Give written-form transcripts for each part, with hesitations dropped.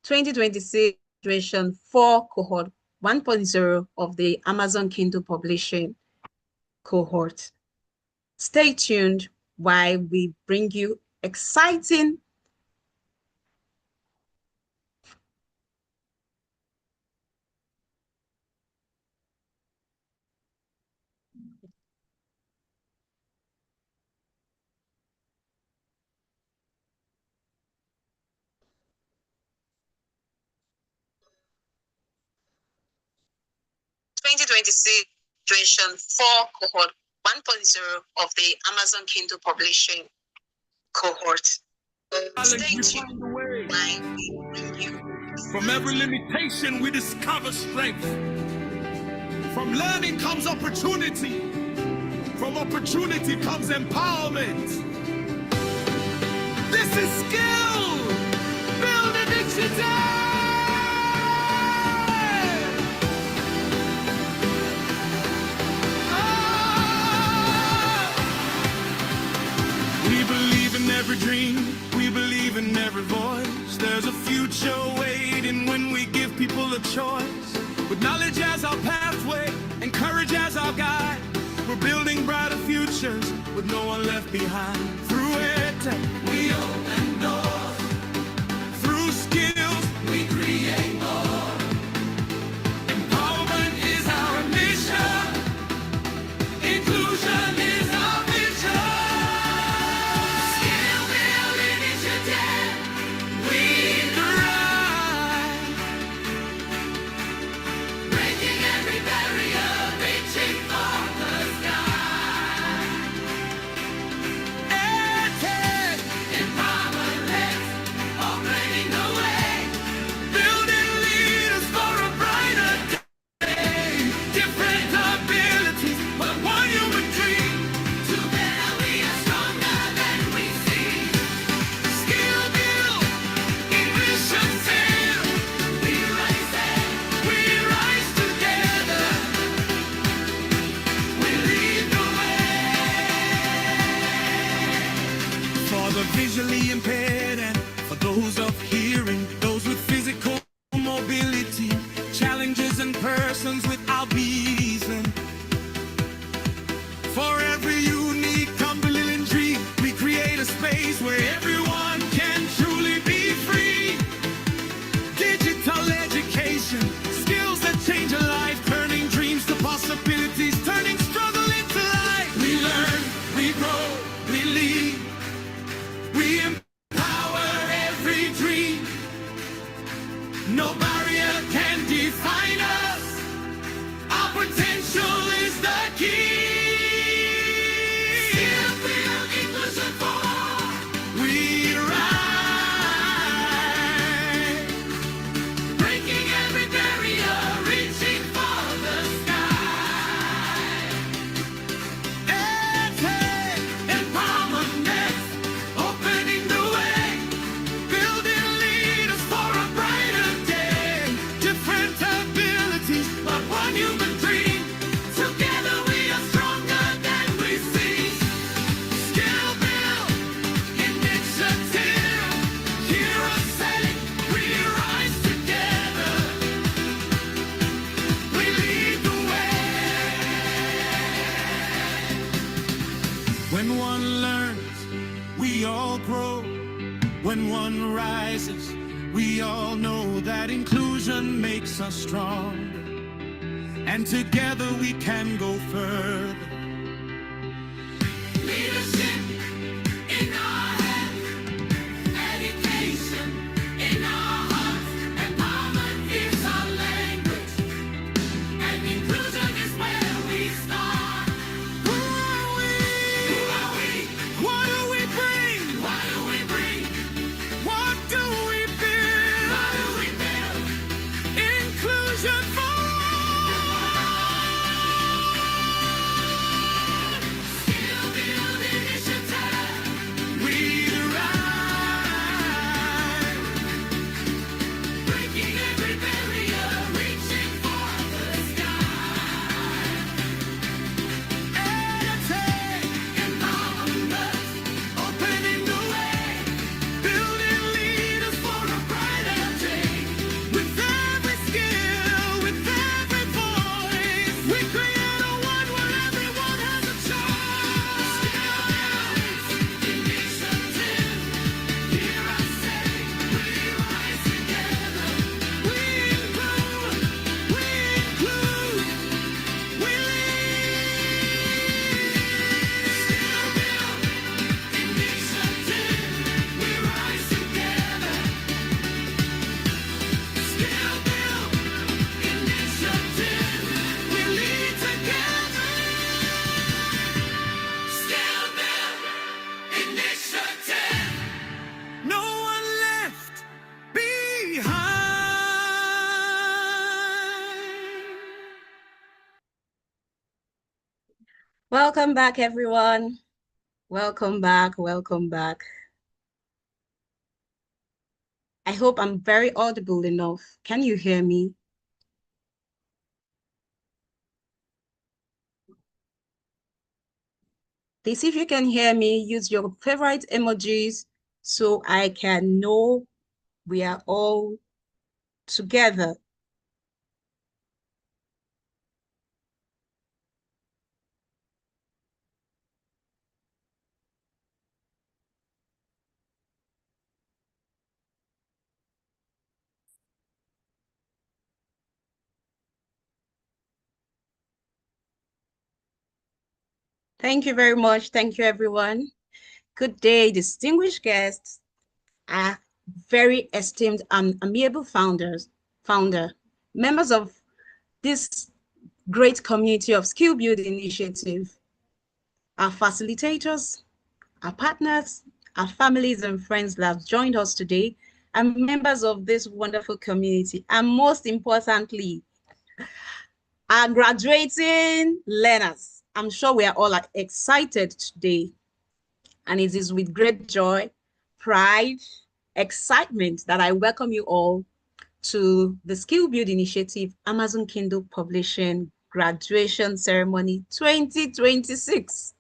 2026 graduation for Cohort 1.0 of the Amazon Kindle Publishing Cohort. Stay tuned while we bring you exciting graduation for Cohort 1.0 of the Amazon Kindle Publishing Cohort. Stay tuned while we bring you. From every limitation, we discover strength. From learning comes opportunity. From opportunity comes empowerment. This is skill. Build initiative. We believe in every dream. We believe in every voice. There's a future waiting when we give people a choice. With knowledge as our pathway and courage as our guide, we're building brighter futures with no one left behind. Through it, we open doors. Through skills, we create more. Empowerment is our mission. Inclusion is our vision. Skill build initiative. We thrive. Breaking every barrier, reaching for the sky. EdTech, empowerment, opening the way. Building leaders for a brighter day. Different abilities, but one human dream. Together we are stronger than we see. Skill build, initiative. We rise together. We lead the way. For the visually impaired and for those of hearing, those with physical mobility, challenges and persons without reason. For every unique, compelling dream, we create a space where everyone can truly be free. Digital education, skills that change a life, turning dreams to possibilities, turning struggle into life. We learn, we grow, we lead, we empower every dream. No barrier can define us. Our potential is the key. Skill build inclusion for all. We rise. Breaking every barrier, reaching for the sky. EdTech, empowerment, opening the way. Building leaders for a brighter day. Different abilities, but one human dream. Together we are stronger than we see. Skill build, initiative. Hear us say, we rise together. We lead the way. When one learns, we all grow. When one rises, we all know that inclusion makes us stronger. And together we can go further. Leadership in our hands, education in our hearts, empowerment is our language, and inclusion is where we start. Who are we? Who are we? What do we bring? What do we bring? What do we build? What do we build? Inclusion for all. Welcome back, everyone. Welcome back. Welcome back. I hope I'm very audible enough. Can you hear me? Please, if you can hear me, use your favorite emojis so I can know we are all together. Thank you very much. Thank you, everyone. Good day, distinguished guests, our very esteemed and amiable founder, members of this great community of skill building initiative, our facilitators, our partners, our families and friends that have joined us today, and members of this wonderful community, and most importantly, our graduating learners. I'm sure we are all excited today, and it is with great joy, pride, excitement that I welcome you all to the Skill Build Initiative Amazon Kindle Publishing Graduation Ceremony 2026.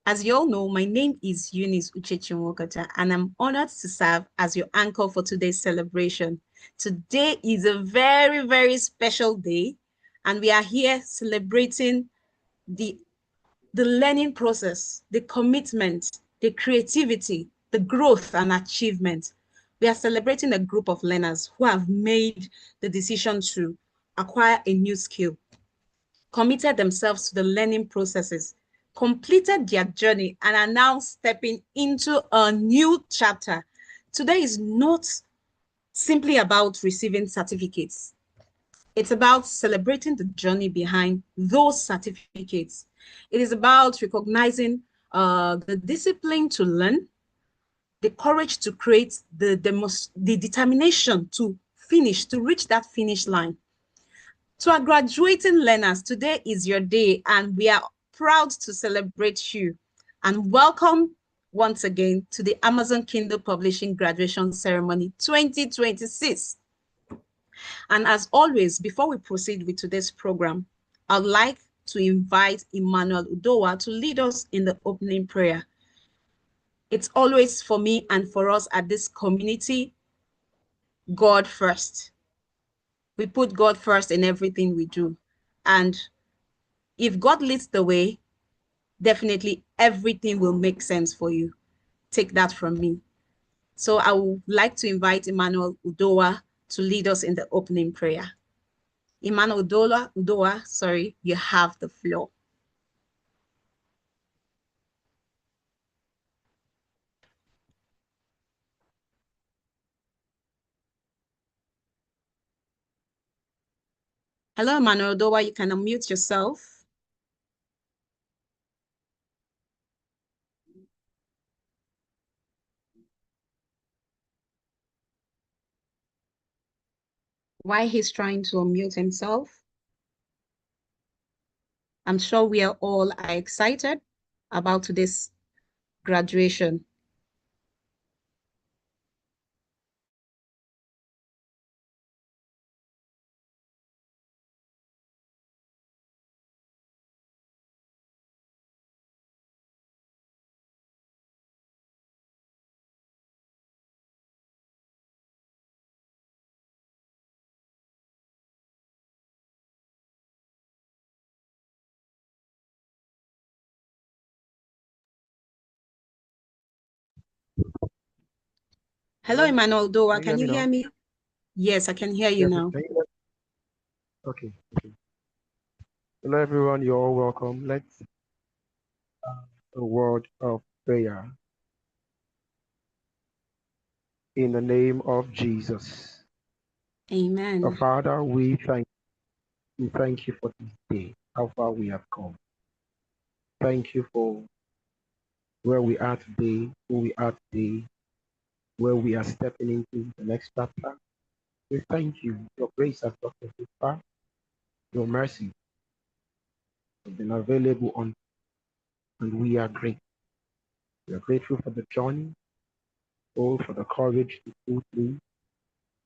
As you all know, my name is Eunice Uchechimwokata, and I'm honored to serve as your anchor for today's celebration. Today is a very, very special day, and we are here celebrating the, the learning process, the commitment, the creativity, the growth and achievement. We are celebrating a group of learners who have made the decision to acquire a new skill, committed themselves to the learning processes, completed their journey, and are now stepping into a new chapter. Today is not simply about receiving certificates. It's about celebrating the journey behind those certificates. It is about recognizing the discipline to learn, the courage to create, the determination to finish, to reach that finish line. To our graduating learners, today is your day, and we are proud to celebrate you. And welcome once again to the Amazon Kindle Publishing Graduation Ceremony 2026. And as always, before we proceed with today's program, I'd like to invite Emmanuel Udowa to lead us in the opening prayer. It's always for me and for us at this community, God first. We put God first in everything we do. And if God leads the way, definitely everything will make sense for you. Take that from me. So I would like to invite Emmanuel Udowa to lead us in the opening prayer. Emmanuel Udowa, sorry, you have the floor. Hello, Emmanuel Udowa, you can unmute yourself. While he's trying to unmute himself, I'm sure we are all excited about today's graduation. Hello, Hello, Emmanuel Udowa, can can you you hear hear me now? me? Yes, I can hear you Yes, now. can you okay. Hello, everyone. You're all welcome. Let's a word of prayer in the name of Jesus. Amen. Our Father, we thank you for this day, how far we have come. Thank you for where we are today, who we are today, where we are stepping into the next chapter. We thank you. Your grace has brought us this far. Your mercy have been available on, and we are grateful. We are grateful for the journey, all for the courage to pull through,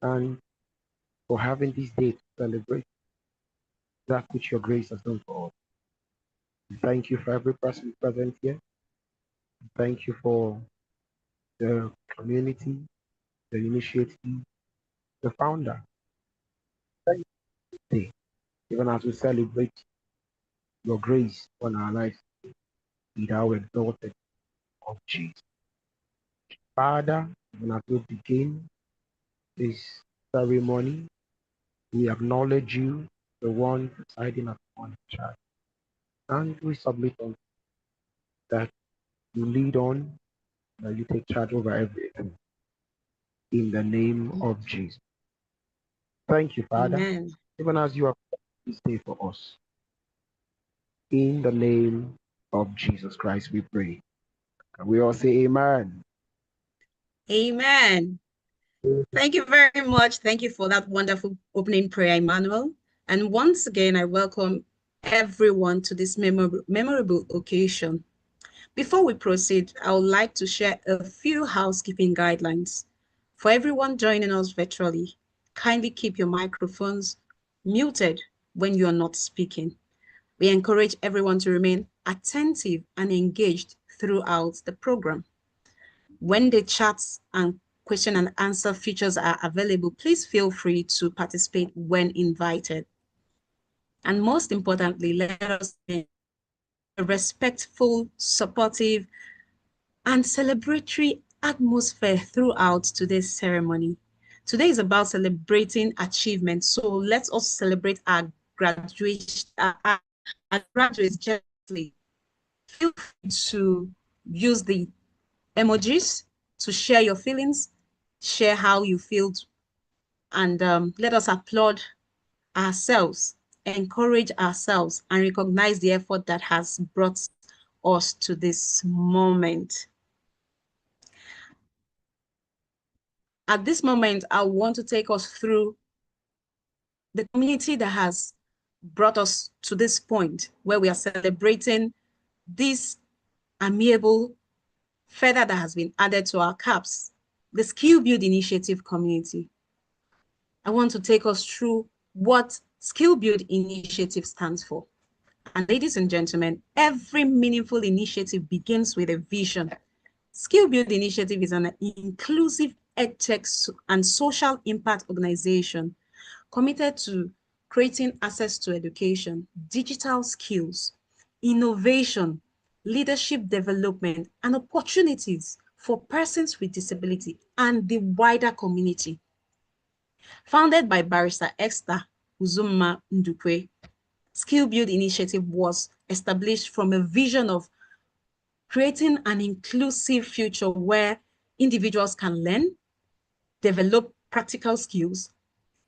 and for having this day to celebrate that which your grace has done for us. We thank you for every person present here. We thank you for the community, the initiative, the founder. Thank you today, even as we celebrate your grace on our lives, be thou exalted of Jesus. Father, even as we begin this ceremony, we acknowledge you, the one presiding at one charge, and we submit on that you lead on, that you take charge over everything. In the name of Jesus. Thank you, Father, Amen. even as you have this day for us. In the name of Jesus Christ, we pray. And we all say amen. Amen. Thank you very much. Thank you for that wonderful opening prayer, Emmanuel. And once again, I welcome everyone to this memorable occasion. Before we proceed, I would like to share a few housekeeping guidelines. For everyone joining us virtually, kindly keep your microphones muted when you are not speaking. We encourage everyone to remain attentive and engaged throughout the program. When the chats and question and answer features are available, please feel free to participate when invited. And most importantly, let us be a respectful, supportive, and celebratory atmosphere throughout today's ceremony. Today is about celebrating achievement, so let us celebrate our graduates gently. Feel free to use the emojis to share your feelings, share how you feel, and let us applaud ourselves, encourage ourselves, and recognize the effort that has brought us to this moment. At this moment, I want to take us through the community that has brought us to this point where we are celebrating this amiable feather that has been added to our caps, the Skill Build Initiative community. I want to take us through what Skill Build Initiative stands for. And ladies and gentlemen, every meaningful initiative begins with a vision. Skill Build Initiative is an inclusive edtech and social impact organization committed to creating access to education, digital skills, innovation, leadership development, and opportunities for persons with disability and the wider community. Founded by Barrister Esther Uzumma Ndukwe, Skill Build Initiative was established from a vision of creating an inclusive future where individuals can learn, develop practical skills,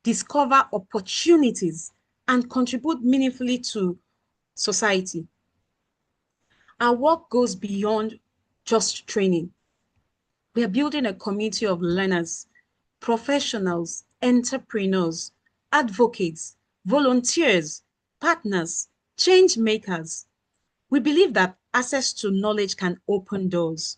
discover opportunities, and contribute meaningfully to society. Our work goes beyond just training. We are building a community of learners, professionals, entrepreneurs, advocates, volunteers, partners, change makers. We believe that access to knowledge can open doors.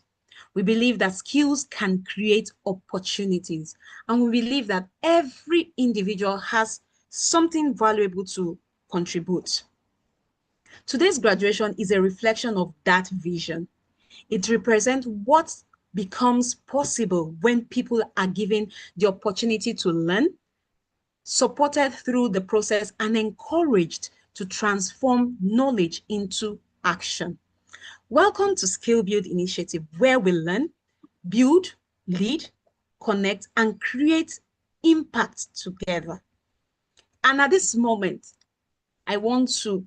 We believe that skills can create opportunities. And we believe that every individual has something valuable to contribute. Today's graduation is a reflection of that vision. It represents what becomes possible when people are given the opportunity to learn, supported through the process, and encouraged to transform knowledge into action. Welcome to Skill Build Initiative, where we learn, build, lead, connect, and create impact together. And at this moment, I want to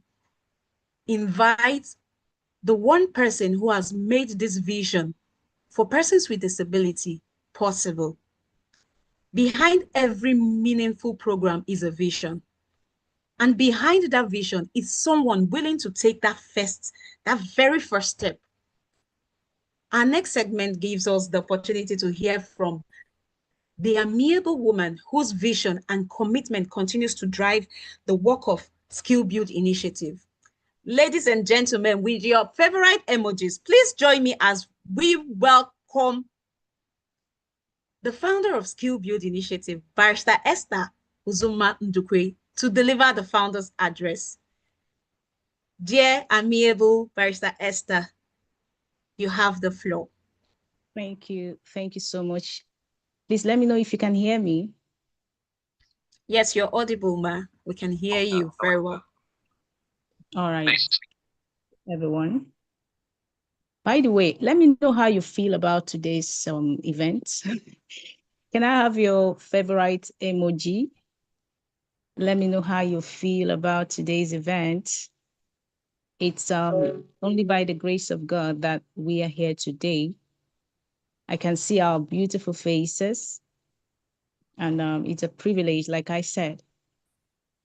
invite the one person who has made this vision for persons with disability possible. Behind every meaningful program is a vision. And behind that vision is someone willing to take that very first step. Our next segment gives us the opportunity to hear from the amiable woman whose vision and commitment continues to drive the work of Skill Build Initiative. Ladies and gentlemen, with your favorite emojis, please join me as we welcome the founder of Skill Build Initiative, Barrister Esther Uzuma Ndukwe, to deliver the founder's address. Dear amiable Barrister Esther, you have the floor. Thank you. Thank you so much. Please let me know if you can hear me. Yes, you're audible, ma. We can hear you very well. All right, everyone. By the way, let me know how you feel about today's event. Can I have your favorite emoji? Let me know how you feel about today's event. It's only by the grace of God that we are here today. I can see our beautiful faces, and it's a privilege, like I said,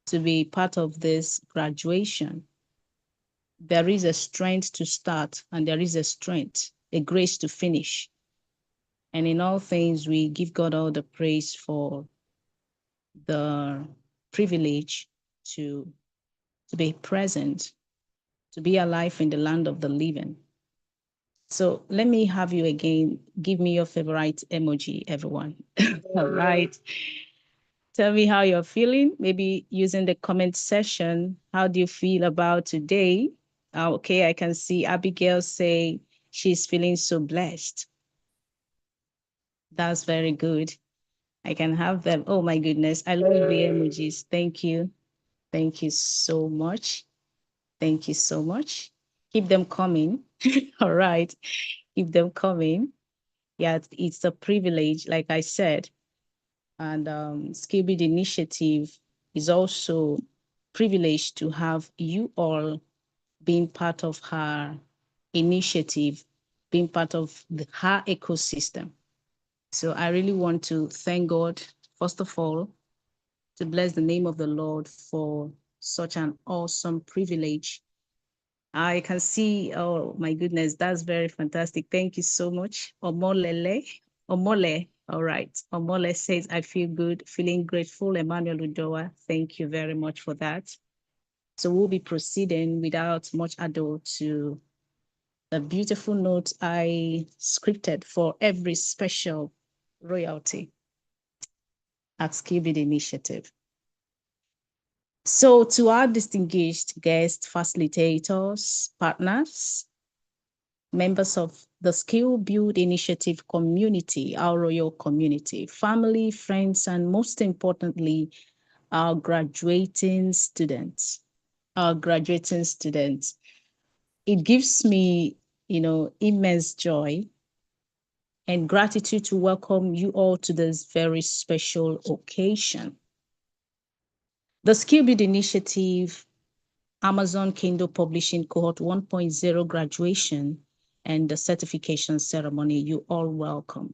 to be part of this graduation. There is a strength to start, and there is a strength, a grace to finish. And in all things, we give God all the praise for the privilege to be present, to be alive in the land of the living. So let me have you again. Give me your favorite emoji, everyone. All right. Tell me how you're feeling. Maybe using the comment section. How do you feel about today? Okay, I can see Abigail say she's feeling so blessed. That's very good. I can have them. Oh my goodness. I love the emojis. Thank you. Thank you so much. Thank you so much. Keep them coming. All right. Keep them coming. Yeah, it's a privilege, like I said. And Skillbuild Initiative is also privileged to have you all being part of her initiative, being part of her ecosystem. So I really want to thank God, first of all, to bless the name of the Lord for such an awesome privilege. I can see, oh my goodness, that's very fantastic. Thank you so much. Omolele, Omole, all right. Omole says, I feel good, feeling grateful. Emmanuel Udoa, thank you very much for that. So we'll be proceeding without much ado to the beautiful note I scripted for every special royalty at Skillbuild Initiative. So to our distinguished guests, facilitators, partners, members of the Skill Build Initiative community, our royal community, family, friends, and most importantly, our graduating students, It gives me, immense joy and gratitude to welcome you all to this very special occasion. The Skill Build Initiative, Amazon Kindle Publishing Cohort 1.0 graduation and the certification ceremony, you all welcome.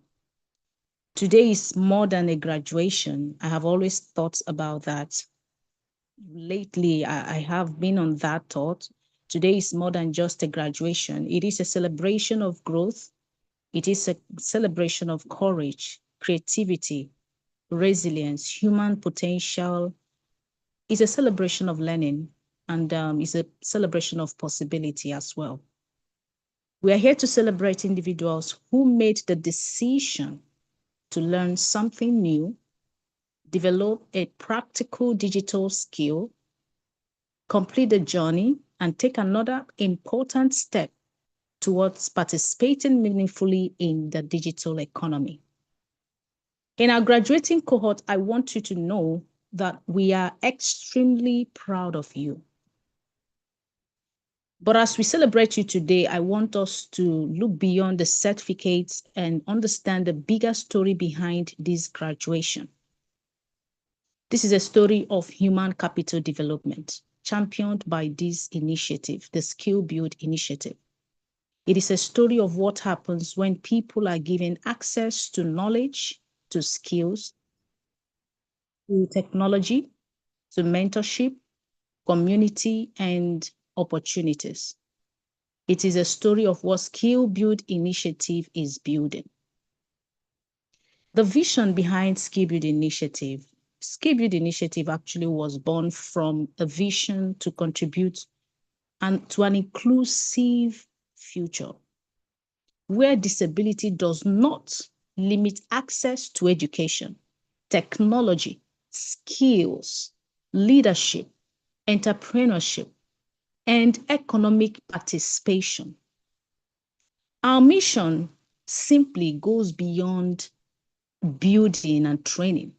Today is more than a graduation. I have always thought about that. Lately, I have been on that thought. Today is more than just a graduation. It is a celebration of growth. It is a celebration of courage, creativity, resilience, human potential. It's a celebration of learning, and it's a celebration of possibility as well. We are here to celebrate individuals who made the decision to learn something new, develop a practical digital skill, complete the journey, and take another important step towards participating meaningfully in the digital economy. In our graduating cohort, I want you to know that we are extremely proud of you. But as we celebrate you today, I want us to look beyond the certificates and understand the bigger story behind this graduation. This is a story of human capital development, championed by this initiative, the Skill Build Initiative. It is a story of what happens when people are given access to knowledge, to skills, to technology, to mentorship, community, and opportunities. It is a story of what Skill Build Initiative is building. The vision behind Skill Build Initiative actually was born from a vision to contribute and to an inclusive future where disability does not limit access to education, technology, skills, leadership, entrepreneurship, and economic participation. Our mission simply goes beyond building and training.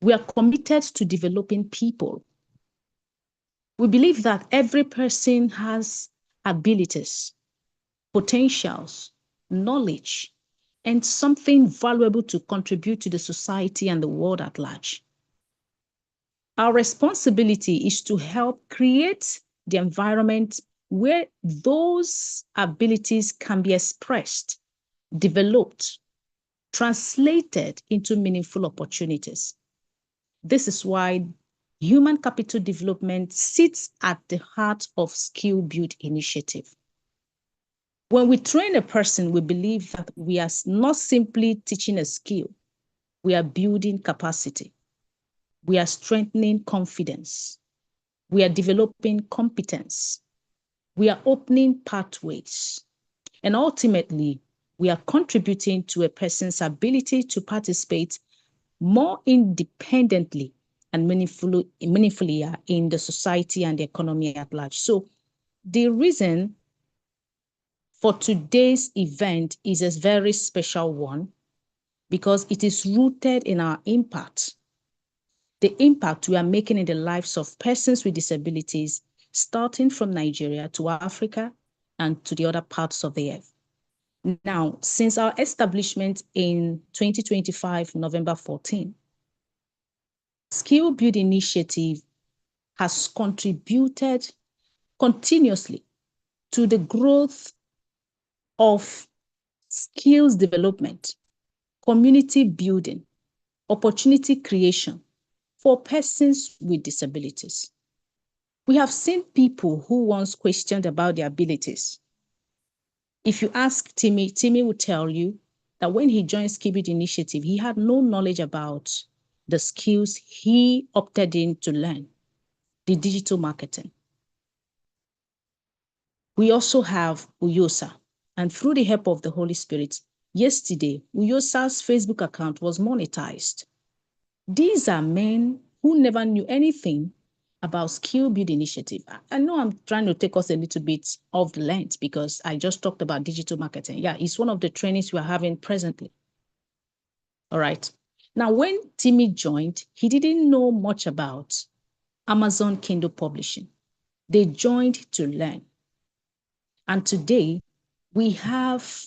We are committed to developing people. We believe that every person has abilities, potentials, knowledge, and something valuable to contribute to the society and the world at large. Our responsibility is to help create the environment where those abilities can be expressed, developed, translated into meaningful opportunities. This is why human capital development sits at the heart of Skill Build initiative. When we train a person, we believe that we are not simply teaching a skill, we are building capacity. We are strengthening confidence. We are developing competence. We are opening pathways. And ultimately, we are contributing to a person's ability to participate more independently and meaningfully in the society and the economy at large. So the reason for today's event is a very special one because it is rooted in our impact, the impact we are making in the lives of persons with disabilities, starting from Nigeria to Africa and to the other parts of the earth. Now, since our establishment in 2025, November 14, Skill Build Initiative has contributed continuously to the growth of skills development, community building, opportunity creation for persons with disabilities. We have seen people who once questioned about their abilities. If you ask Timmy, Timmy will tell you that when he joined Skill Build Initiative, he had no knowledge about the skills he opted in to learn, the digital marketing. We also have Uyosa, and through the help of the Holy Spirit, yesterday, Uyosa's Facebook account was monetized. These are men who never knew anything about Skill Build Initiative. I know I'm trying to take us a little bit off the length because I just talked about digital marketing. Yeah, it's one of the trainings we are having presently. All right. Now, when Timmy joined, he didn't know much about Amazon Kindle publishing. They joined to learn. And today, we have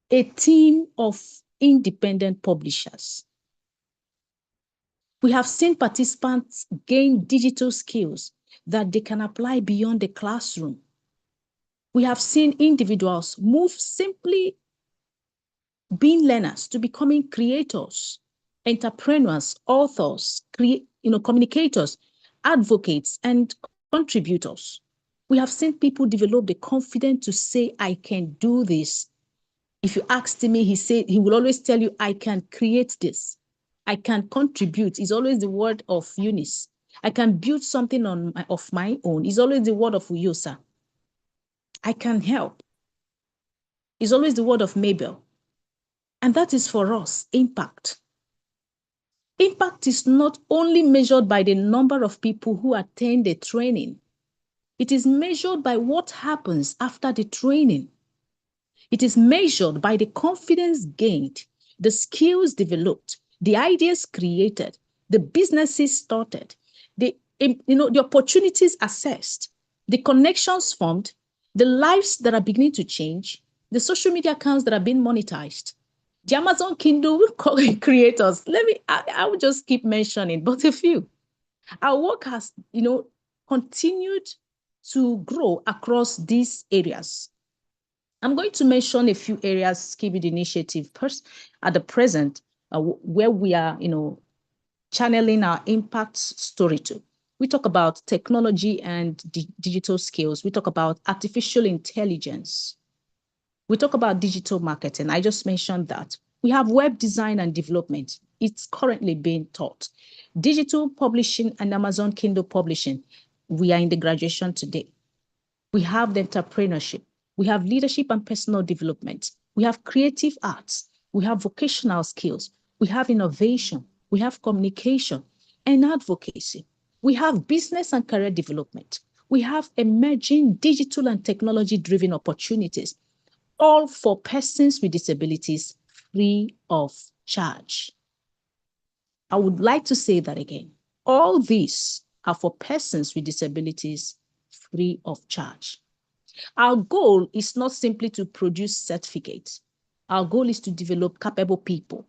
a team of independent publishers. We have seen participants gain digital skills that they can apply beyond the classroom. We have seen individuals move simply being learners to becoming creators, entrepreneurs, authors, communicators, advocates, and contributors. We have seen people develop the confidence to say, I can do this. If you asked me, he will always tell you, I can create this. I can contribute. It's always the word of Eunice. I can build something of my own. It's always the word of Uyosa. I can help. It's always the word of Mabel. And that is for us, impact. Impact is not only measured by the number of people who attend the training. It is measured by what happens after the training. It is measured by the confidence gained, the skills developed, the ideas created, the businesses started, the opportunities assessed, the connections formed, the lives that are beginning to change, the social media accounts that are being monetized, the Amazon Kindle creators. I will just keep mentioning, but a few. Our work has, continued to grow across these areas. I'm going to mention a few areas Skill Build Initiative at the present where we are, channeling our impact story to. We talk about technology and digital skills. We talk about artificial intelligence. We talk about digital marketing. I just mentioned that. We have web design and development. It's currently being taught. Digital publishing and Amazon Kindle publishing. we are in the graduation today. We have the entrepreneurship. We have leadership and personal development. We have creative arts. We have vocational skills. We have innovation. We have communication and advocacy. We have business and career development. We have emerging digital and technology-driven opportunities, all for persons with disabilities free of charge. I would like to say that again. All these are for persons with disabilities free of charge. Our goal is not simply to produce certificates. Our goal is to develop capable people.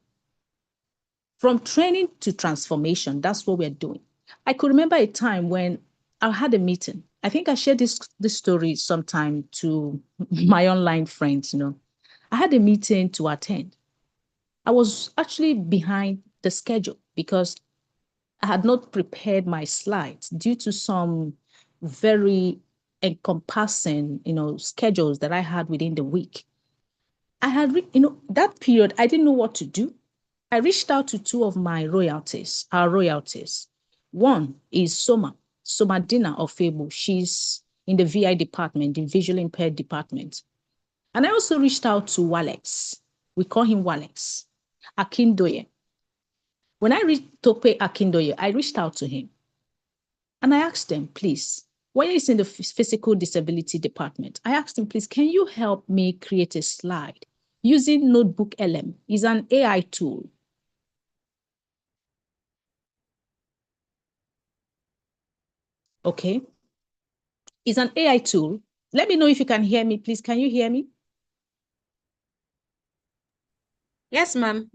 From training to transformation, that's what we're doing. I could remember a time when I had a meeting. I think I shared this story sometime to my online friends. I had a meeting to attend. I was actually behind the schedule because I had not prepared my slides due to some very encompassing, schedules that I had within the week. I had, that period, I didn't know what to do. I reached out to two of my royalties, our royalties. One is Soma Dina of Fable. She's in the VI department, the visually impaired department. And I also reached out to Walex. We call him Walex Akindoye. When I reached Tope Akindoye, I reached out to him. And I asked him, please, when he's in the physical disability department, I asked him, please, can you help me create a slide using Notebook LM? It's an AI tool. Okay. It's an AI tool. Let me know if you can hear me, please. Can you hear me? Yes, ma'am.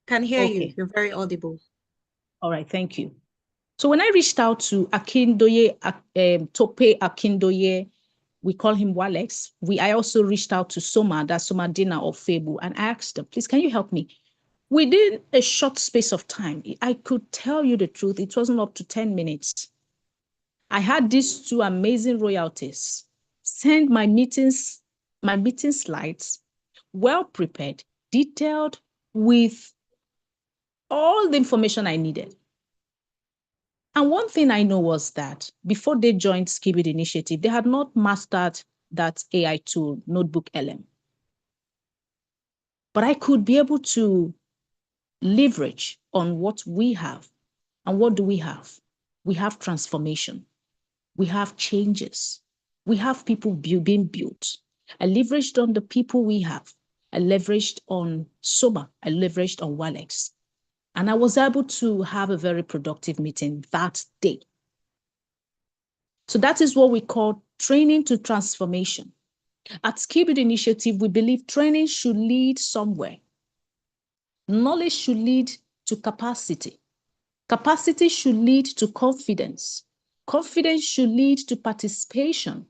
Can hear you. Okay. You're very audible. All right. Thank you. So when I reached out to Akindoye, Tope Akindoye, we call him Walex. I also reached out to Soma, that's Soma Dina of Fable, and I asked them, please, can you help me? Within a short space of time, I could tell you the truth, it wasn't up to 10 minutes. I had these two amazing royalties send my meeting slides, well prepared, detailed, with all the information I needed. And one thing I know was that before they joined Skibid Initiative, they had not mastered that AI tool, Notebook LM. But I could be able to leverage on what we have. And what do we have? We have transformation. We have changes. We have people being built. I leveraged on the people we have. I leveraged on Soma. I leveraged on Walex. And I was able to have a very productive meeting that day. So that is what we call training to transformation. At Skibid Initiative, we believe training should lead somewhere. Knowledge should lead to capacity. Capacity should lead to confidence. Confidence should lead to participation.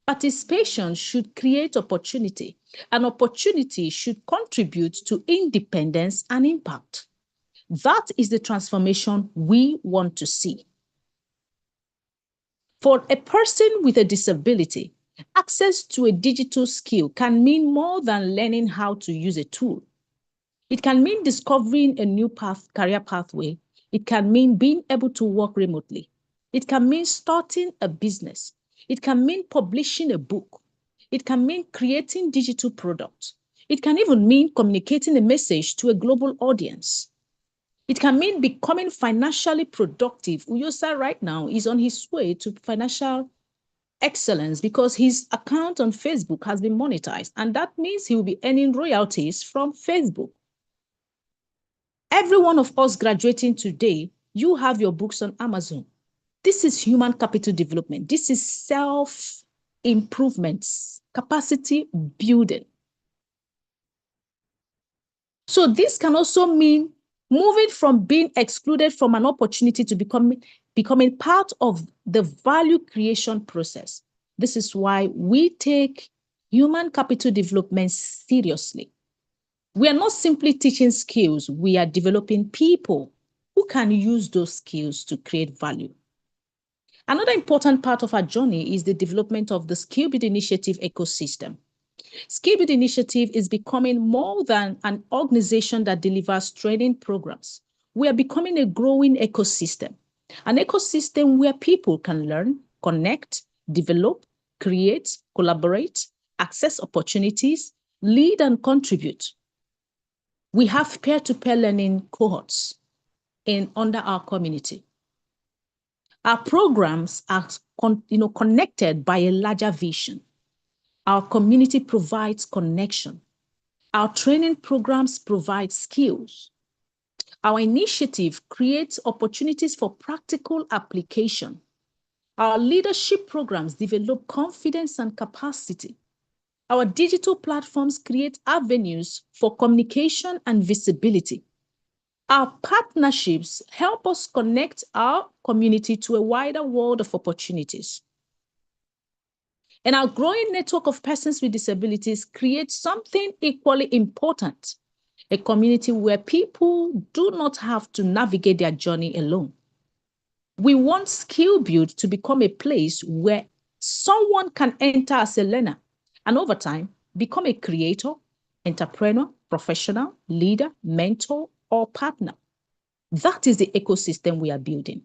Participation should create opportunity. And opportunity should contribute to independence and impact. That is the transformation we want to see. For a person with a disability, access to a digital skill can mean more than learning how to use a tool. It can mean discovering a new career pathway. It can mean being able to work remotely. It can mean starting a business. It can mean publishing a book. It can mean creating digital products. It can even mean communicating a message to a global audience. It can mean becoming financially productive. Uyosa right now is on his way to financial excellence because his account on Facebook has been monetized, and that means he will be earning royalties from Facebook. Every one of us graduating today, you have your books on Amazon. This is human capital development. This is self-improvements, capacity building. So this can also mean moving from being excluded from an opportunity to becoming part of the value creation process. This is why we take human capital development seriously. We are not simply teaching skills, we are developing people who can use those skills to create value. Another important part of our journey is the development of the Skillbit Initiative ecosystem. Skillbit Initiative is becoming more than an organization that delivers training programs. We are becoming a growing ecosystem, an ecosystem where people can learn, connect, develop, create, collaborate, access opportunities, lead and contribute. We have peer-to-peer learning cohorts under our community. Our programs are connected by a larger vision. Our community provides connection. Our training programs provide skills. Our initiative creates opportunities for practical application. Our leadership programs develop confidence and capacity. Our digital platforms create avenues for communication and visibility. Our partnerships help us connect our community to a wider world of opportunities. And our growing network of persons with disabilities creates something equally important, a community where people do not have to navigate their journey alone. We want Skill Build to become a place where someone can enter as a learner and over time become a creator, entrepreneur, professional, leader, mentor, or partner. That is the ecosystem we are building.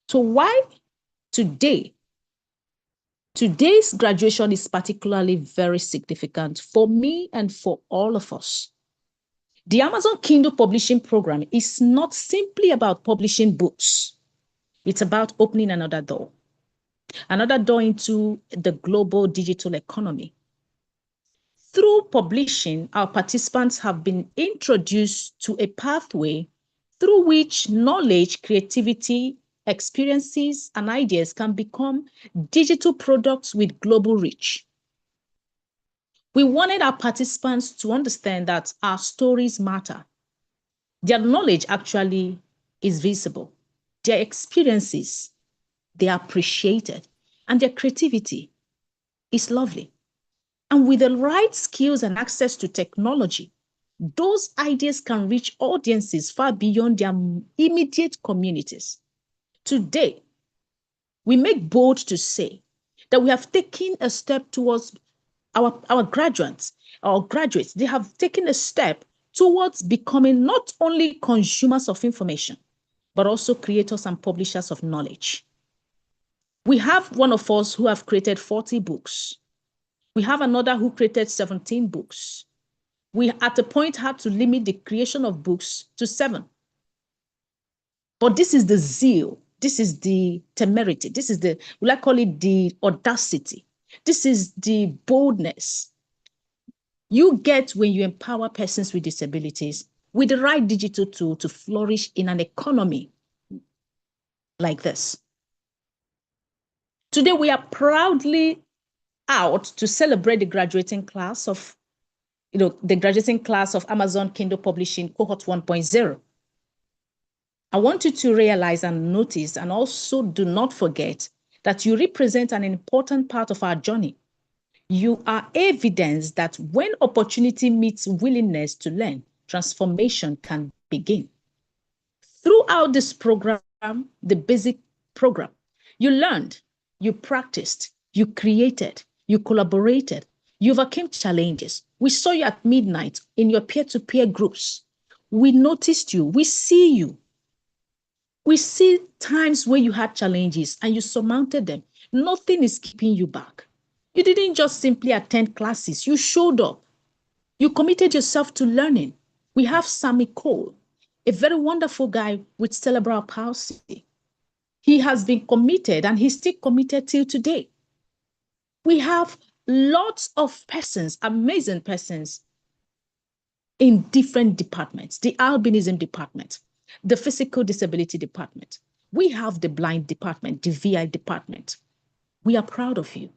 So why today's graduation is particularly very significant for me and for all of us. The Amazon Kindle publishing program is not simply about publishing books. It's about opening another door into the global digital economy. Through publishing, our participants have been introduced to a pathway through which knowledge, creativity, experiences, and ideas can become digital products with global reach. We wanted our participants to understand that our stories matter. Their knowledge actually is visible. Their experiences, they are appreciated, and their creativity is lovely. And with the right skills and access to technology, those ideas can reach audiences far beyond their immediate communities. Today, we make bold to say that we have taken a step towards our graduates. They have taken a step towards becoming not only consumers of information, but also creators and publishers of knowledge. We have one of us who have created 40 books. We have another who created 17 books. We at a point had to limit the creation of books to 7. But this is the zeal. This is the temerity. This is I call it the audacity. This is the boldness you get when you empower persons with disabilities with the right digital tool to flourish in an economy like this. Today, we are proudly out to celebrate the graduating class of Amazon Kindle Publishing Cohort 1.0. I want you to realize and notice, and also do not forget, that you represent an important part of our journey. You are evidence that when opportunity meets willingness to learn, transformation can begin. Throughout this program, the basic program, you learned, you practiced, you created, you collaborated, you overcame challenges. We saw you at midnight in your peer-to-peer groups. We noticed you, we see you. We see times where you had challenges and you surmounted them. Nothing is keeping you back. You didn't just simply attend classes. You showed up. You committed yourself to learning. We have Sammy Cole, a very wonderful guy with cerebral palsy. He has been committed and he's still committed till today. We have lots of persons, amazing persons in different departments, the albinism department, the physical disability department. We have the blind department, the VI department. We are proud of you.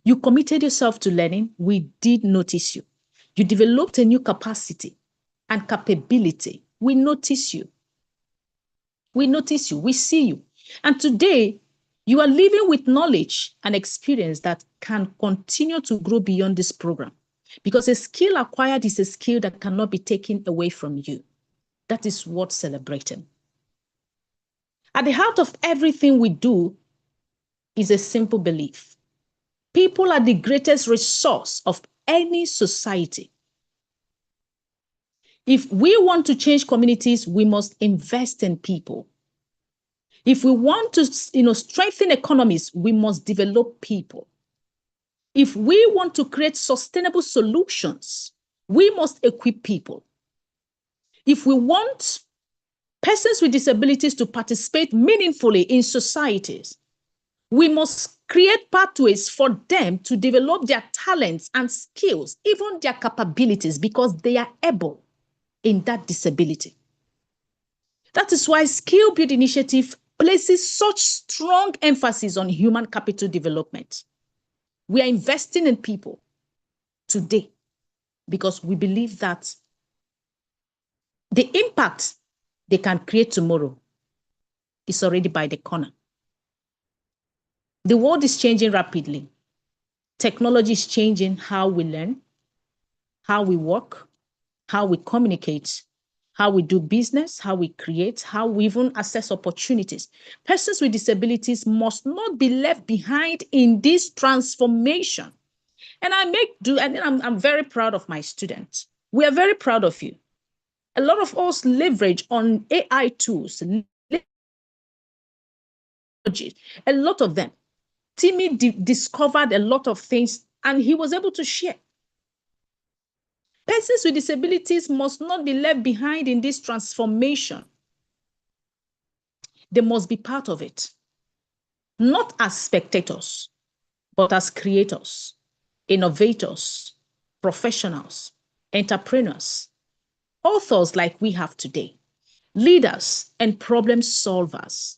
You committed yourself to learning. We did notice you. You developed a new capacity and capability. We notice you. We notice you. We see you. And today, you are living with knowledge and experience that can continue to grow beyond this program. Because a skill acquired is a skill that cannot be taken away from you. That is worth celebrating. At the heart of everything we do is a simple belief. People are the greatest resource of any society. If we want to change communities, we must invest in people. If we want to, strengthen economies, we must develop people. If we want to create sustainable solutions, we must equip people. If we want persons with disabilities to participate meaningfully in societies, we must create pathways for them to develop their talents and skills, even their capabilities, because they are able in that disability. That is why Skill Build Initiative places such strong emphasis on human capital development. We are investing in people today because we believe that the impact they can create tomorrow is already by the corner. The world is changing rapidly. Technology is changing how we learn, how we work, how we communicate, how we do business, how we create, how we even assess opportunities. Persons with disabilities must not be left behind in this transformation. And I'm very proud of my students. We are very proud of you. A lot of us leverage on AI tools, a lot of them. Timmy discovered a lot of things and he was able to share. Persons with disabilities must not be left behind in this transformation. They must be part of it, not as spectators, but as creators, innovators, professionals, entrepreneurs, authors like we have today, leaders and problem solvers.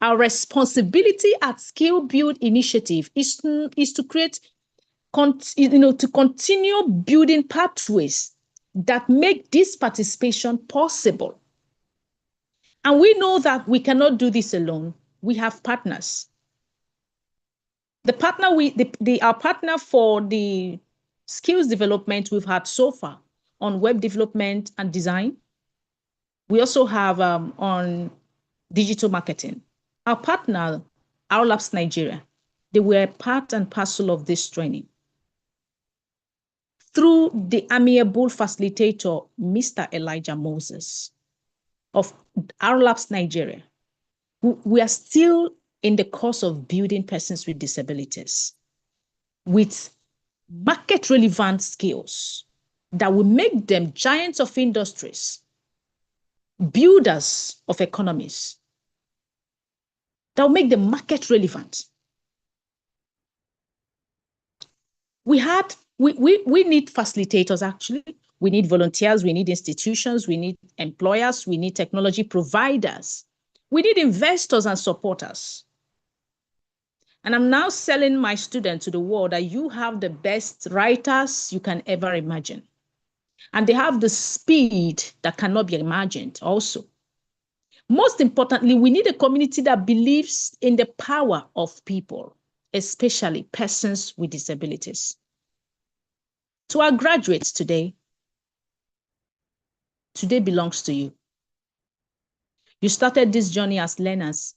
Our responsibility at Skill Build Initiative is to create, to continue building pathways that make this participation possible. And we know that we cannot do this alone. We have partners. Our partner for the skills development we've had so far on web development and design. We also have on digital marketing. Our partner, Our Labs Nigeria, they were part and parcel of this training. Through the amiable facilitator, Mr. Elijah Moses of Our Labs Nigeria, we are still in the course of building persons with disabilities with market relevant skills that will make them giants of industries, builders of economies, that will make them market relevant. We need facilitators, actually. We need volunteers, we need institutions, we need employers, we need technology providers. We need investors and supporters. And I'm now selling my students to the world that you have the best writers you can ever imagine. And they have the speed that cannot be imagined also. Most importantly, we need a community that believes in the power of people, especially persons with disabilities. To our graduates today belongs to you. You started this journey as learners.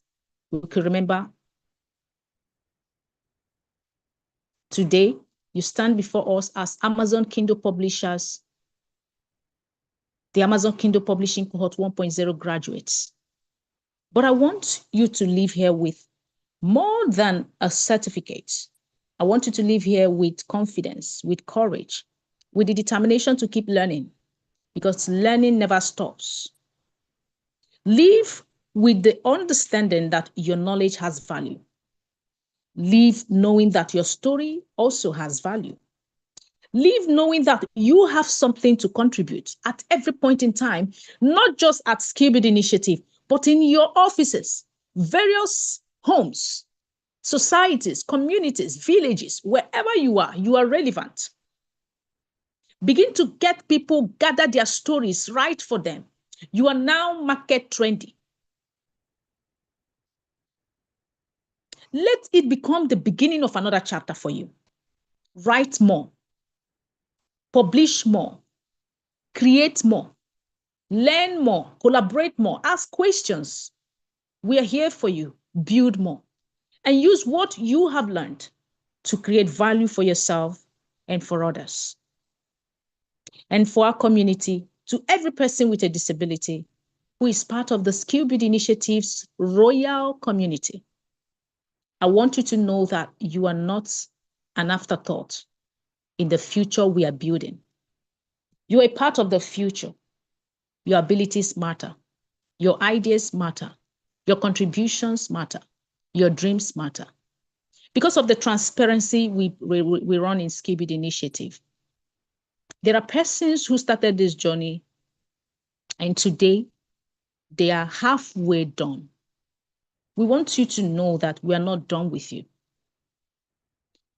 We can remember. Today, you stand before us as Amazon Kindle publishers, the Amazon Kindle Publishing Cohort 1.0 graduates. But I want you to leave here with more than a certificate. I want you to leave here with confidence, with courage, with the determination to keep learning, because learning never stops. Leave with the understanding that your knowledge has value. Leave knowing that your story also has value. Leave knowing that you have something to contribute at every point in time, not just at Skill Build Initiative, but in your offices, various homes, societies, communities, villages, wherever you are relevant. Begin to get people gather their stories right for them. You are now market trendy. Let it become the beginning of another chapter for you. Write more, publish more, create more, learn more, collaborate more, ask questions. We are here for you. Build more and use what you have learned to create value for yourself and for others. And for our community, to every person with a disability, who is part of the Skill Build Initiative's Royal Community, I want you to know that you are not an afterthought in the future we are building. You are a part of the future. Your abilities matter. Your ideas matter. Your contributions matter. Your dreams matter. Because of the transparency we run in Skill Build Initiative, there are persons who started this journey, and today they are halfway done. We want you to know that we are not done with you.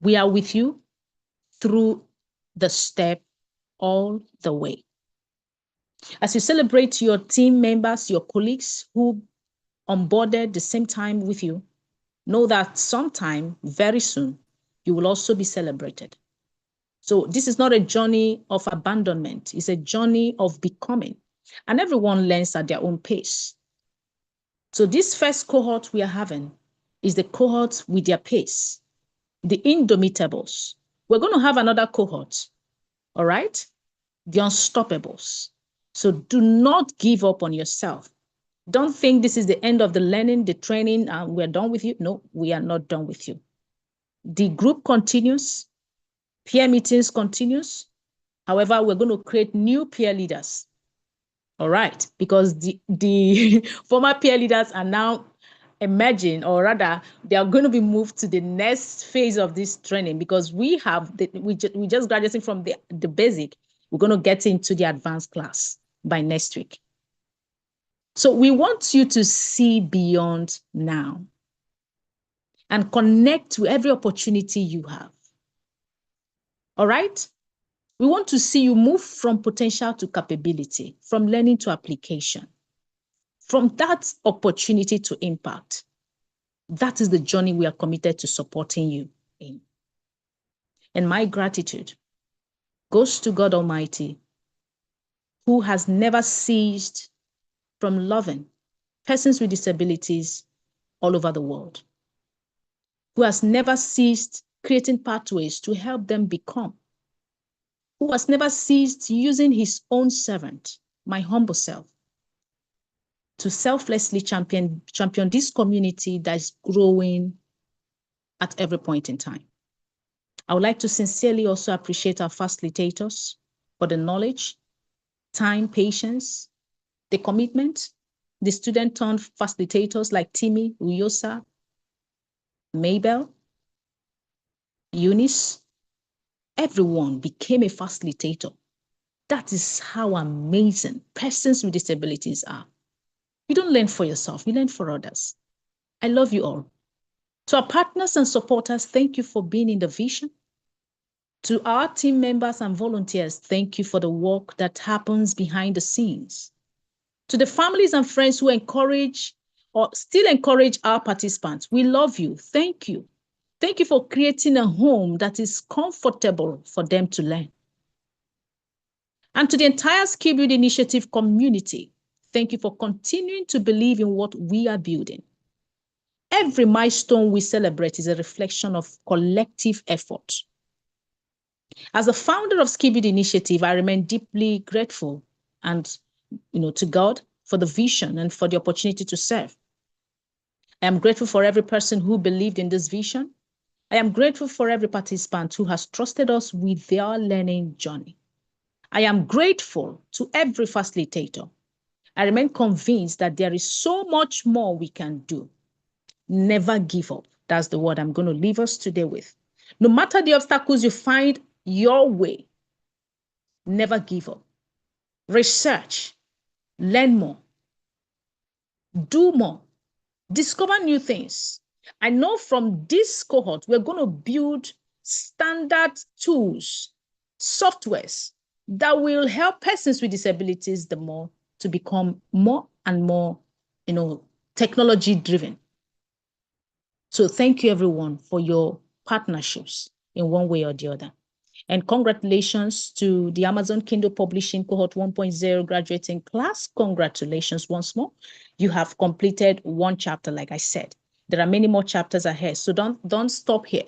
We are with you through the step all the way. As you celebrate your team members, your colleagues who onboarded the same time with you, know that sometime very soon you will also be celebrated. So this is not a journey of abandonment. It's a journey of becoming. And everyone learns at their own pace. So this first cohort we are having is the cohort with their pace, the indomitables. We're going to have another cohort, all right? The unstoppables. So do not give up on yourself. Don't think this is the end of the learning, the training, and we're done with you. No, we are not done with you. The group continues, peer meetings continues. However, we're going to create new peer leaders. All right, because the former peer leaders are now emerging, or rather, they are going to be moved to the next phase of this training, because we just graduating from the basic. We're going to get into the advanced class by next week. So we want you to see beyond now and connect to every opportunity you have. All right? We want to see you move from potential to capability, from learning to application, from that opportunity to impact. That is the journey we are committed to supporting you in. And my gratitude goes to God Almighty, who has never ceased from loving persons with disabilities all over the world, who has never ceased creating pathways to help them become, who has never ceased using his own servant, my humble self, to selflessly champion this community that is growing at every point in time. I would like to sincerely also appreciate our facilitators for the knowledge, time, patience, the commitment, the student-turned facilitators like Timmy, Uyosa, Mabel, Eunice. Everyone became a facilitator. That is how amazing persons with disabilities are. You don't learn for yourself, you learn for others. I love you all. To our partners and supporters, thank you for being in the vision. To our team members and volunteers, thank you for the work that happens behind the scenes. To the families and friends who encourage or still encourage our participants, we love you. Thank you. Thank you for creating a home that is comfortable for them to learn. And to the entire Skill Build Initiative community, thank you for continuing to believe in what we are building. Every milestone we celebrate is a reflection of collective effort. As a founder of Skill Build Initiative, I remain deeply grateful and to God for the vision and for the opportunity to serve. I am grateful for every person who believed in this vision. I am grateful for every participant who has trusted us with their learning journey. I am grateful to every facilitator. I remain convinced that there is so much more we can do. Never give up. That's the word I'm going to leave us today with. No matter the obstacles you find your way, never give up. Research, learn more, do more, discover new things. I know from this cohort, we're going to build standard tools, softwares that will help persons with disabilities the more to become more and more, technology driven. So thank you everyone for your partnerships in one way or the other. And congratulations to the Amazon Kindle Publishing Cohort 1.0 graduating class. Congratulations once more. You have completed one chapter, like I said. There are many more chapters ahead, so don't stop here,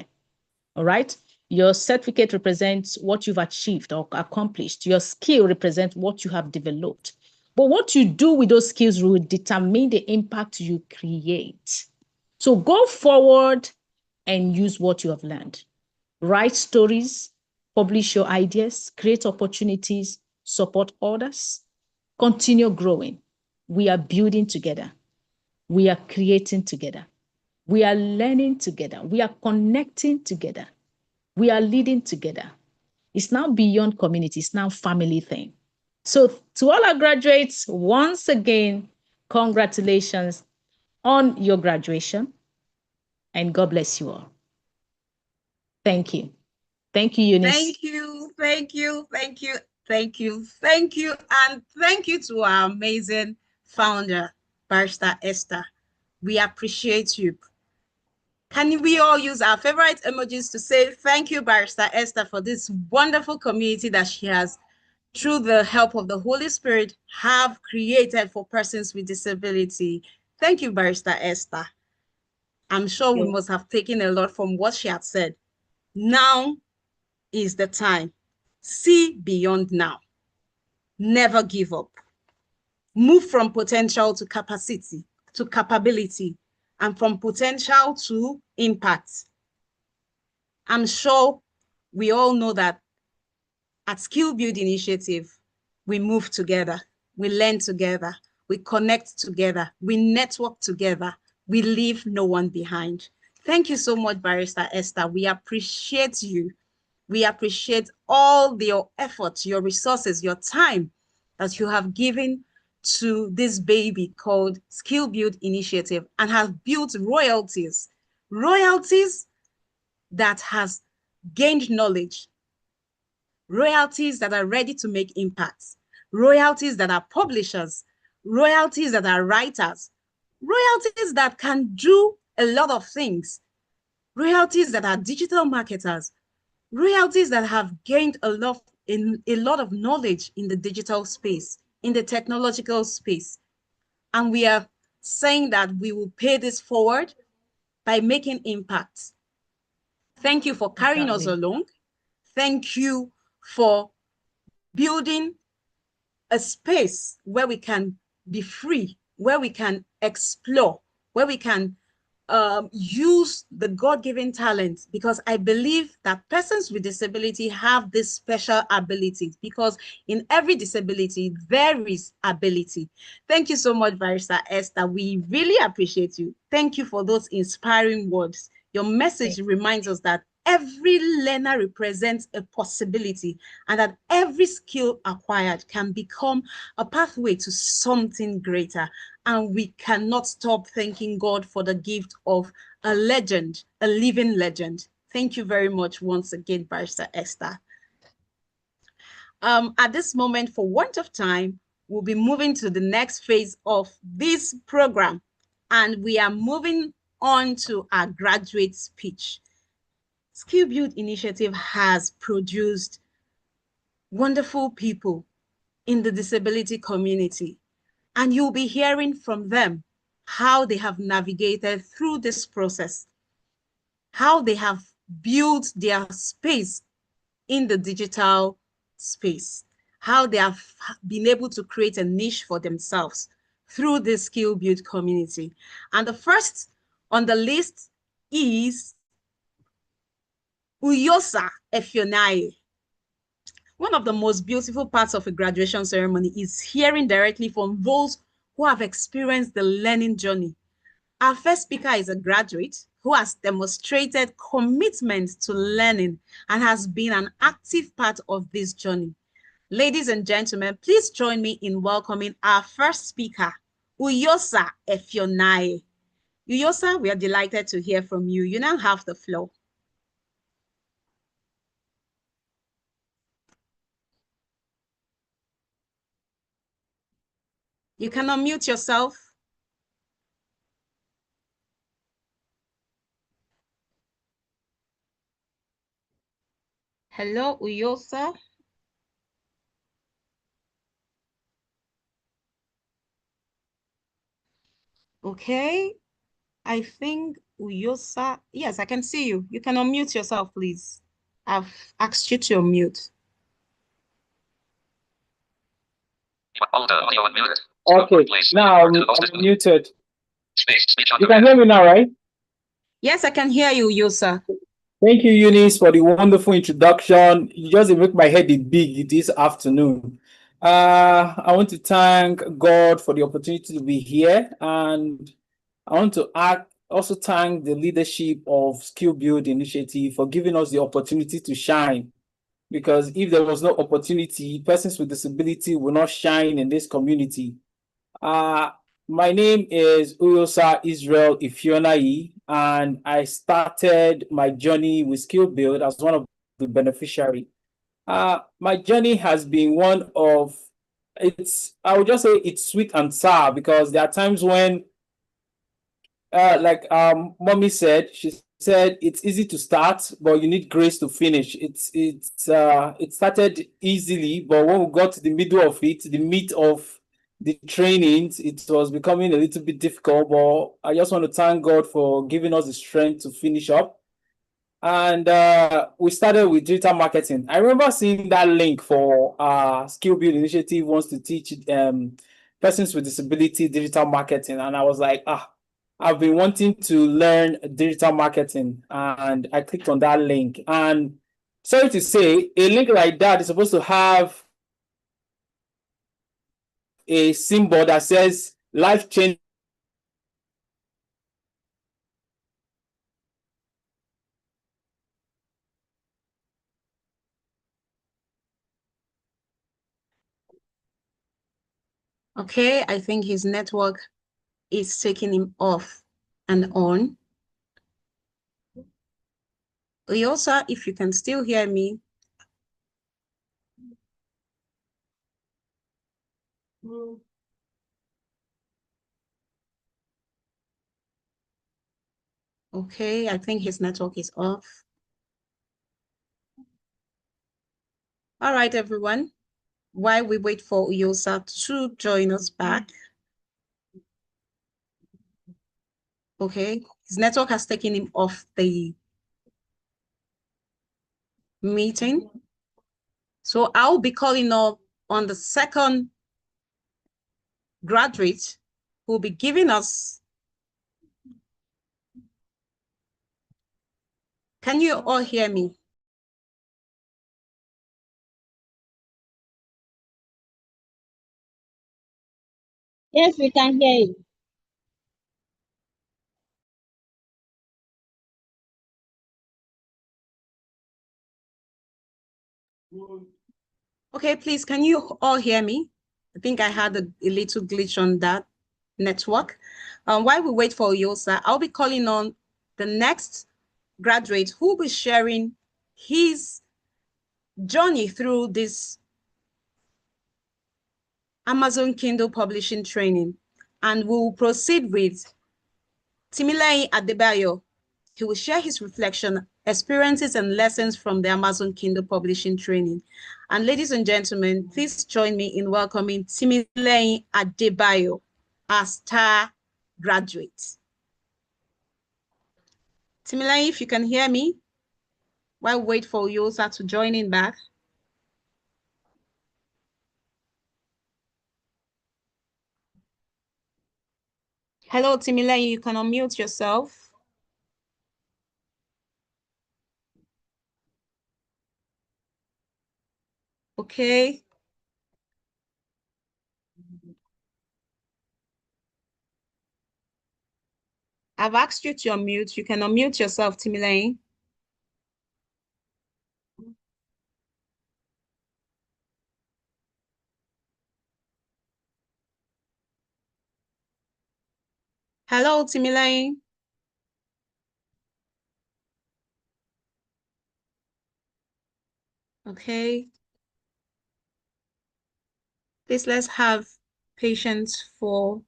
all right? Your certificate represents what you've achieved or accomplished. Your skill represents what you have developed. But what you do with those skills will determine the impact you create. So go forward and use what you have learned. Write stories, publish your ideas, create opportunities, support others, continue growing. We are building together. We are creating together. We are learning together. We are connecting together. We are leading together. It's now beyond community. It's now family thing. So to all our graduates, once again, congratulations on your graduation, and God bless you all. Thank you. Thank you, Eunice. Thank you, thank you, thank you, thank you, thank you, and thank you to our amazing founder, Barrister Esther. We appreciate you. Can we all use our favorite emojis to say thank you, Barrister Esther, for this wonderful community that she has, through the help of the Holy Spirit, have created for persons with disability. Thank you, Barrister Esther. I'm sure we must have taken a lot from what she had said. Now is the time. See beyond now. Never give up. Move from potential to capacity, to capability, and from potential to impact. I'm sure we all know that at Skill Build Initiative, we move together, we learn together, we connect together, we network together, we leave no one behind. Thank you so much, Barrister Esther. We appreciate you. We appreciate all your efforts, your resources, your time that you have given to this baby called Skill Build Initiative, and have built royalties that has gained knowledge, royalties that are ready to make impacts, royalties that are publishers, royalties that are writers, royalties that can do a lot of things, royalties that are digital marketers, royalties that have gained a lot of knowledge in the digital space, in the technological space. And we are saying that we will pay this forward by making impacts. Thank you for carrying us along. Thank you for building a space where we can be free, where we can explore, where we can use the God-given talents, because I believe that persons with disability have this special ability, because in every disability, there is ability. Thank you so much, Barrister Esther. We really appreciate you. Thank you for those inspiring words. Your message reminds us that every learner represents a possibility, and that every skill acquired can become a pathway to something greater. And we cannot stop thanking God for the gift of a legend, a living legend. Thank you very much once again, Barrister Esther. At this moment, for want of time, we'll be moving to the next phase of this program, and we are moving on to our graduate speech. Skill Build Initiative has produced wonderful people in the disability community, and you'll be hearing from them how they have navigated through this process, how they have built their space in the digital space, how they have been able to create a niche for themselves through the Skill Build community. And the first on the list is Uyosa Efionaye. One of the most beautiful parts of a graduation ceremony is hearing directly from those who have experienced the learning journey. Our first speaker is a graduate who has demonstrated commitment to learning and has been an active part of this journey. Ladies and gentlemen, please join me in welcoming our first speaker, Uyosa Efionaye. Uyosa, we are delighted to hear from you. You now have the floor. You can unmute yourself. Hello, Uyosa. Okay, I think Uyosa, yes, I can see you. You can unmute yourself, please. I've asked you to unmute. Okay, now I'm muted. You can hear me now, right? Yes, I can hear you, Yosa. Thank you, Eunice, for the wonderful introduction. You just make my head big this afternoon. I want to thank God for the opportunity to be here, and I want to also thank the leadership of Skill Build Initiative for giving us the opportunity to shine. Because if there was no opportunity, persons with disability will not shine in this community. My name is Uyosa Israel Ifeonai, and I started my journey with Skill Build as one of the beneficiaries. My journey has been one of, I would just say it's sweet and sour, because there are times when, like mommy said, she said it's easy to start, but you need grace to finish. It started easily, but when we got to the middle of it, the meat of the trainings, it was becoming a little bit difficult. But I just want to thank God for giving us the strength to finish up. And we started with digital marketing. I remember seeing that link for Skill Build Initiative wants to teach persons with disability digital marketing, and I was like, I've been wanting to learn digital marketing, and I clicked on that link. And sorry to say, a link like that is supposed to have a symbol that says life change. Okay, I think his network is taking him off and on. Yosa, if you can still hear me. Okay, I think his network is off. All right, everyone. While we wait for Yosa to join us back. Okay, his network has taken him off the meeting. So I'll be calling up on the second graduate who will be giving us. Can you all hear me? Yes, we can hear you. Okay, please, can you all hear me? I think I had a little glitch on that network. While we wait for Yosa, I'll be calling on the next graduate who will be sharing his journey through this Amazon Kindle publishing training. And we'll proceed with Timileyin Adebayo. He will share his reflection, experiences, and lessons from the Amazon Kindle publishing training. And ladies and gentlemen, please join me in welcoming Timileyin Adebayo, our star graduate. Timileyin, if you can hear me, while we wait for Yosa to join in back. Hello, Timileyin, you can unmute yourself. Okay. I've asked you to unmute. You can unmute yourself, Timileyin. Hello, Timileyin. Okay. Please, let's have patience for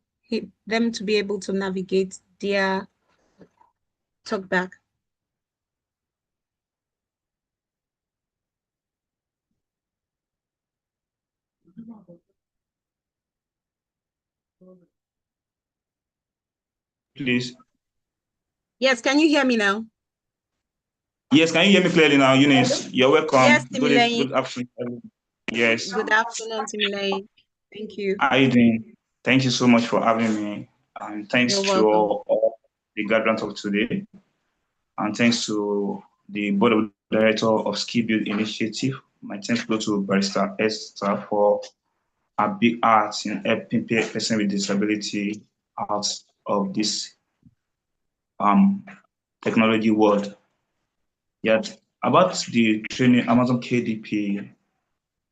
them to be able to navigate their talkback. Please. Yes, can you hear me now? Yes, can you hear me clearly now, Eunice? You're welcome. Yes, Good Timileyin. afternoon. Yes. Good afternoon, Timileyin. Thank you. How you doing? Thank you so much for having me. And thanks You're to welcome. all the gatherings of today. And thanks to the Board of Director of Skill Build Initiative. My thanks go to Barrister Esther for a big art in helping person with disability out of this um, technology world. Yet about the training Amazon KDP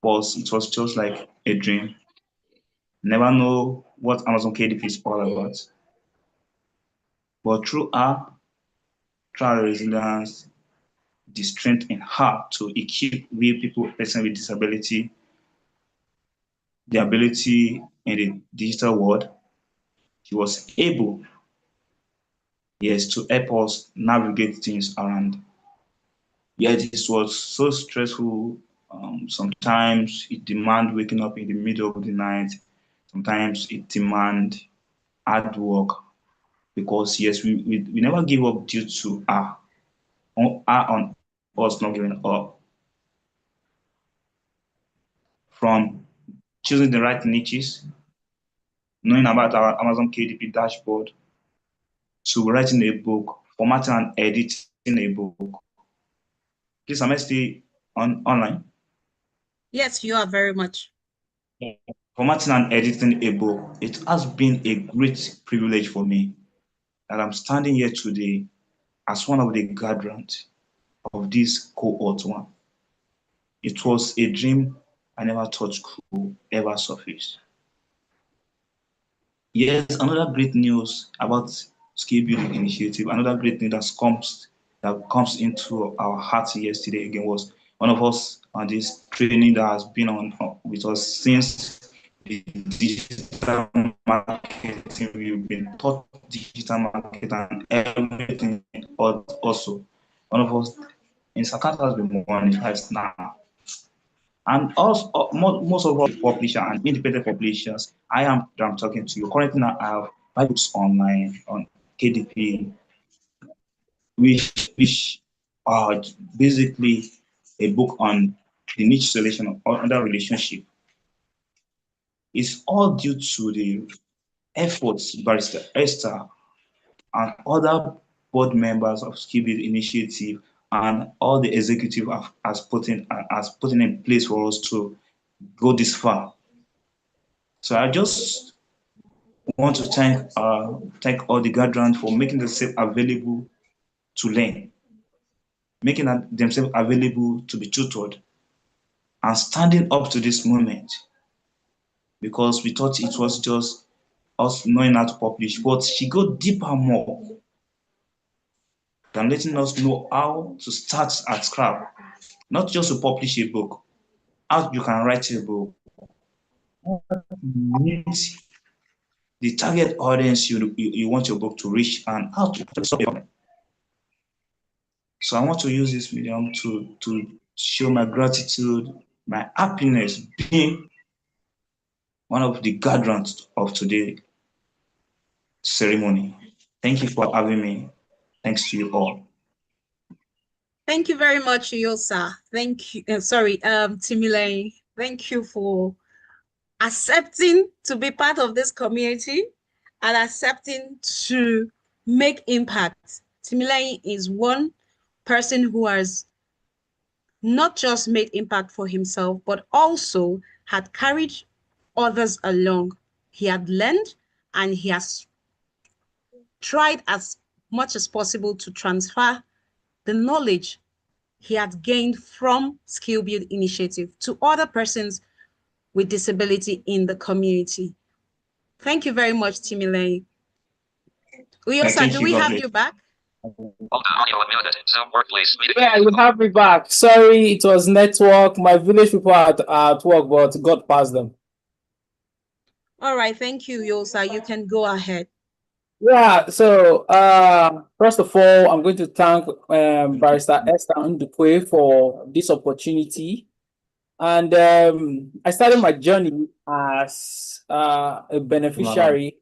it was just like a dream. Never know what Amazon KDP is all about. But through her trial resilience, the strength in her to equip real people, person with disability, the ability in the digital world, she was able, yes, to help us navigate things around. Yet it was so stressful. Sometimes it demand waking up in the middle of the night. Sometimes it demand hard work because yes, we never give up due to on us not giving up. From choosing the right niches, knowing about our Amazon KDP dashboard, to writing a book, formatting and editing a book. Please, am I still online? Yes, you are very much. Formatting and editing a book, it has been a great privilege for me that I'm standing here today as one of the guardians of this cohort one. It was a dream I never thought could ever surface. Yes, another great news about skill building initiative, another great thing that comes into our hearts yesterday again was one of us on this training that has been on with us since the digital marketing. We've been taught digital marketing and everything also. One of us in Sakata has been monetized now. And also, most of our publishers and independent publishers, I'm talking to you. Currently, now I have 5 books online on KDP, which are basically a book on the niche selection of other relationship. It's all due to the efforts Barrister Esther and other board members of Skill Build Initiative and all the executive has put in place for us to go this far. So I just want to thank all the guardians for making themselves available to learn, making themselves available to be tutored, and standing up to this moment because we thought it was just us knowing how to publish, but she go deeper more than letting us know how to start at scratch, not just to publish a book, how you can write a book, meet the target audience you want your book to reach, and how to solve it. So I want to use this medium to show my gratitude, my happiness being one of the guardians of today's ceremony. Thank you for having me. Thanks to you all. Thank you very much, Yosa. Thank you. Sorry, Timilei. Thank you for accepting to be part of this community and accepting to make impact. Timilei is one person who has not just made impact for himself, but also had carried others along. He had learned and he has tried as much as possible to transfer the knowledge he had gained from Skill Build Initiative to other persons with disability in the community. Thank you very much, Timilei. Uyosa, do Thank you, we God have bless. you back? Hold on, audio unmuted. Zoom workplace meeting. Yeah, you have me back. Sorry, it was network. My village people are at work, but God passed them. All right, thank you, Yosa. You can go ahead. Yeah, so first of all, I'm going to thank Barrister Esther Ndukwe for this opportunity. And I started my journey as a beneficiary.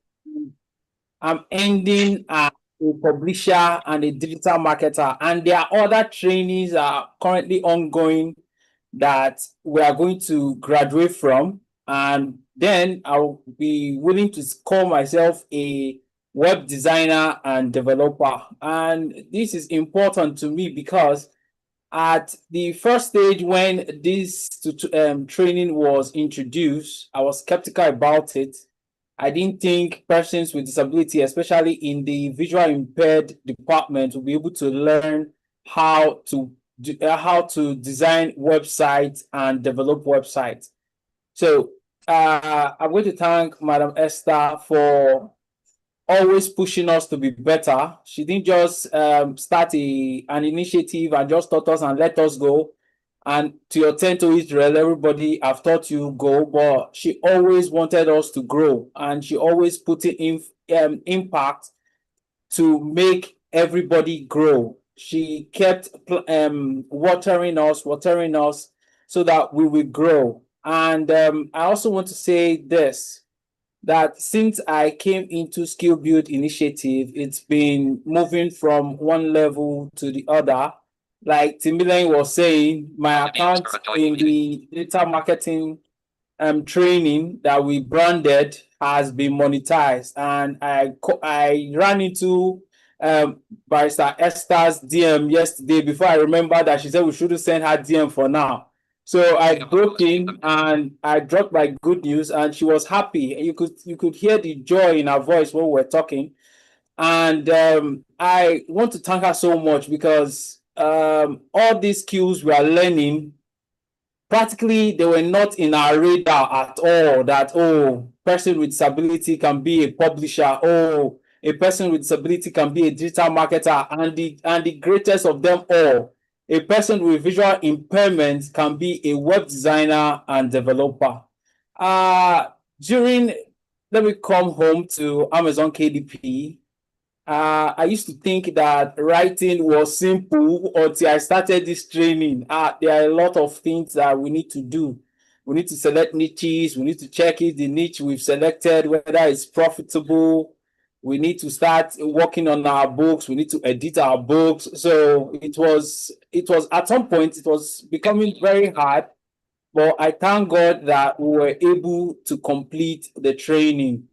I'm ending as a publisher and a digital marketer. And there are other trainings currently ongoing that we are going to graduate from. And then I'll be willing to call myself a web designer and developer. And this is important to me because at the first stage when this training was introduced, I was skeptical about it. I didn't think persons with disability, especially in the visual impaired department, will be able to learn how to design websites and develop websites. So I'm going to thank Madam Esther for always pushing us to be better. She didn't just start an initiative and just taught us and let us go. And to your 10 to Israel, everybody, I've taught you go, but she always wanted us to grow, and she always put it in impact to make everybody grow. She kept watering us so that we will grow. And I also want to say this, that since I came into Skill Build Initiative, it's been moving from one level to the other. Like Timilen was saying, my account in the digital marketing training that we branded has been monetized, and I ran into Barrister Esther's DM yesterday before I remember that she said we shouldn't send her DM for now. So I broke in and I dropped my good news, and she was happy. You could hear the joy in her voice when we were talking. And I want to thank her so much because all these skills we are learning, practically they were not in our radar at all, that person with disability can be a publisher, a person with disability can be a digital marketer, and the greatest of them all, a person with visual impairment can be a web designer and developer. During Let me come home to Amazon KDP. I used to think that writing was simple until I started this training. There are a lot of things that we need to do. We need to select niches. We need to check if the niche we've selected, whether it's profitable. We need to start working on our books. We need to edit our books. So it was at some point, it was becoming very hard. But I thank God that we were able to complete the training.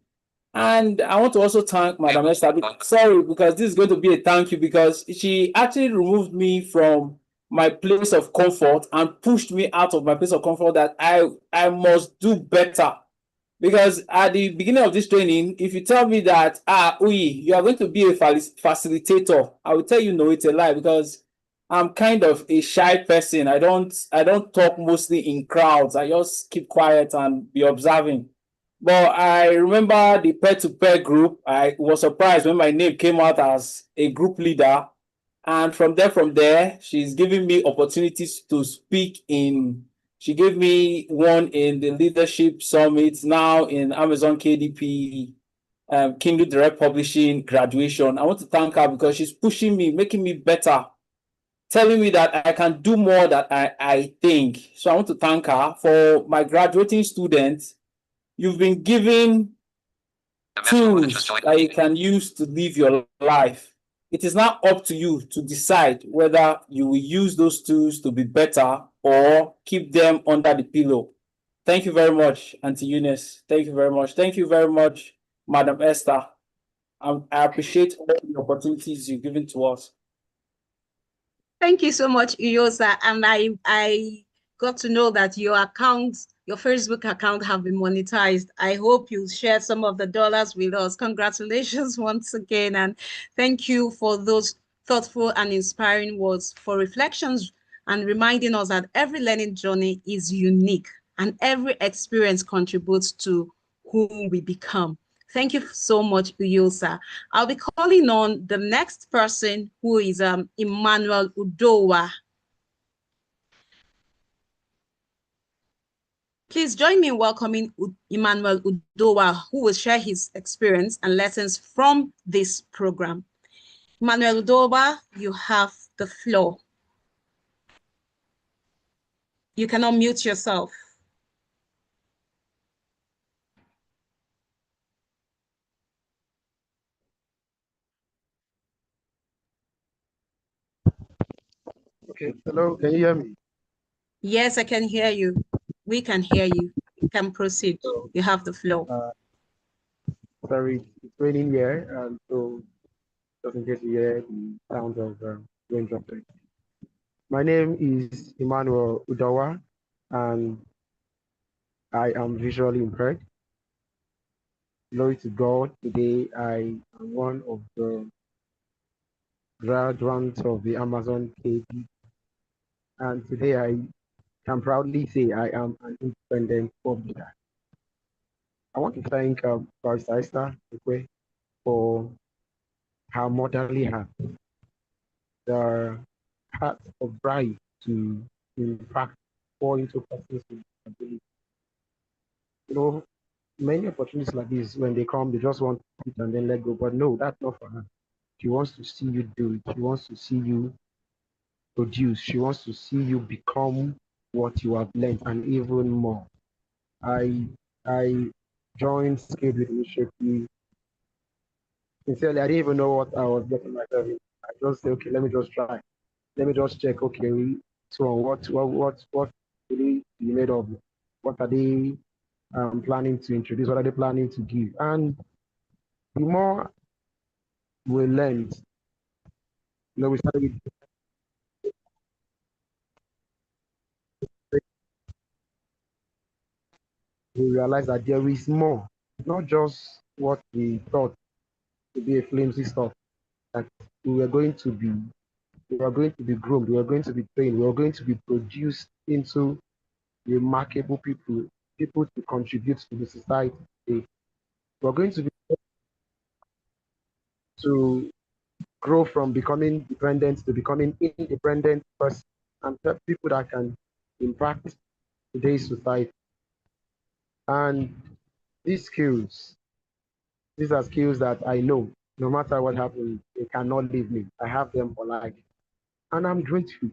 And I want to also thank Madam Esther. Sorry, because this is going to be a thank you, because she actually removed me from my place of comfort and pushed me out of my place of comfort, that I must do better. Because at the beginning of this training, if you tell me that, you are going to be a facilitator, I will tell you no, it's a lie, because I'm kind of a shy person. I don't talk mostly in crowds. I just keep quiet and be observing. But I remember the peer-to-peer group. I was surprised when my name came out as a group leader. And from there, she's giving me opportunities to speak in. She gave me one in the Leadership Summit, now in Amazon KDP, Kindle Direct Publishing graduation. I want to thank her because she's pushing me, making me better, telling me that I can do more than I think. So I want to thank her. For my graduating students, you've been given tools that you can use to live your life. It is now up to you to decide whether you will use those tools to be better or keep them under the pillow. Thank you very much, Auntie Eunice. Thank you very much. Thank you very much, Madam Esther. I appreciate all the opportunities you've given to us. Thank you so much, Iyosa. And I got to know that your Facebook account have been monetized. I hope you'll share some of the dollars with us. Congratulations once again. And thank you for those thoughtful and inspiring words, for reflections and reminding us that every learning journey is unique and every experience contributes to who we become. Thank you so much, Uyosa. I'll be calling on the next person, who is Emmanuel Udowa. Please join me in welcoming Emmanuel Udowa, who will share his experience and lessons from this program. Emmanuel Udowa, you have the floor. You can unmute yourself. Okay, hello, can you hear me? Yes, I can hear you. We can hear you. You can proceed. You have the floor. Sorry, it's raining here, and so just in case you hear the sound of rain droplets. My name is Emmanuel Udawa, and I am visually impaired. Glory to God. Today, I am one of the graduates of the Amazon KD, and today I can proudly say I am an independent publisher. I want to thank Barrister Esther Ekwe for her motherly heart, the heart of bride to, in fact, pour into persons with disability. You know, many opportunities like this, when they come, they just want to eat and then let go. But no, that's not for her. She wants to see you do it. She wants to see you produce. She wants to see you become what you have learned and even more. I I joined Skill Build Initiative. Sincerely, I didn't even know what I was getting myself in. I just said, okay, let me just try. Let me just check. Okay, so what really be made of? What are they planning to introduce? What are they planning to give? And the more we learned, we started with we realized that there is more, not just what we thought to be a flimsy stuff. That we were going to be, we were going to be groomed, we were going to be trained, we were going to be produced into remarkable people, people to contribute to the society. We're going to be to grow from becoming dependent to becoming independent person and people that can impact today's society. And these skills, these are skills that I know, no matter what happens, they cannot leave me. I have them for life. And I'm grateful.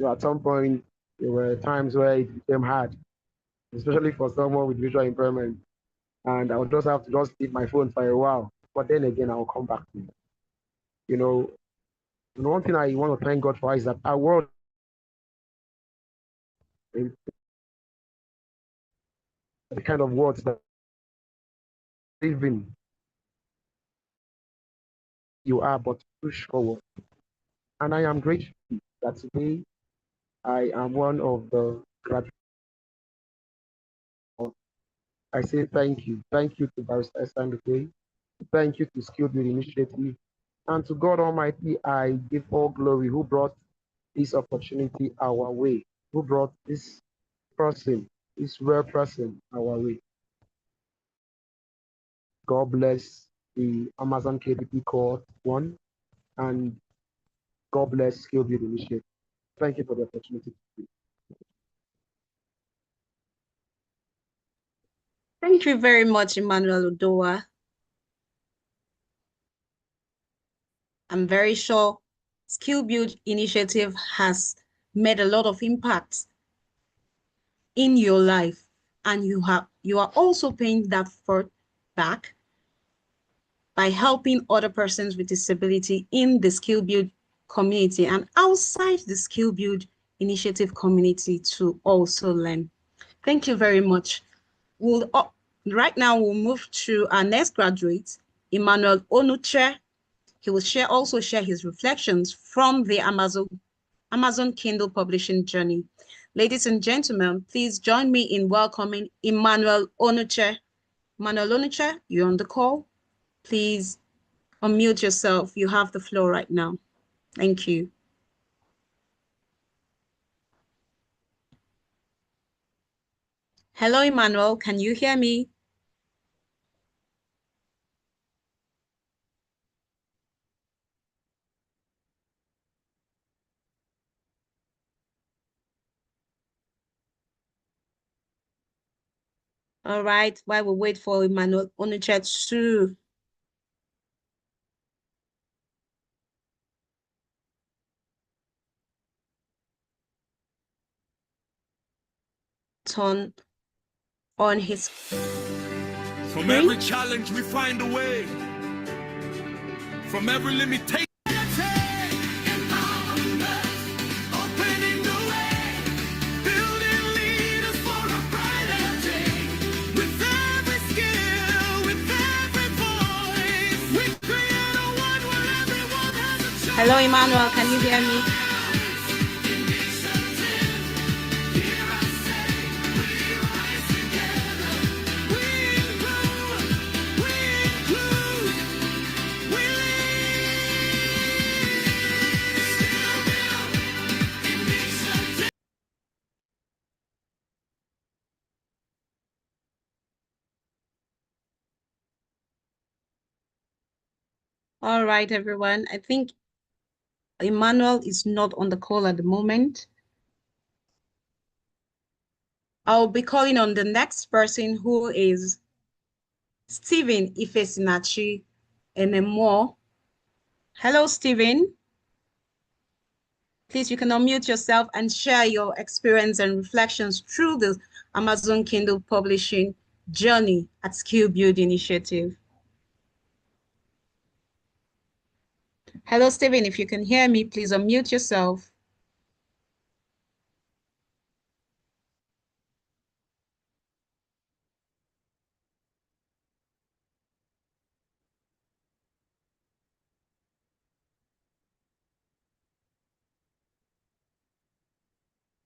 At some point, there were times where it became hard, especially for someone with visual impairment. And I would just have to just leave my phone for a while. But then again, I'll come back to it. You know, and one thing I want to thank God for is that our world, the kind of words that live in, you are but push forward. And I am grateful that today I am one of the graduates. I say thank you. Thank you to Barrister Esther Ekwe. Thank you to Skill Build Initiative. And to God Almighty, I give all glory who brought this opportunity our way, who brought this person, this rare person our way. God bless the Amazon KDP Cohort 1, and God bless Skill Build Initiative. Thank you for the opportunity. Thank you very much, Emmanuel Udoa. I'm very sure Skill Build Initiative has made a lot of impact in your life, and you are also paying that forward back by helping other persons with disability in the Skill Build community and outside the Skill Build Initiative community to also learn. Thank you very much. Right now, we'll move to our next graduate, Emmanuel Onuche. He will also share his reflections from the Amazon Kindle publishing journey. Ladies and gentlemen, please join me in welcoming Emmanuel Onuche. Emmanuel Onuche, you're on the call. Please unmute yourself. You have the floor right now. Thank you. Hello, Emmanuel. Can you hear me? All right, while we wait for Emmanuel Onuche to turn on his From every challenge, we find a way. From every limitation. Opening the way, building leaders for a brighter Hello, Emmanuel. Can you hear me? All right, everyone. I think Emmanuel is not on the call at the moment. I'll be calling on the next person, who is Stephen Ifesinachi Enemo. Hello, Stephen. Please, you can unmute yourself and share your experience and reflections through the Amazon Kindle publishing journey at Skill Build Initiative. Hello, Stephen. If you can hear me, please unmute yourself.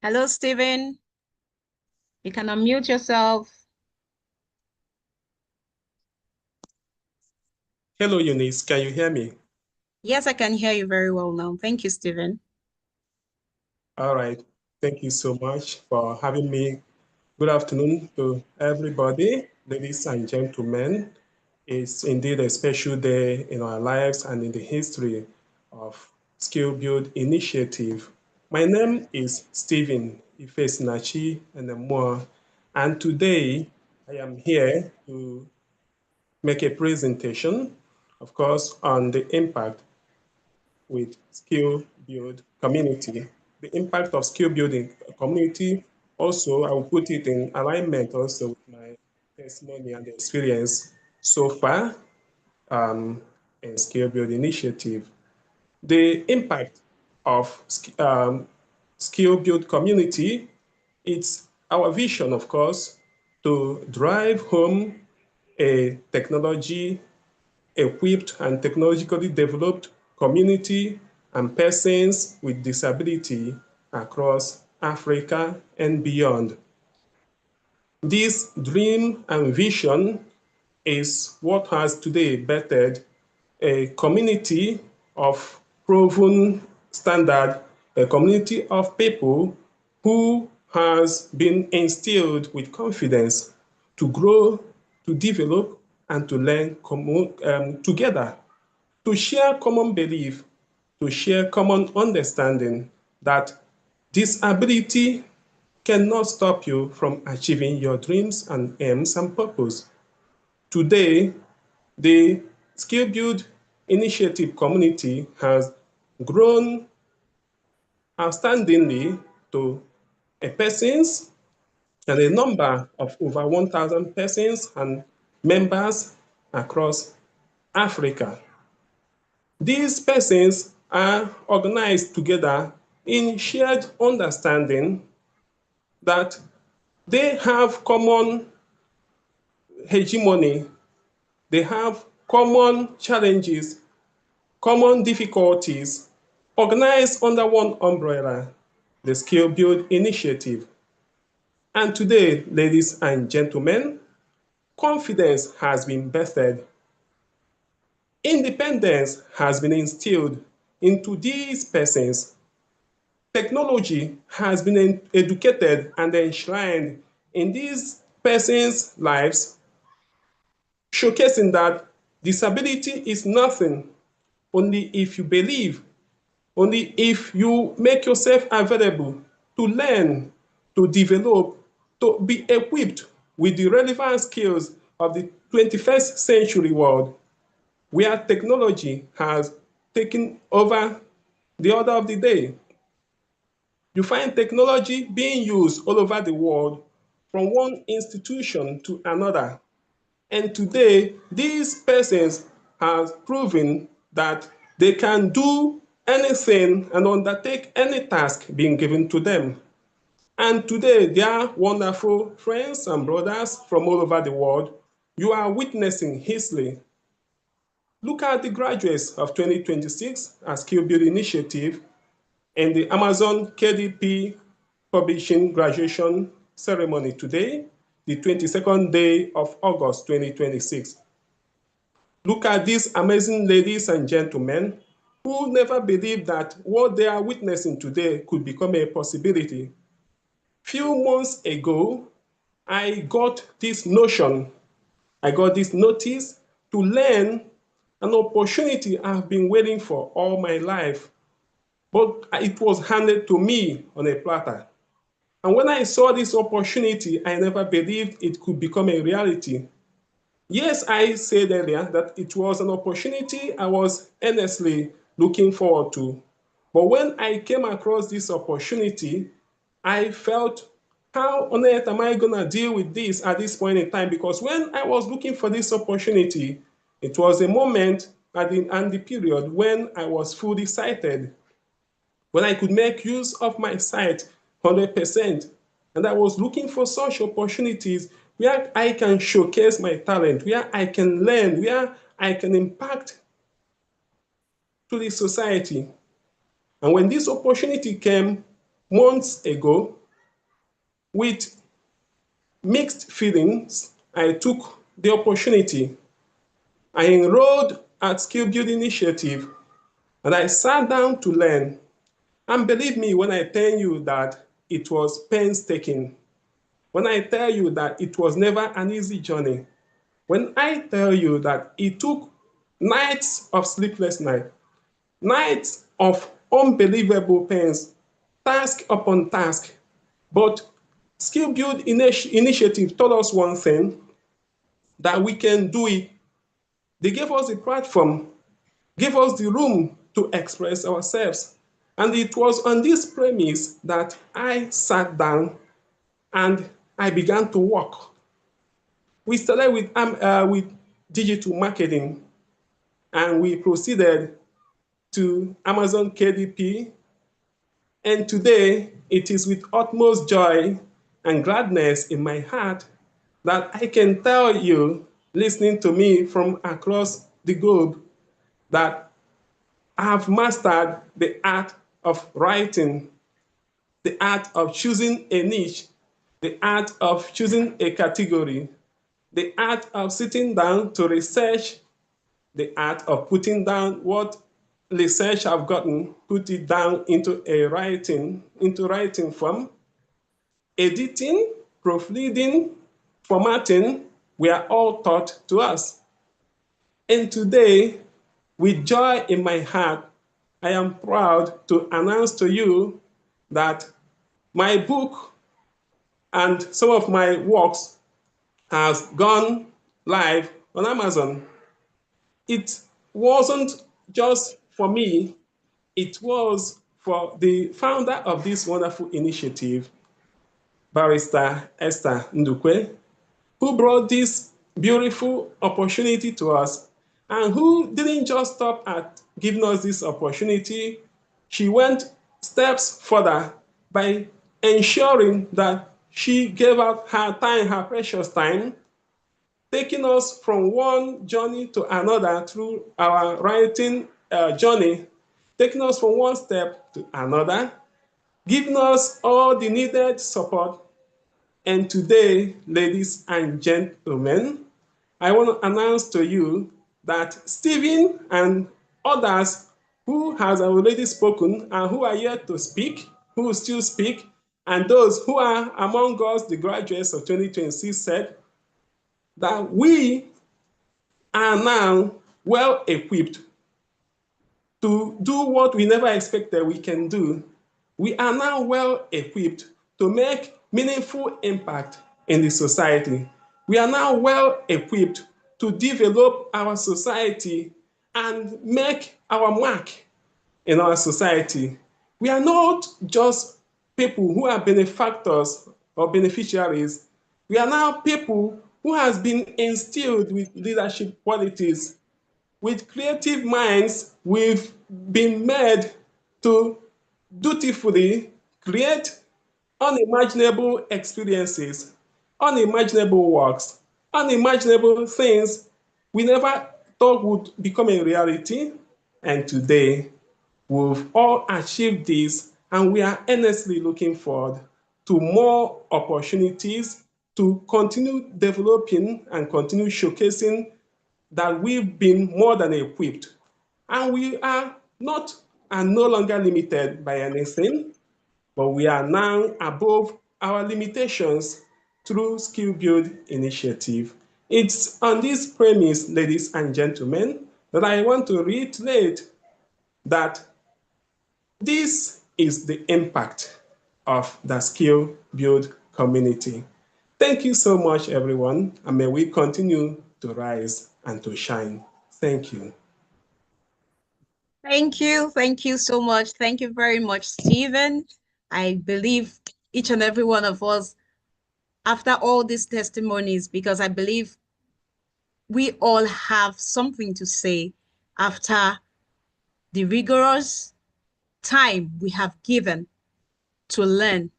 Hello, Stephen. You can unmute yourself. Hello, Eunice. Can you hear me? Yes, I can hear you very well now. Thank you, Stephen. All right. Thank you so much for having me. Good afternoon to everybody, ladies and gentlemen. It's indeed a special day in our lives and in the history of Skill Build Initiative. My name is Stephen Ifesinachi Enemua, and today I am here to make a presentation, of course, on the impact with skill build community. The impact of skill building community, also I will put it in alignment also with my testimony and experience so far in skill build initiative. The impact of skill build community, it's our vision, of course, to drive home a technology equipped and technologically developed community and persons with disability across Africa and beyond. This dream and vision is what has today bettered a community of proven standard, a community of people who has been instilled with confidence to grow, to develop, and to learn together, to share common belief, to share common understanding that disability cannot stop you from achieving your dreams and aims and purpose. Today, the Skill Build Initiative community has grown outstandingly to a persons and a number of over 1,000 persons and members across Africa. These persons are organized together in shared understanding that they have common hegemony, they have common challenges, common difficulties, organized under one umbrella, the Skill Build Initiative. And today, ladies and gentlemen, confidence has been birthed. Independence has been instilled into these persons. Technology has been educated and enshrined in these persons' lives, showcasing that disability is nothing, only if you believe, only if you make yourself available to learn, to develop, to be equipped with the relevant skills of the 21st century world, where technology has taken over the order of the day. You find technology being used all over the world from one institution to another. And today, these persons have proven that they can do anything and undertake any task being given to them. And today, dear wonderful friends and brothers from all over the world, you are witnessing history. Look at the graduates of 2026 as Skill Build Initiative and the Amazon KDP Publishing graduation ceremony today, the 22nd day of August 2026. Look at these amazing ladies and gentlemen who never believed that what they are witnessing today could become a possibility. Few months ago, I got this notion, I got this notice to learn an opportunity I've been waiting for all my life, but it was handed to me on a platter. And when I saw this opportunity, I never believed it could become a reality. Yes, I said earlier that it was an opportunity I was earnestly looking forward to. But when I came across this opportunity, I felt, how on earth am I going to deal with this at this point in time? Because when I was looking for this opportunity, it was a moment and the period when I was fully sighted, when I could make use of my sight 100%. And I was looking for such opportunities where I can showcase my talent, where I can learn, where I can impact to the society. And when this opportunity came months ago, with mixed feelings, I took the opportunity. I enrolled at Skill Build Initiative and I sat down to learn. And believe me when I tell you that it was painstaking, when I tell you that it was never an easy journey, when I tell you that it took nights of sleepless night, nights of unbelievable pains, task upon task, but Skill Build Initiative told us one thing, that we can do it. They gave us the platform, gave us the room to express ourselves. And it was on this premise that I sat down and I began to work. We started with digital marketing and we proceeded to Amazon KDP. And today it is with utmost joy and gladness in my heart that I can tell you, listening to me from across the globe, that I have mastered the art of writing, the art of choosing a niche, the art of choosing a category, the art of sitting down to research, the art of putting down what research I've gotten, put it down into writing form, editing, proofreading, formatting, were all taught to us. And today, with joy in my heart, I am proud to announce to you that my book and some of my works has gone live on Amazon. It wasn't just for me, it was for the founder of this wonderful initiative, Barrister Esther Ndukwe, who brought this beautiful opportunity to us and who didn't just stop at giving us this opportunity. She went steps further by ensuring that she gave up her time, her precious time, taking us from one journey to another through our writing journey, taking us from one step to another, giving us all the needed support. And today, ladies and gentlemen, I want to announce to you that Stephen and others who has already spoken and who are yet to speak, who will still speak, and those who are among us, the graduates of 2026, said that we are now well equipped to do what we never expected we can do. We are now well equipped to make meaningful impact in the society. We are now well equipped to develop our society and make our mark in our society. We are not just people who are benefactors or beneficiaries. We are now people who has been instilled with leadership qualities. With creative minds, we've been made to dutifully create unimaginable experiences, unimaginable works, unimaginable things we never thought would become a reality. And today, we've all achieved this, and we are earnestly looking forward to more opportunities to continue developing and continue showcasing that we've been more than equipped. And we are not and no longer limited by anything, but we are now above our limitations through Skill Build initiative. It's on this premise, ladies and gentlemen, that I want to reiterate that this is the impact of the Skill Build community. Thank you so much, everyone, and may we continue to rise and to shine. Thank you. Thank you. Thank you so much. Thank you very much, Stephen. I believe each and every one of us, after all these testimonies, because I believe we all have something to say after the rigorous time we have given to learn.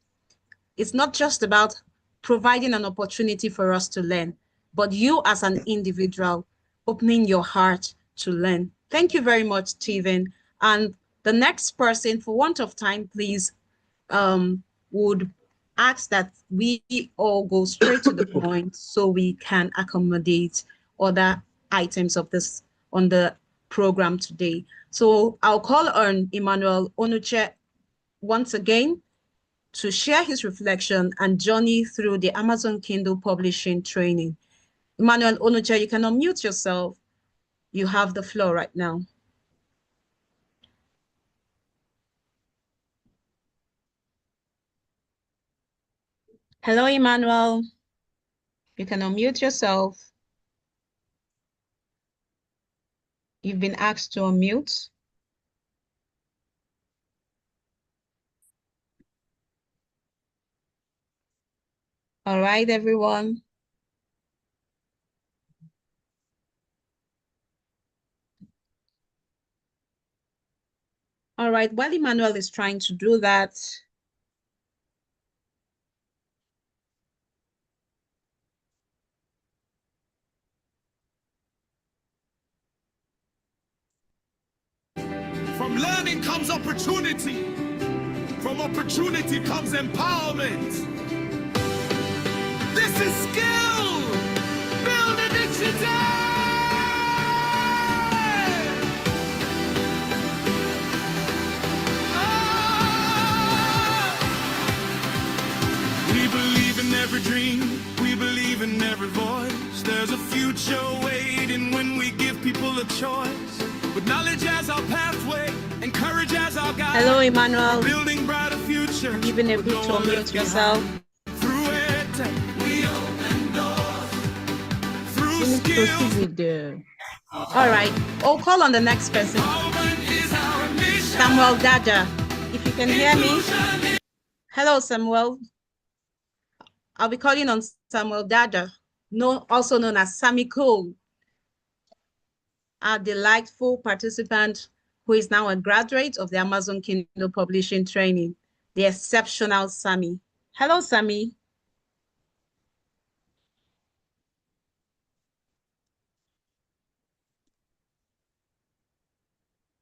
It's not just about providing an opportunity for us to learn, but you as an individual opening your heart to learn. Thank you very much, Stephen. And the next person, for want of time, please, would ask that we all go straight to the point so we can accommodate other items of this on the program today. So I'll call on Emmanuel Onuche once again to share his reflection and journey through the Amazon Kindle publishing training. Emmanuel Onuche, you can unmute yourself. You have the floor right now. Hello, Emmanuel. You can unmute yourself. You've been asked to unmute. All right, everyone. All right, while Emmanuel is trying to do that, From learning comes opportunity. From opportunity comes empowerment. This is skill. Build initiative. We believe in every dream. We believe in every voice. There's a future waiting when we give people a choice. With knowledge as our pathway and courage as our guide. hello, Emmanuel. Building brighter future. Have you been able to unmute yourself? Through it, we open doors. Through Let me proceed skills. with the All right, I'll call on the next person. Is our mission. Samuel Dada, if you can hear me. Hello, Samuel. I'll be calling on Samuel Dada, also known as Sammy Cole, a delightful participant who is now a graduate of the Amazon Kindle publishing training, the exceptional Sammy. Hello, Sammy.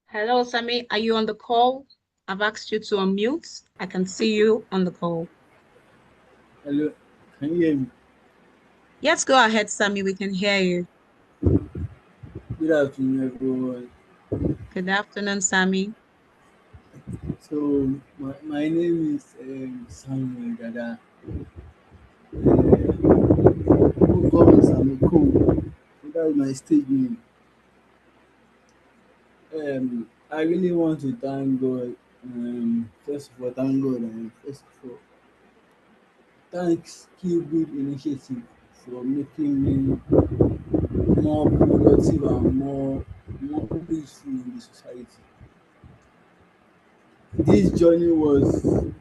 Hello, Sammy. Are you on the call? I've asked you to unmute. I can see you on the call. Hello, can you hear me? Yes, go ahead, Sammy. We can hear you. Good afternoon, everyone. Good afternoon, Sammy. So, my name is Samuel Dada. Who call me Samuel Cole. So that's my stage name. I really want to thank God. First of all, thank God, and first of all, thanks Skill Build Initiative for making me more productive and more useful in the society. This journey was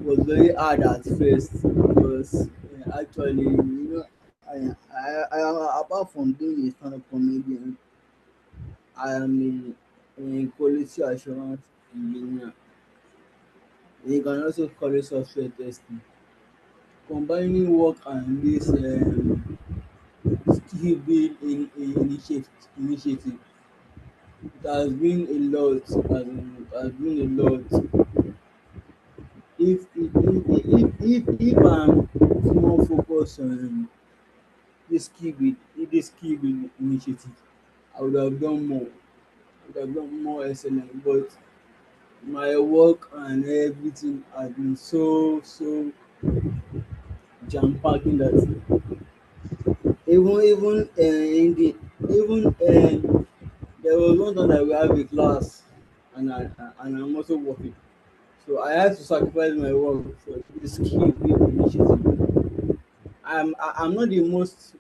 very hard at first because actually, I am, apart from being a stand-up comedian, I am a quality assurance engineer. You can also call it software testing. Combining work and this skill build initiative. It has been a lot. Has been a lot. If I'm more focused on this skill build initiative, I would have done more. I would have done more excellent. But my work and everything has been so jam packed in that even in the even there was one time that we have a class and and I'm also working. So I had to sacrifice my work for this skill building initiative. I am not the most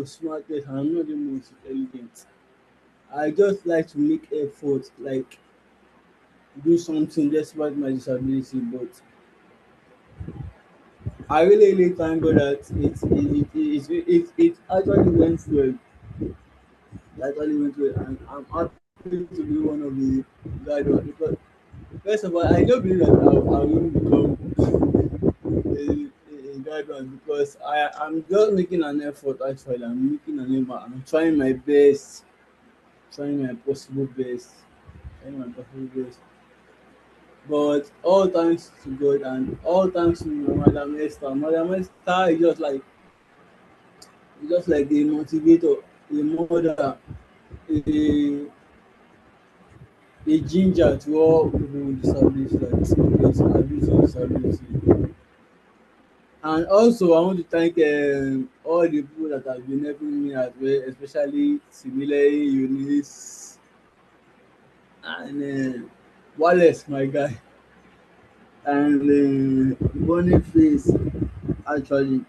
smartest, I'm not the most intelligent. I just like to make effort, like do something despite my disability. But I really thank God that it actually went well. It actually went well, and I'm happy to be one of the guidance because first of all, I don't believe that I will become a guidance because I'm just making an effort. Actually, I'm making an effort. I'm trying my best, trying my possible best, trying my possible best. But all thanks to God and all thanks to my Madam Esther. Madam Esther is just like a motivator, a mother, a a ginger to all people with disability, like with ability and disability. And also, I want to thank all the people that have been helping me as well, especially Simile, Eunice, and Wallace, my guy, and Boniface. Actually,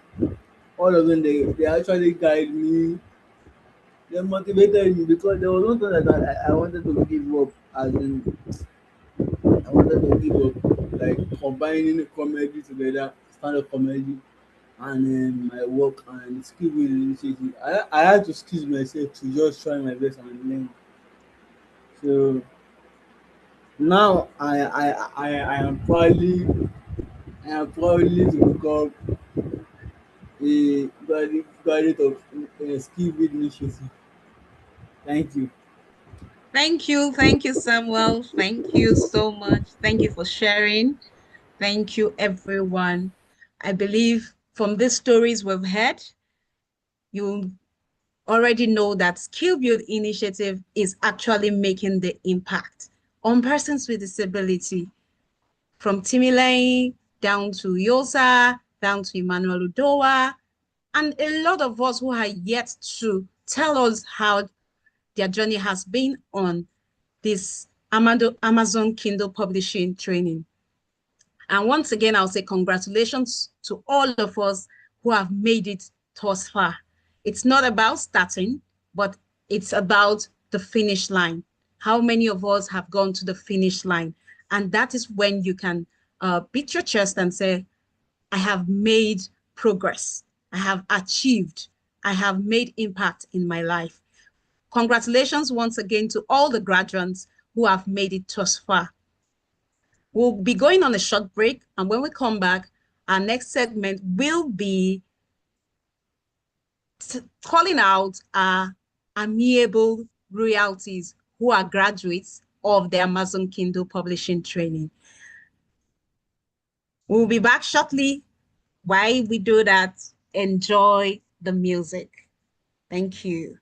all of them they actually guide me. They motivated me because there was one time that I wanted to give up, as in I wanted to give up, like combining comedy together, stand-up comedy, and my work and skill building initiative. I had to excuse myself to just try my best and learn. So now I am proudly to become a graduate of skill building initiative. Thank you. Thank you, Samuel. Thank you so much. Thank you for sharing. Thank you, everyone. I believe from these stories we've heard, you already know that Skill Build Initiative is actually making the impact on persons with disability, from Timilai down to Yosa, down to Emmanuel Udoa, and a lot of us who are yet to tell us how their journey has been on this Amazon Kindle publishing training. And once again, I'll say congratulations to all of us who have made it thus far. It's not about starting, but it's about the finish line. How many of us have gone to the finish line? And that is when you can beat your chest and say, I have made progress. I have achieved. I have made impact in my life. Congratulations once again to all the graduates who have made it thus far. We'll be going on a short break, and when we come back, our next segment will be calling out our amiable royalties who are graduates of the Amazon Kindle publishing training. We'll be back shortly. While we do that, enjoy the music. Thank you.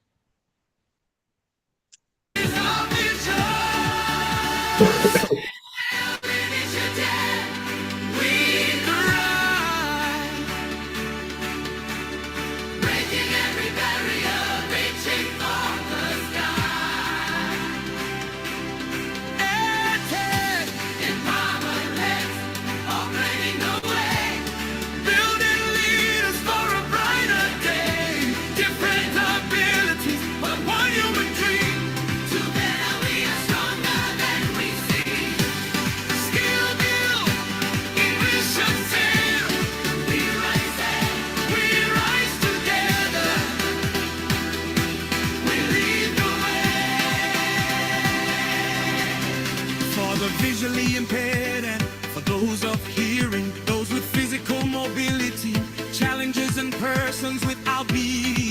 Visually impaired and for those of hearing, those with physical mobility, challenges and persons without being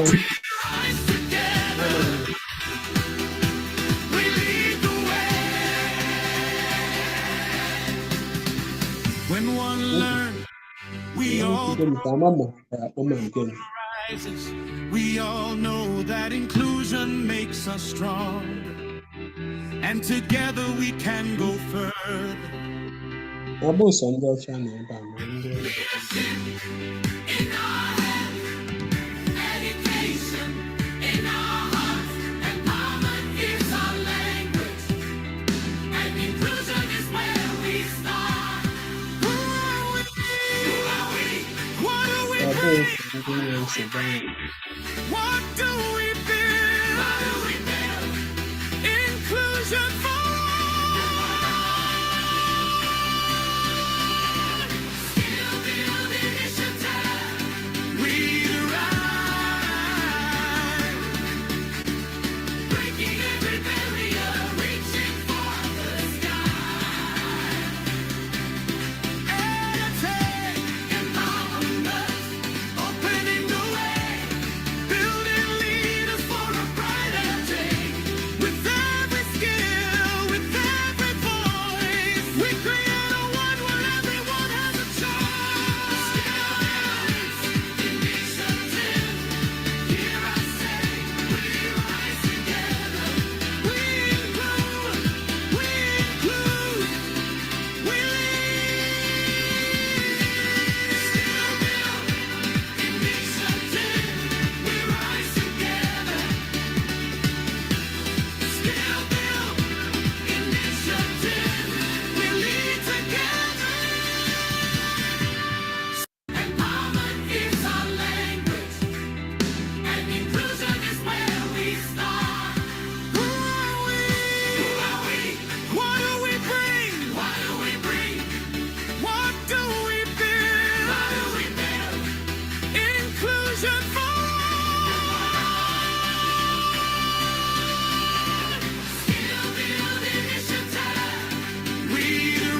Bye. We lead the way. When one learns, we all rises. We all know that inclusion makes us strong, and together we can go further. In our hands, education in our hearts, empowerment is our language, and inclusion is where we start. Who are we? Who are we? What do we bring? What do we build? What do we build? Inclusion for all. Skill build initiative. We rise, breaking every barrier, reaching for the sky. Educate, empowerment, opening the way, building leaders for a brighter day. With every skill, with every voice, we create a world where everyone has a choice. Initiative, hear us say, we rise together. We include, we include, we lead. Still build, initiative, we rise together. Still build, initiative, we lead together. Empowerment is our language, and inclusion is where we start. Who are we? Who are we? What do we bring? What do we bring? What do we build? What do we build? Inclusion for all. Skill build initiative. We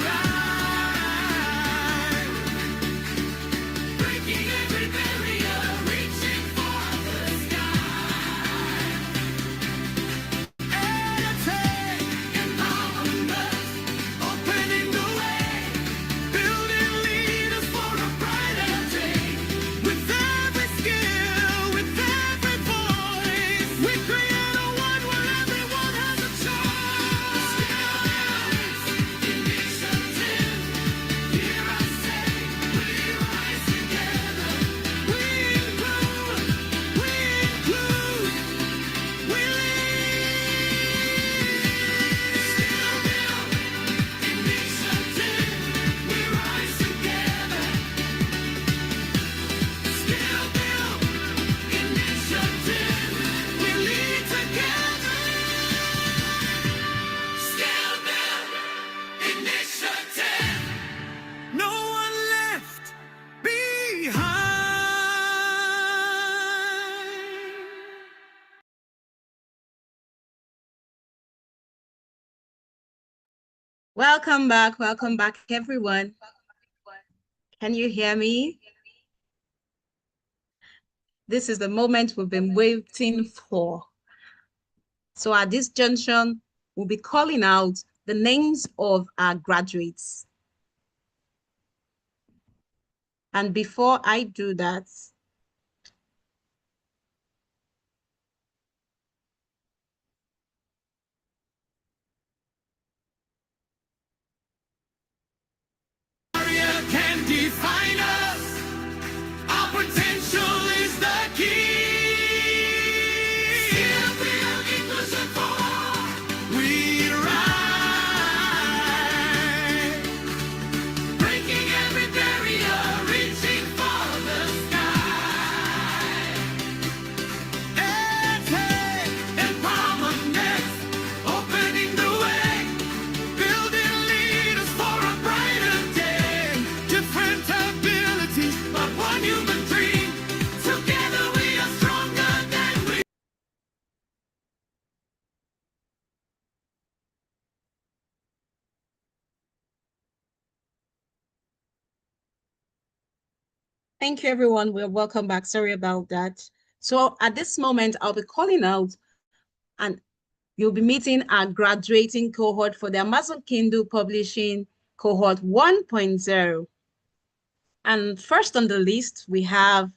rise, breaking every barrier, reaching for the sky. Educate, empowerment, opening the way, building leaders for a brighter day. With every skill, with every voice, we create a world where everyone has a choice. Initiative, hear us say, we rise together. We include, we include, we lead. Still build, initiative, we rise together. Still build, initiative, we lead together. Still build, initiative, no one left behind. Welcome back, everyone. Can you hear me? This is the moment we've been waiting for. So at this junction, we'll be calling out the names of our graduates. And before I do that, Barrier can define us. Our potential is the key. Still build inclusion for all. We rise, breaking every barrier, reaching for the sky. Educate, empowerment next, opening the way, building leaders for a brighter day. Different abilities, but one human dream. Together we are stronger than we. thank you, everyone. Welcome back. Sorry about that. So at this moment, I'll be calling out and you'll be meeting our graduating cohort for the Amazon Kindle Publishing Cohort 1.0. And first on the list, we have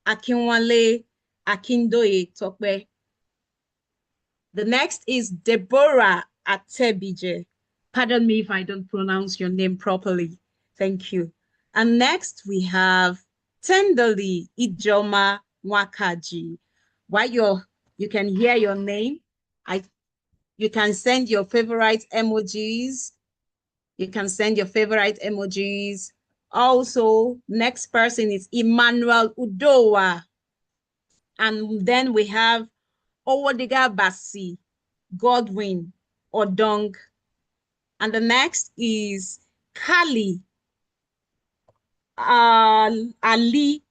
Akinwale Akindoye Tokwe. The next is Deborah Atebije. Pardon me if I don't pronounce your name properly. Thank you. And next we have Tenderly Ijoma Wakaji. While you can hear your name, you can send your favorite emojis. You can send your favorite emojis. Also, next person is Emmanuel Udowa. And then we have Owodiga Basi, Godwin Odong. And the next is Kali Ali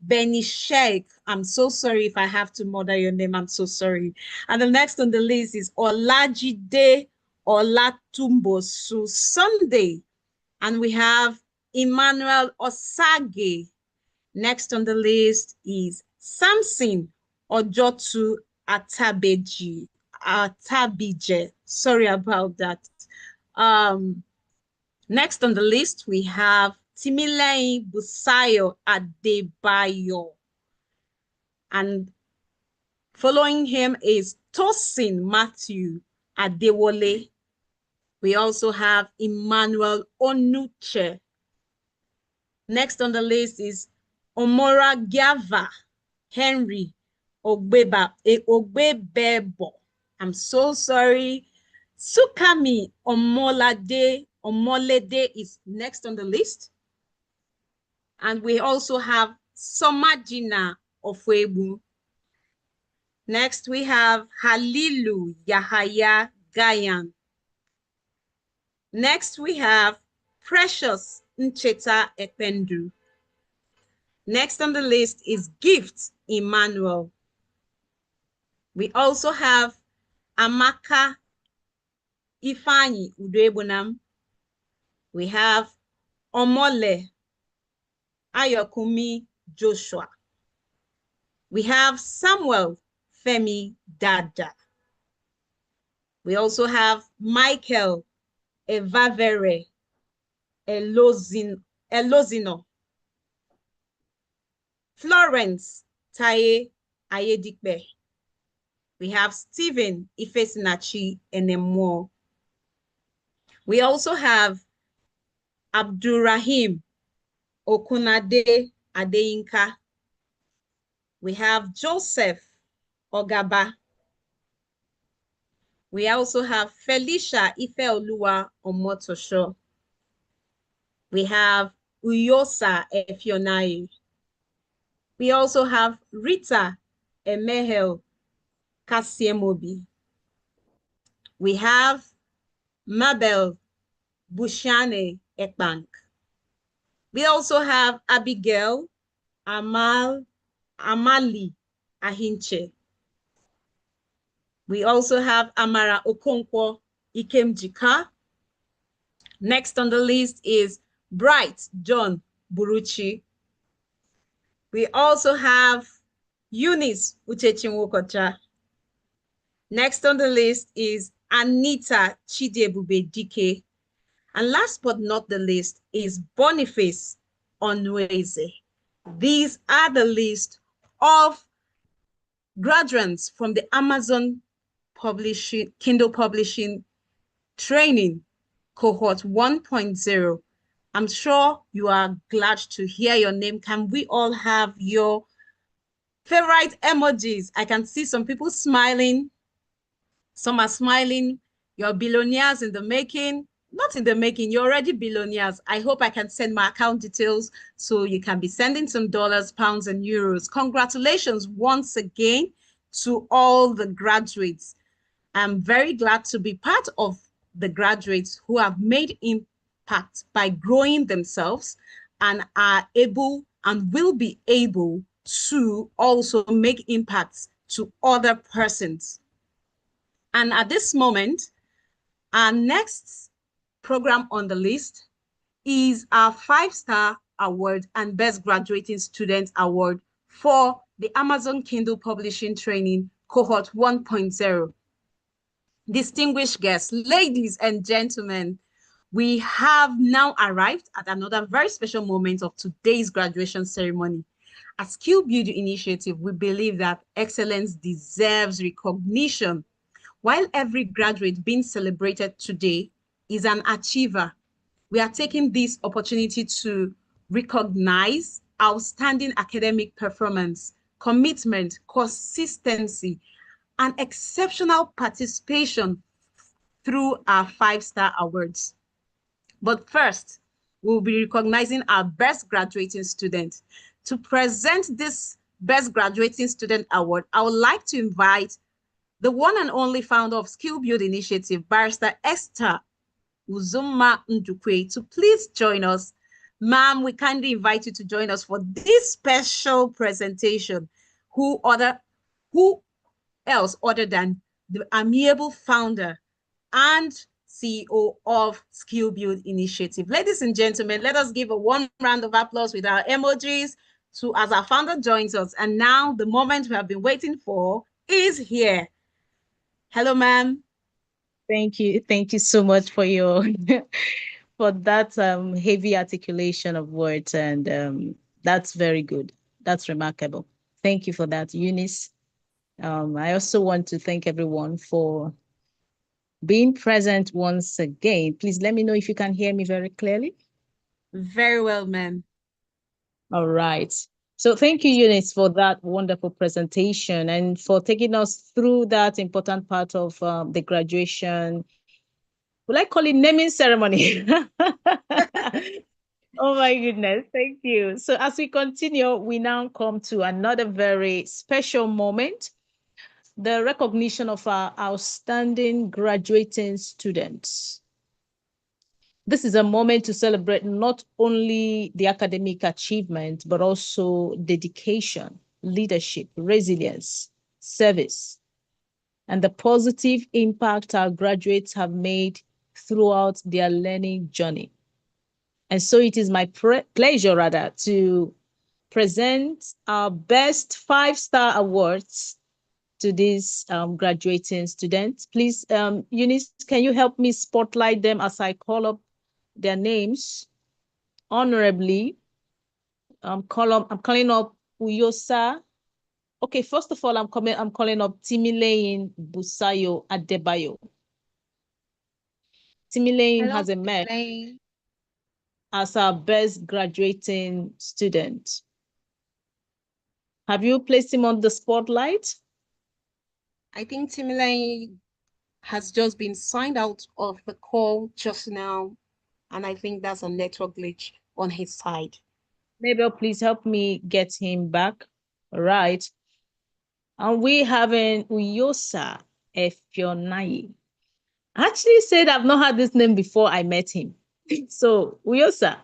Benishek. I'm so sorry if I have to murder your name. I'm so sorry. And the next on the list is Olajide Olatumbosu Sunday. And we have Emmanuel Osage. Next on the list is Samson Ojotu Atabije. Sorry about that. Next on the list, we have Timileyin Busayo Adebayo. And following him is Tosin Matthew Adewole. We also have Emmanuel Onuche. Next on the list is Omora Gava Henry Ogbebebo. I'm so sorry. Sukami Omolede is next on the list. And we also have Somajina Ofwebu. Next, we have Halilu Yahaya Gayan. Next, we have Precious Ncheta Ependu. Next on the list is Gift Emmanuel. We also have Amaka Ifani Udebunam. We have Omole Ayokumi Joshua. We have Samuel Femi Dada. We also have Michael Evavere Elozino. Florence Taye Ayedikbe. We have Stephen Ifesinachi Enemo. We also have Abdurrahim Okunade Adeyinka. We have Joseph Ogaba. We also have Felicia Ifeoluwa Omotosho. We have Uyosa Efionai. We also have Rita Emehel Kasiemobi. We have Mabel Bushane Ekbank. We also have Abigail Amali Ahinche. We also have Amara Okonkwo Ikemjika. Next on the list is Bright John Buruchi. We also have Eunice Uchechinwokocha. Next on the list is Anita Chidebube Dike. And last but not the least is Boniface Onweze. These are the list of graduates from the Amazon Kindle Publishing Training Cohort 1.0. I'm sure you are glad to hear your name. Can we all have your favorite emojis? I can see some people smiling. Some are smiling. You're billionaires in the making. Not in the making, you're already billionaires. I hope I can send my account details so you can be sending some dollars, pounds, and euros. Congratulations once again to all the graduates. I'm very glad to be part of the graduates who have made impact by growing themselves and are able and will be able to also make impacts to other persons. And at this moment, our next program on the list is our 5-star award and best graduating student award for the Amazon Kindle Publishing Training Cohort 1.0. Distinguished guests, ladies and gentlemen, we have now arrived at another very special moment of today's graduation ceremony. At Skill Build Initiative, we believe that excellence deserves recognition. While every graduate being celebrated today is an achiever, we are taking this opportunity to recognize outstanding academic performance, commitment, consistency, and exceptional participation through our 5-star awards. But first, we'll be recognizing our best graduating student. To present this Best Graduating Student Award, I would like to invite the one and only founder of Skill Build Initiative, Barrister Esther Uzuma Ndukwe, to please join us. Ma'am, we kindly invite you to join us for this special presentation. Who else other than the amiable founder and CEO of Skill Build Initiative. Ladies and gentlemen, let us give a one round of applause with our emojis as our founder joins us. And now the moment we have been waiting for is here. Hello, ma'am. Thank you. Thank you so much for your for that heavy articulation of words, and that's very good. That's remarkable. Thank you for that, Eunice. I also want to thank everyone for being present once again. Please let me know if you can hear me very clearly. Very well, ma'am. All right. So thank you, Eunice, for that wonderful presentation and for taking us through that important part of the graduation. Will I call it naming ceremony? Oh my goodness, thank you. So as we continue, we now come to another very special moment, the recognition of our outstanding graduating students. This is a moment to celebrate not only the academic achievement, but also dedication, leadership, resilience, service, and the positive impact our graduates have made throughout their learning journey. And so it is my pleasure, to present our best 5-star awards to these graduating students. Please, Eunice, can you help me spotlight them as I call up their names honorably? I'm calling up Uyosa. Okay, first of all, I'm calling up Timileyin Busayo Adebayo. Timileyin has emerged as our best graduating student. Have you placed him on the spotlight? I think Timileyin has just been signed out of the call just now, and I think that's a network glitch on his side. Maybe please help me get him back. All right. And we having Uyosa Efionai. I actually said I've not heard this name before I met him. So Uyosa,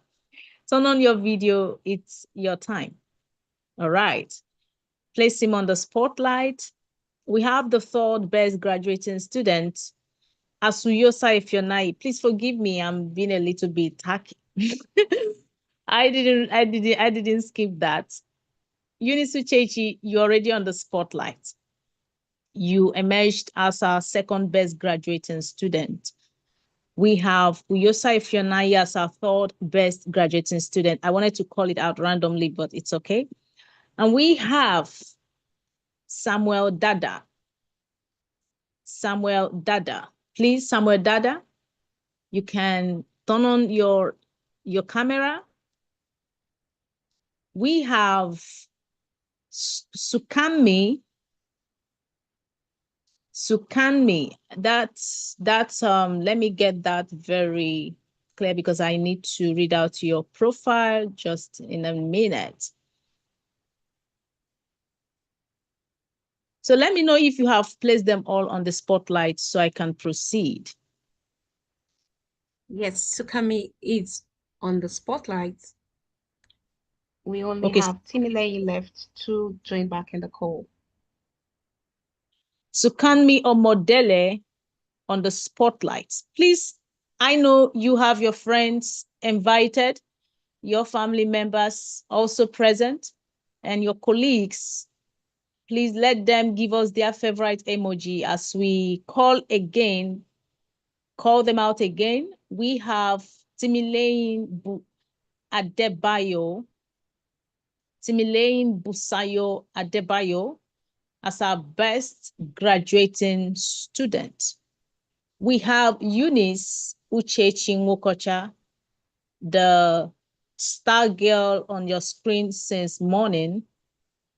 turn on your video. It's your time. All right. Place him on the spotlight. We have the third best graduating student, Asuyosa Efionai. Please forgive me, I'm being a little bit tacky. I didn't skip that. Eunice Uchechi, you're already on the spotlight. You emerged as our second best graduating student. We have Uyosa Efionai as our third best graduating student. I wanted to call it out randomly, but it's okay. And we have Samuel Dada. Samuel Dada. Please, Samuel Dada, you can turn on your camera. We have Sukanmi. That's let me get that very clear because I need to read out your profile just in a minute. So let me know if you have placed them all on the spotlight so I can proceed. Yes, Sukami is on the spotlight. We only have Timileyin left to join back in the call. Sukanmi Omodele on the spotlight. Please, I know you have your friends invited, your family members also present, and your colleagues Please let them give us their favorite emoji as we call them out again. We have Timileyin Adebayo, Timileyin Busayo Adebayo as our best graduating student. We have Eunice Uchechi Nwokocha, the star girl on your screen since morning,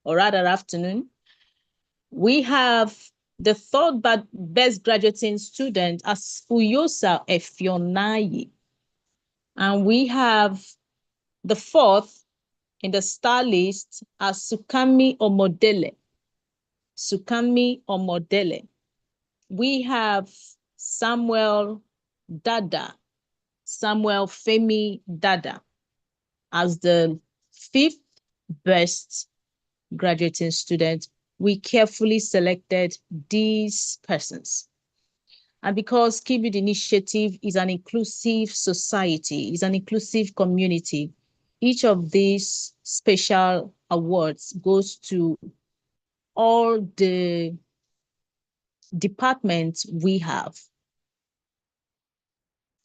or rather afternoon. We have the third best graduating student as Fuyosa Efionayi. And we have the fourth in the star list as Sukami Omodele. Sukami Omodele. We have Samuel Femi Dada as the fifth best graduating student. We carefully selected these persons. And because Kibid Initiative is an inclusive society, is an inclusive community, each of these special awards goes to all the departments we have.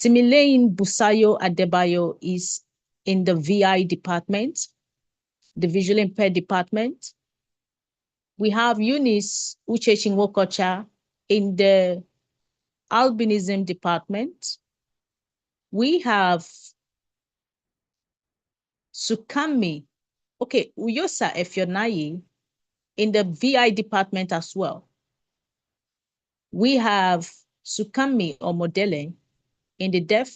Timileyin Busayo Adebayo is in the VI department, the visually impaired department. We have Eunice Uchechi Nwokocha in the albinism department. We have Sukami, Uyosa Efionayi in the VI department as well. We have Sukami Omodele in the deaf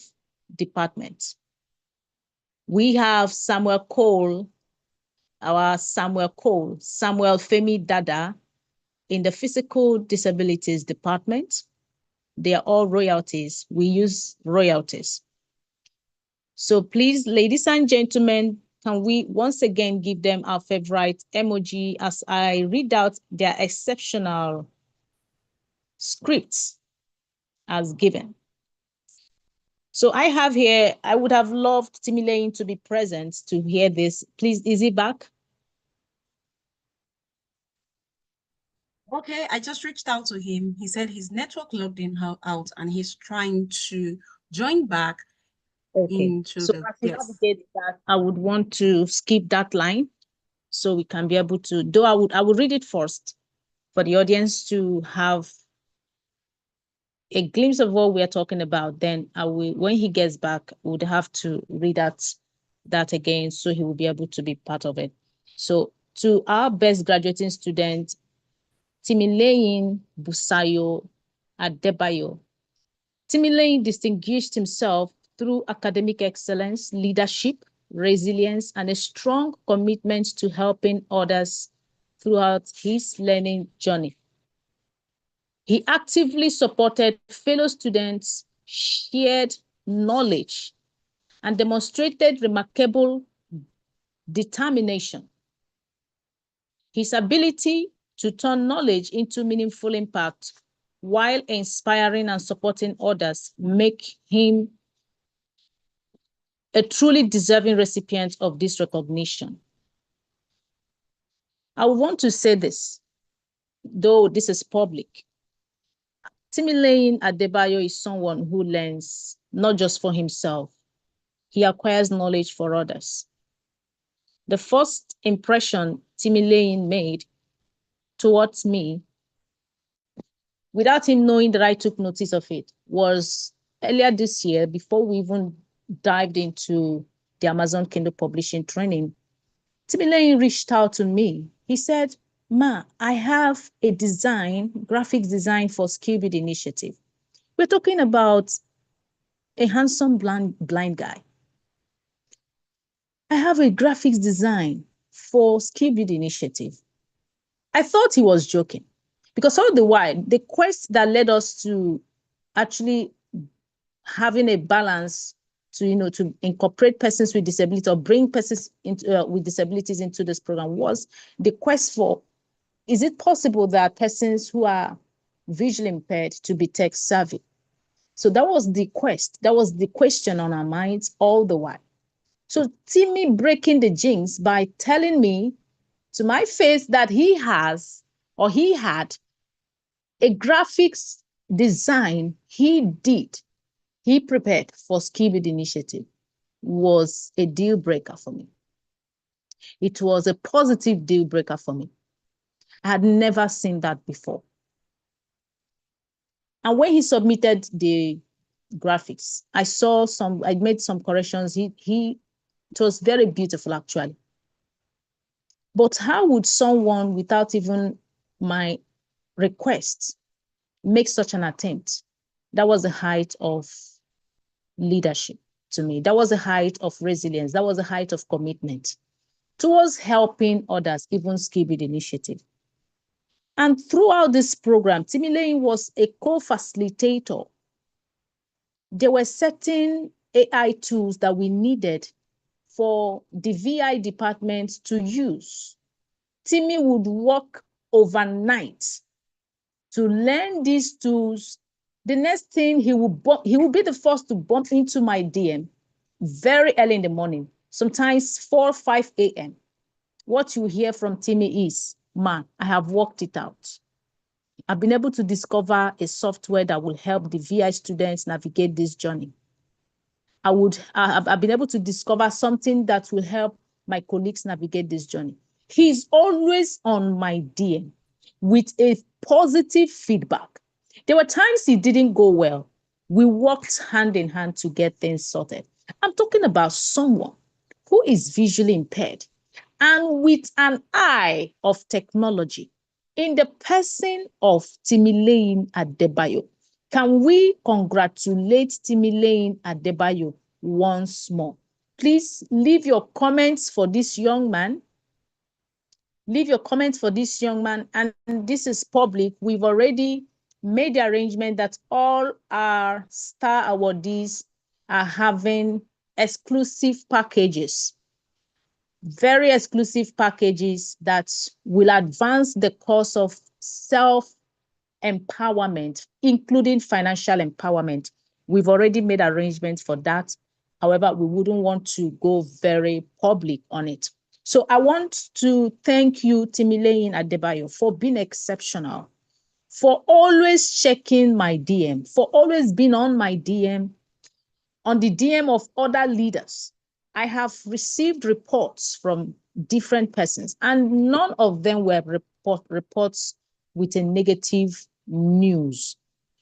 department. We have Samuel Femi Dada in the physical disabilities department. They are all royalties. We use royalties. So please, ladies and gentlemen, can we once again give them our favorite emoji as I read out their exceptional scripts as given. So I have here, I would have loved Timileyin to be present to hear this. Please, is he back? Okay, I just reached out to him. He said his network logged in out and he's trying to join back into so the, as we navigate that, I would want to skip that line so we can be able to, though I would read it first for the audience to have a glimpse of what we're talking about. Then when he gets back, would have to read that again so he will be able to be part of it. So to our best graduating student, Timileyin Busayo Adebayo. Timileyin distinguished himself through academic excellence, leadership, resilience, and a strong commitment to helping others throughout his learning journey. He actively supported fellow students, shared knowledge, and demonstrated remarkable determination. His ability to turn knowledge into meaningful impact while inspiring and supporting others make him a truly deserving recipient of this recognition. I want to say this, though this is public. Timileyin Adebayo is someone who learns not just for himself, he acquires knowledge for others. The first impression Timileyin made towards me, without him knowing that I took notice of it, was earlier this year, before we even dived into the Amazon Kindle publishing training. Timileyin reached out to me. He said, "Ma, I have a graphics design for Skillbit Initiative. We're talking about a handsome blind guy. I have a graphics design for Skillbit Initiative." I thought he was joking because all the while, the quest that led us to actually having a balance to incorporate persons with disability or bring persons with disabilities into this program was the quest for, is it possible that persons who are visually impaired to be tech savvy? So that was the quest. That was the question on our minds all the while. So Timmy breaking the jinx by telling me to my face that he has or he had a graphics design he prepared for Skibidi Initiative was a deal breaker for me. It was a positive deal breaker for me. I had never seen that before. And when he submitted the graphics, I made some corrections. It was very beautiful, actually. But how would someone, without even my request, make such an attempt? That was the height of leadership to me. That was the height of resilience. That was the height of commitment towards helping others, even Skibidi Initiative. And throughout this program, Timileyin was a co-facilitator. There were certain AI tools that we needed for the VI department to use. Timmy would work overnight to learn these tools. The next thing, he will be the first to bump into my DM very early in the morning, sometimes 4 or 5 a.m. What you hear from Timmy is, "Man, I have worked it out. I've been able to discover a software that will help the VI students navigate this journey. I've been able to discover something that will help my colleagues navigate this journey." He's always on my DM with a positive feedback. There were times it didn't go well. We worked hand in hand to get things sorted. I'm talking about someone who is visually impaired and with an eye of technology in the person of Timileyin Adebayo. Can we congratulate Timileyin Adebayo once more? Please leave your comments for this young man. Leave your comments for this young man, and this is public. We've already made the arrangement that all our star awardees are having exclusive packages, very exclusive packages that will advance the cause of self-empowerment, including financial empowerment. We've already made arrangements for that. However, we wouldn't want to go very public on it. So I want to thank you, Timileyin Adebayo, for being exceptional, for always checking my DM, for always being on my DM, on the DM of other leaders. I have received reports from different persons, and none of them were reports with a negative news.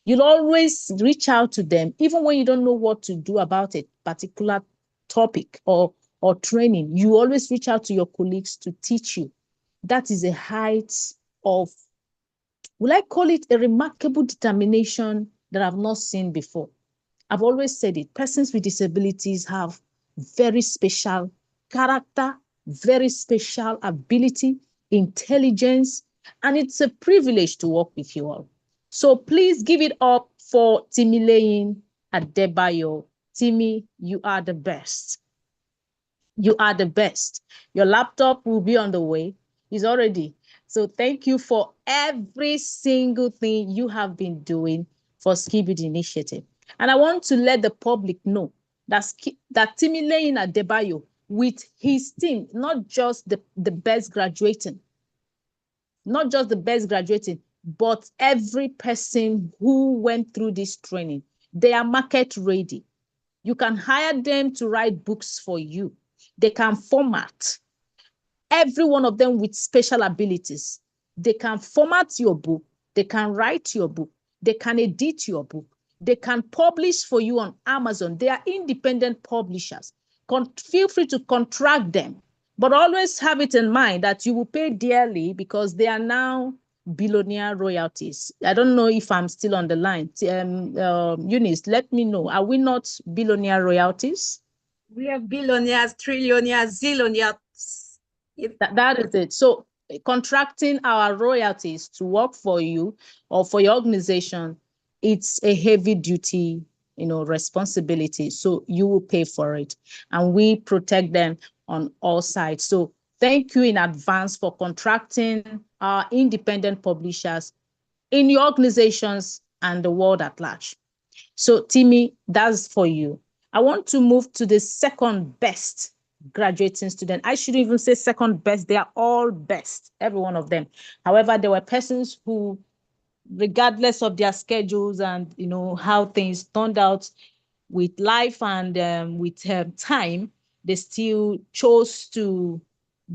You'll always reach out to them, even when you don't know what to do about a particular topic or training. You always reach out to your colleagues to teach you. That is a height of, will I call it, a remarkable determination that I've not seen before. I've always said it, persons with disabilities have very special character, very special ability, intelligence, and it's a privilege to work with you all. So please give it up for Timileyin Adebayo. Timmy, you are the best. You are the best. Your laptop will be on the way. It's already. So thank you for every single thing you have been doing for Skibidi Initiative. And I want to let the public know that Timileyin Adebayo, with his team, not just the best graduating, but every person who went through this training, they are market ready. You can hire them to write books for you. They can format. Every one of them with special abilities. They can format your book. They can write your book. They can edit your book. They can publish for you on Amazon. They are independent publishers. Feel free to contract them, but always have it in mind that you will pay dearly because they are now billionaire royalties. I don't know if I'm still on the line. Eunice, let me know. Are we not billionaire royalties? We are billionaires, trillionaires, zillionaires. That is it. So contracting our royalties to work for you or for your organization, it's a heavy duty, responsibility. So you will pay for it, and we protect them on all sides. So thank you in advance for contracting our independent publishers in your organizations and the world at large. So Timmy, that's for you. I want to move to the second best graduating student. I shouldn't even say second best. They are all best, every one of them. However, there were persons who, regardless of their schedules and how things turned out with life and with time, they still chose to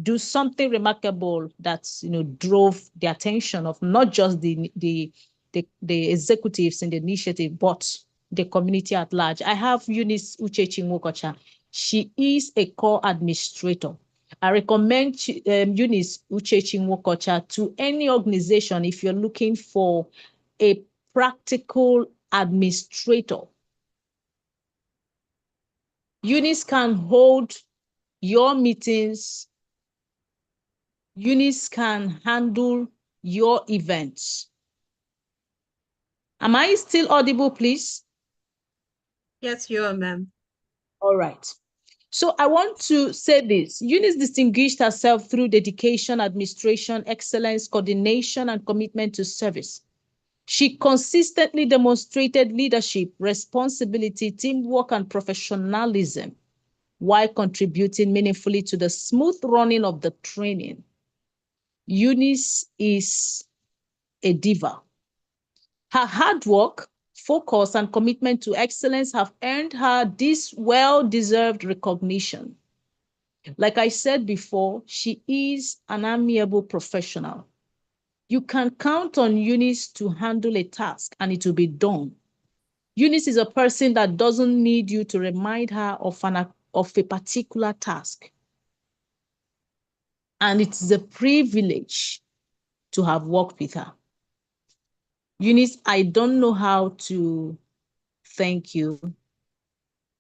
do something remarkable that drove the attention of not just the executives in the initiative, but the community at large. I have Eunice Uchechi Nwokocha. She is a core administrator. I recommend Eunice Uchechi Nwokocha to any organization if you're looking for a practical administrator. Eunice can hold your meetings. Eunice can handle your events. Am I still audible, please? Yes, you are, ma'am. All right. So I want to say this. Eunice distinguished herself through dedication, administration, excellence, coordination, and commitment to service. She consistently demonstrated leadership, responsibility, teamwork, and professionalism while contributing meaningfully to the smooth running of the training. Eunice is a diva. Her hard work, focus, and commitment to excellence have earned her this well-deserved recognition. Like I said before, she is an amiable professional. You can count on Eunice to handle a task and it will be done. Eunice is a person that doesn't need you to remind her of a particular task. And it's a privilege to have worked with her. Eunice, I don't know how to thank you.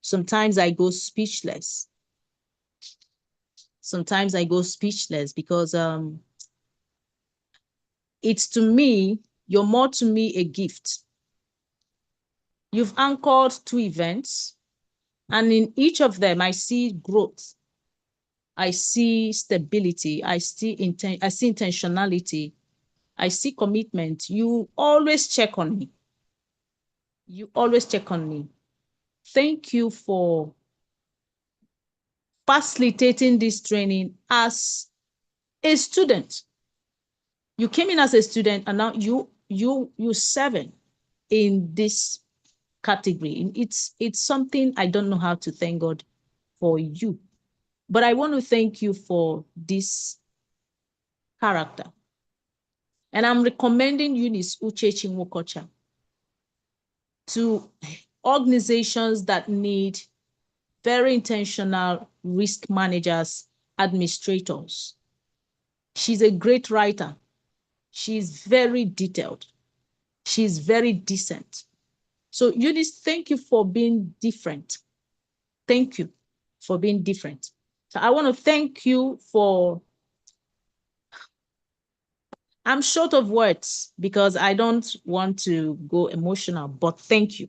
Sometimes I go speechless. Sometimes I go speechless because it's to me, you're more to me a gift. You've anchored 2 events, and in each of them, I see growth. I see stability. I see intentionality. I see commitment. You always check on me. You always check on me. Thank you for facilitating this training as a student. You came in as a student and now you serving in this category. It's something I don't know how to thank God for you. But I want to thank you for this character. And I'm recommending Eunice Uchechi Nwokocha to organizations that need very intentional risk managers, administrators. She's a great writer. She's very detailed. She's very decent. So Eunice, thank you for being different. Thank you for being different. So I want to thank you for, I'm short of words because I don't want to go emotional, but thank you.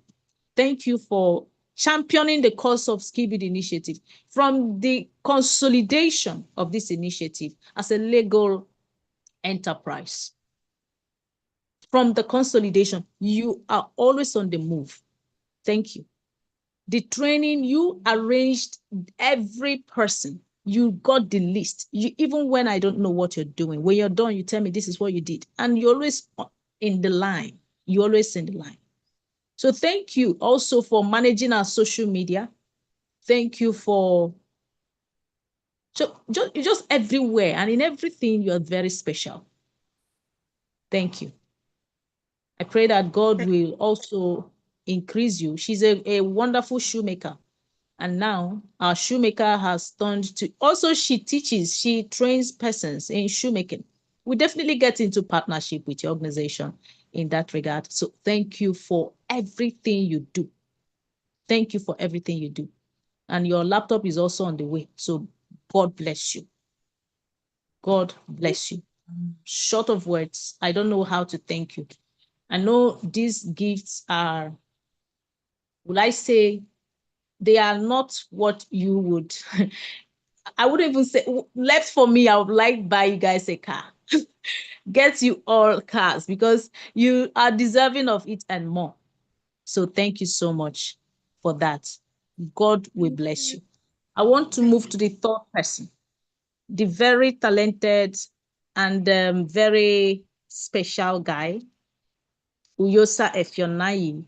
Thank you for championing the cause of Skill Build Initiative from the consolidation of this initiative as a legal enterprise. From the consolidation, you are always on the move. Thank you. The training, you arranged every person. You got the list. Even when I don't know what you're doing, when you're done, you tell me this is what you did. And you're always in the line. You're always in the line. So thank you also for managing our social media. Thank you for just everywhere. And in everything, you're very special. Thank you. I pray that God will also increase you. She's a wonderful shoemaker. And now our shoemaker has turned to, also she teaches, she trains persons in shoemaking. We definitely get into partnership with your organization in that regard. So thank you for everything you do. Thank you for everything you do. And your laptop is also on the way. So God bless you. God bless you. Short of words, I don't know how to thank you. I know these gifts are, will I say, they are not what you would, I wouldn't even say, left for me, I would like buy you guys a car. Get you all cars because you are deserving of it and more. So thank you so much for that. God will bless you. I want to move to the third person, the very talented and very special guy, Uyosa Efionayi.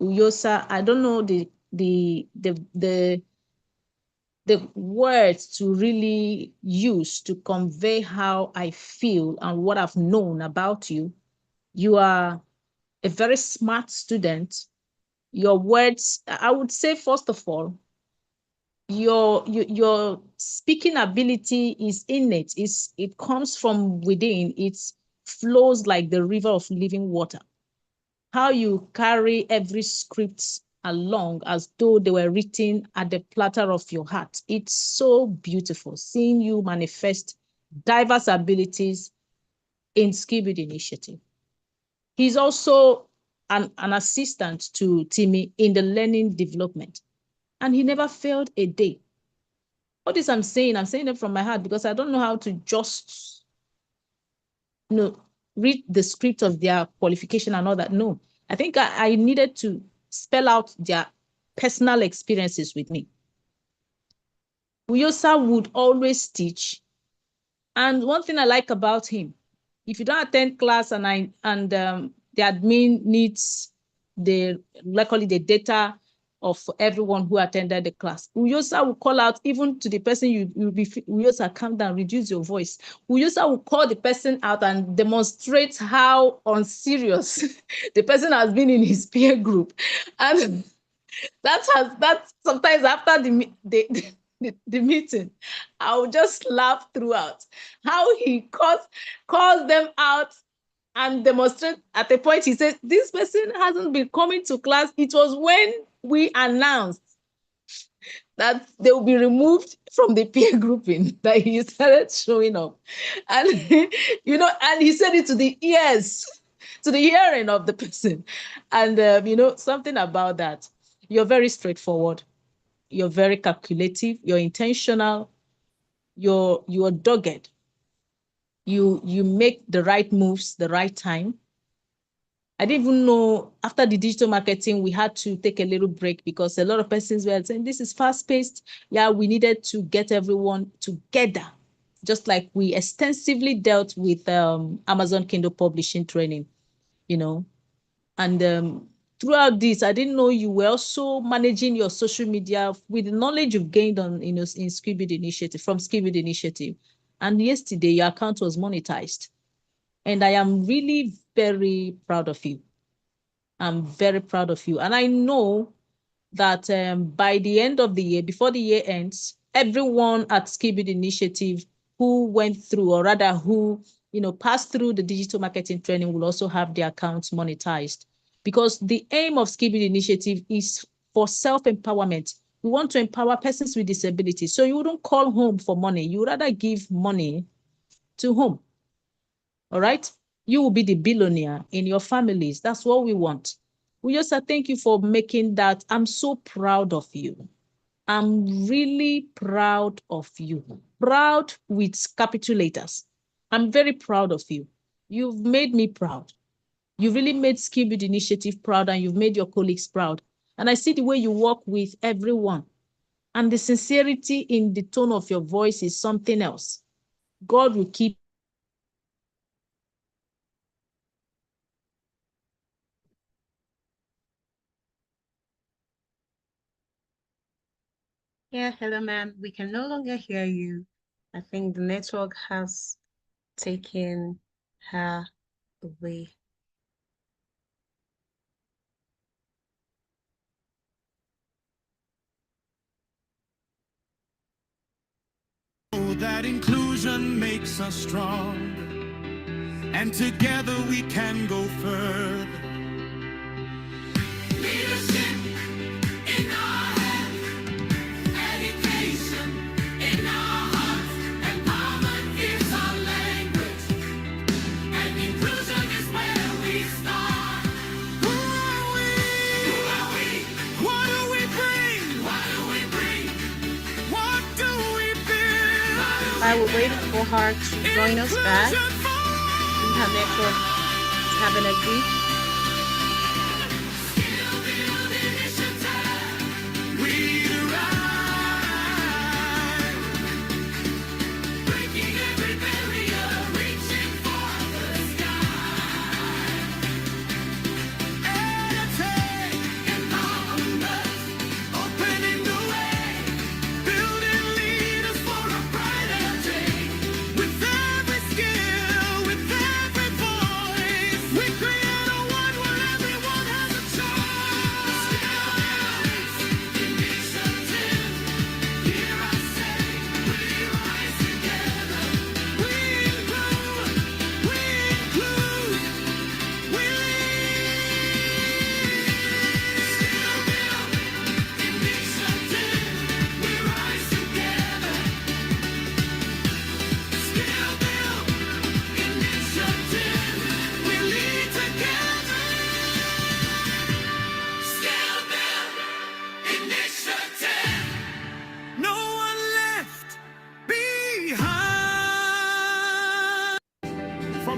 Uyosa, I don't know the words to really use to convey how I feel and what I've known about you. You are a very smart student. Your words, I would say, first of all, your speaking ability is innate. It comes from within. It flows like the river of living water. How you carry every script along as though they were written at the platter of your heart. It's so beautiful seeing you manifest diverse abilities in Skibid Initiative. He's also an assistant to Timmy in the learning development, and he never failed a day. What is I'm saying it from my heart because I don't know how to just read the script of their qualification and all that. No, I think I needed to spell out their personal experiences with me. Uyosa would always teach. And one thing I like about him, if you don't attend class and the admin needs luckily the data of everyone who attended the class, Uyosa will call out even to the person Uyosa, calm down, reduce your voice. Uyosa will call the person out and demonstrate how unserious the person has been in his peer group. And that sometimes after the meeting, I'll just laugh throughout how he calls them out and demonstrate. At a point, he said, this person hasn't been coming to class. It was when we announced that they will be removed from the peer grouping that he started showing up. And, and he said it to the ears, to the hearing of the person. And, something about that. You're very straightforward. You're very calculative. You're intentional. You're dogged. You make the right moves, the right time. I didn't even know after the digital marketing, we had to take a little break because a lot of persons were saying, this is fast paced. Yeah, we needed to get everyone together, just like we extensively dealt with Amazon Kindle publishing training, And throughout this, I didn't know you were also managing your social media with the knowledge you've gained on, in Skibid Initiative, from Skibid Initiative. And yesterday, your account was monetized. And I am really very proud of you. I'm very proud of you. And I know that by the end of the year, before the year ends, everyone at Skibid Initiative who went through, or rather who passed through the digital marketing training will also have their accounts monetized. Because the aim of Skibid Initiative is for self-empowerment. We want to empower persons with disabilities. So you wouldn't call home for money. You would rather give money to home. All right? You will be the billionaire in your families. That's what we want. We just thank you for making that. I'm so proud of you. I'm really proud of you. Proud with capital letters. I'm very proud of you. You've made me proud. You really made Skibid Initiative proud, and you've made your colleagues proud. And I see the way you work with everyone. And the sincerity in the tone of your voice is something else. God will keep. Yeah, hello, ma'am. We can no longer hear you. I think the network has taken her away. That inclusion makes us strong, and together we can go further. Leadership in our hands, education in our hearts, empowerment is our language, and inclusion is where we start. Who are we? Who are we? What do we bring? What do we bring? What do we build? I will wait for her to join us back. Her network is having a glitch. We rise.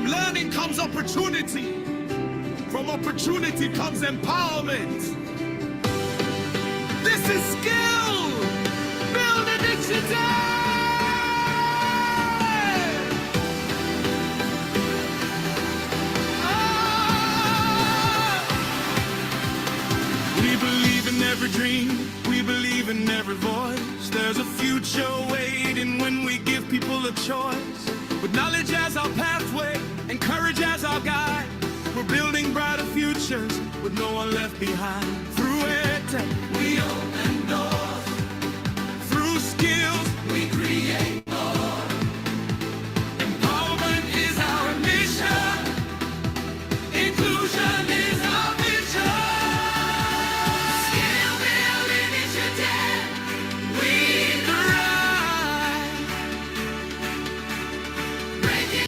From learning comes opportunity. From opportunity comes empowerment. This is skill. Build initiative. We believe in every dream. We believe in every voice. There's a future waiting when we give people a choice. With knowledge as our pathway and courage as our guide, we're building brighter futures with no one left behind. Through EdTech, we open doors. Through skills, we create more. Empowerment is our mission. Inclusion is our vision. Skill build initiative. We thrive. Breaking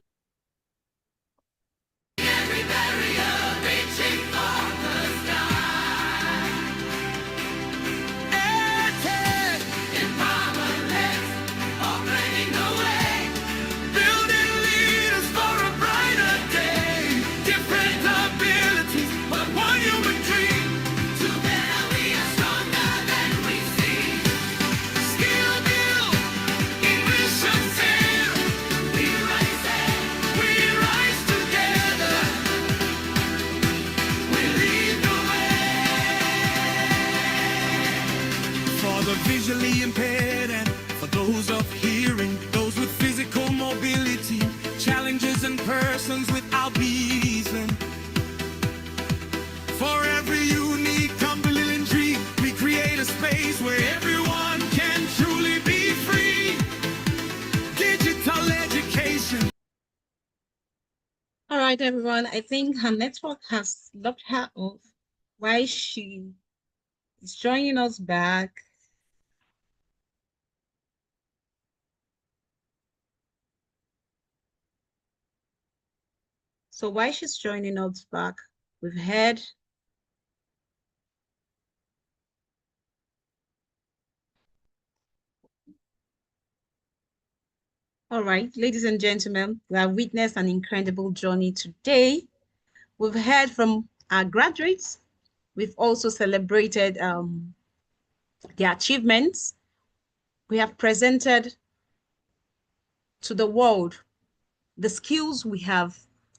every barrier, reaching for the sky. EdTech, empowerment, opening the way, building leaders for a brighter day. Different abilities, but one human dream. Together we are stronger than we see. Skill build, initiative. We rise together. We lead the way. For the visually impaired and for those of hearing, those with physical mobility, challenges and persons without reason. For every unique, compelling dream, we create a space where everyone can truly be free. Digital education. All right, everyone. I think her network has locked her off. Why she is joining us back. So while she's joining us back, we've heard all right, ladies and gentlemen, we have witnessed an incredible journey today. We've heard from our graduates. We've also celebrated their achievements. We have presented to the world the skills we have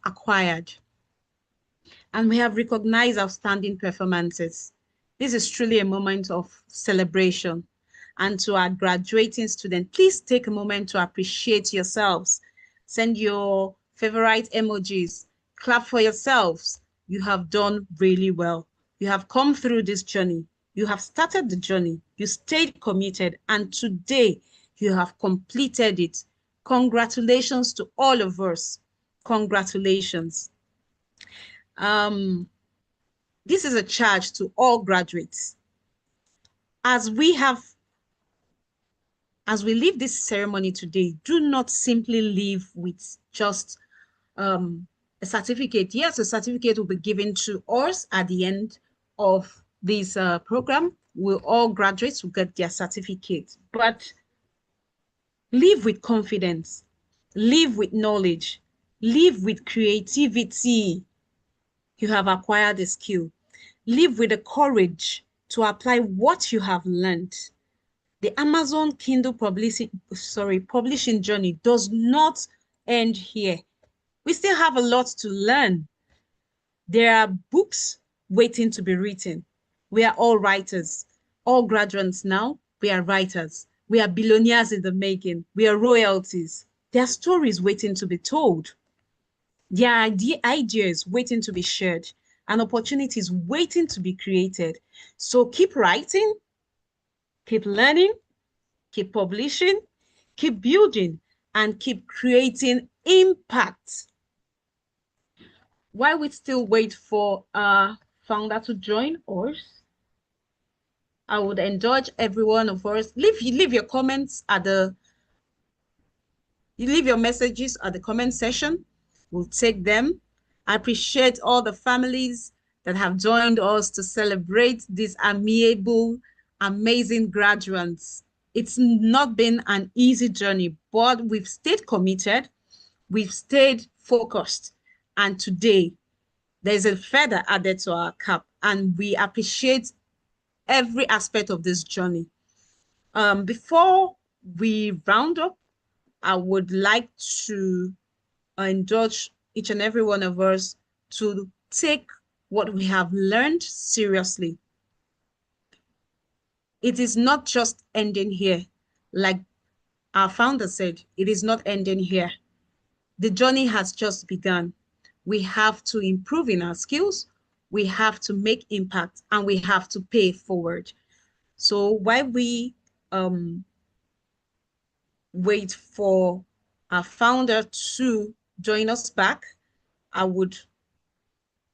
acquired. And we have recognized outstanding performances. This is truly a moment of celebration. And to our graduating students, please take a moment to appreciate yourselves. Send your favorite emojis. Clap for yourselves. You have done really well. You have come through this journey. You have started the journey. You stayed committed. And today, you have completed it. Congratulations to all of us. Congratulations. This is a charge to all graduates. As we leave this ceremony today, do not simply leave with just a certificate. Yes, a certificate will be given to us at the end of this program. All graduates will get their certificate, but live with confidence, live with knowledge, live with creativity. You have acquired a skill. Live with the courage to apply what you have learned. The Amazon Kindle publishing journey does not end here. We still have a lot to learn. There are books waiting to be written. We are all writers. All graduates now, we are writers. We are billionaires in the making. We are royalties. There are stories waiting to be told. There are ideas waiting to be shared and opportunities waiting to be created. So keep writing, keep learning, keep publishing, keep building, and keep creating impact. While we still wait for our founder to join us, I would indulge every one of us. Leave your comments leave your messages at the comment section. We'll take them. I appreciate all the families that have joined us to celebrate these amiable, amazing graduates. It's not been an easy journey, but we've stayed committed. We've stayed focused. And today, there's a feather added to our cap, and we appreciate every aspect of this journey. Before we round up, I would like to indulge each and every one of us to take what we have learned seriously. It is not just ending here. Like our founder said, it is not ending here. The journey has just begun. We have to improve in our skills, we have to make impact, and we have to pay forward. So while we wait for our founder to join us back, I would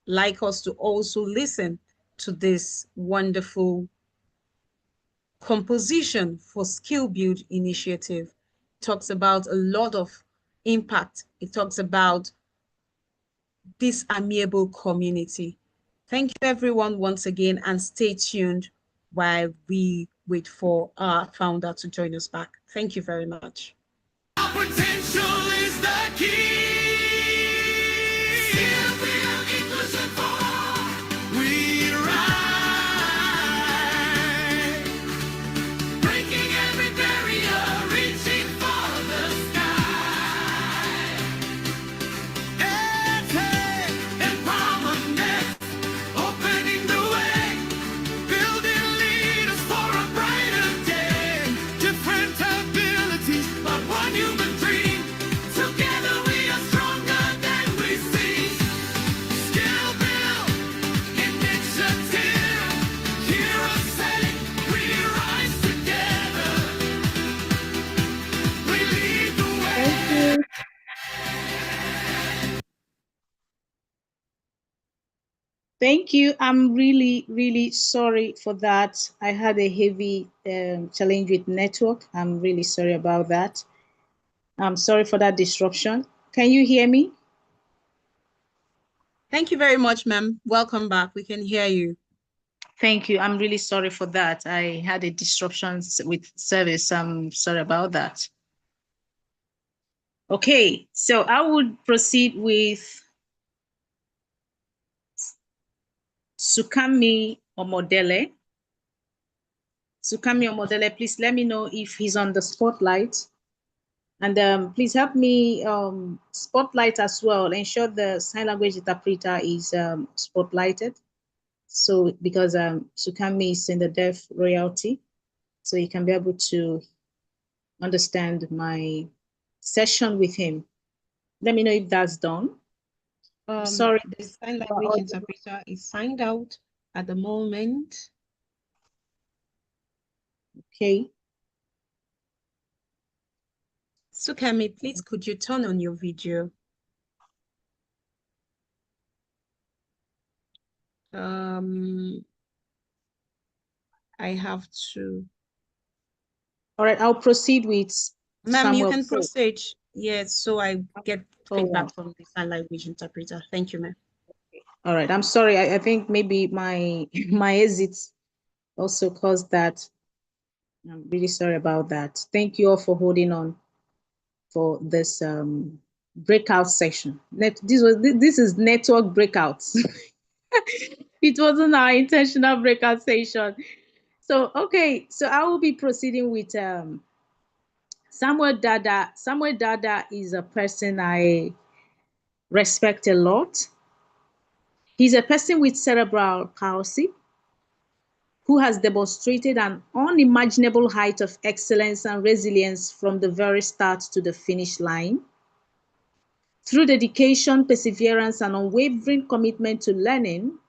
like us to also listen to this wonderful composition for Skill Build initiative. It talks about a lot of impact. It talks about this amiable community. Thank you everyone once again, and stay tuned while we wait for our founder to join us back. Thank you very much. Our potential is the key. Skill Build inclusion for we rise. Breaking every barrier, reaching for the sky. Empowerment next, opening the way, building leaders for a brighter day. Different abilities, but one human dream. Together we are stronger than we see. Skill Build initiative. Hear us say, we rise together. We lead the way. Thank you. I'm really, really sorry for that. I had a heavy challenge with network. I'm really sorry about that. I'm sorry for that disruption. Can you hear me? Thank you very much, ma'am. Welcome back. We can hear you. Thank you. I'm really sorry for that. I had a disruption with service. I'm sorry about that. Okay, so I would proceed with Sukami Omodele. Sukami Omodele, please let me know if he's on the spotlight. And please help me spotlight as well. Ensure the sign language interpreter is spotlighted. So because Sukami is in the deaf royalty, so you can be able to understand my session with him. Let me know if that's done. Sorry. The sign language interpreter is signed out at the moment. Okay. Sukami, please could you turn on your video? I have to. All right, I'll proceed with Ma'am, you Samuel can Pope. proceed. Yes, so I get Oh, feedback wow. from the sign language interpreter. Thank you, ma'am. All right, I'm sorry. I think maybe my my exit also caused that. I'm really sorry about that. Thank you all for holding on for this breakout session. This is network breakouts. It wasn't our intentional breakout session. So okay, so I will be proceeding with Samuel Dada. Samuel Dada is a person I respect a lot. He's a person with cerebral palsy who has demonstrated an unimaginable height of excellence and resilience from the very start to the finish line. Through dedication, perseverance, and unwavering commitment to learning,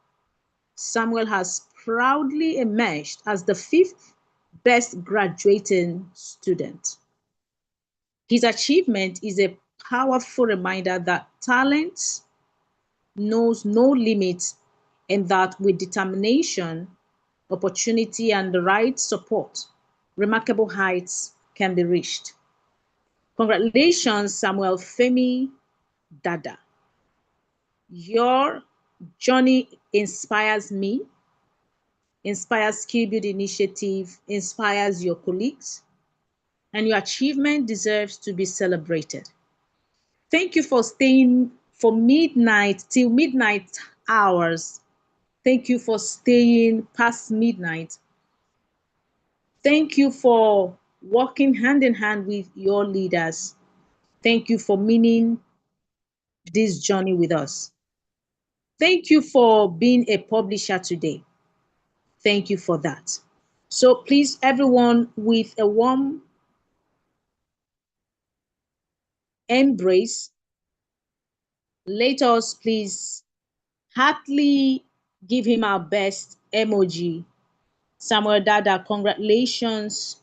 Samuel has proudly emerged as the 5th best graduating student. His achievement is a powerful reminder that talent knows no limit, and that with determination, opportunity, and the right support, remarkable heights can be reached. Congratulations, Samuel Femi Dada. Your journey inspires me, inspires Skill Build Initiative, inspires your colleagues, and your achievement deserves to be celebrated. Thank you for staying for midnight till midnight hours. Thank you for staying past midnight. Thank you for working hand in hand with your leaders. Thank you for meaning this journey with us. Thank you for being a publisher today. Thank you for that. So please, everyone, with a warm embrace, let us please heartily give him our best emoji. Samuel Dada, congratulations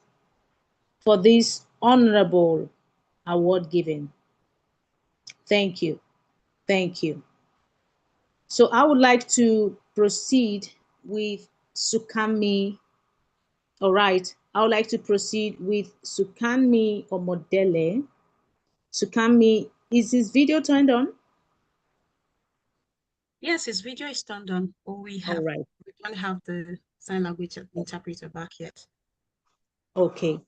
for this honorable award giving. Thank you. Thank you. So I would like to proceed with Sukami. All right. I would like to proceed with Sukami Omodele. Sukami, is this video turned on? Yes, his video is turned on, but we don't have the sign language interpreter back yet. Okay.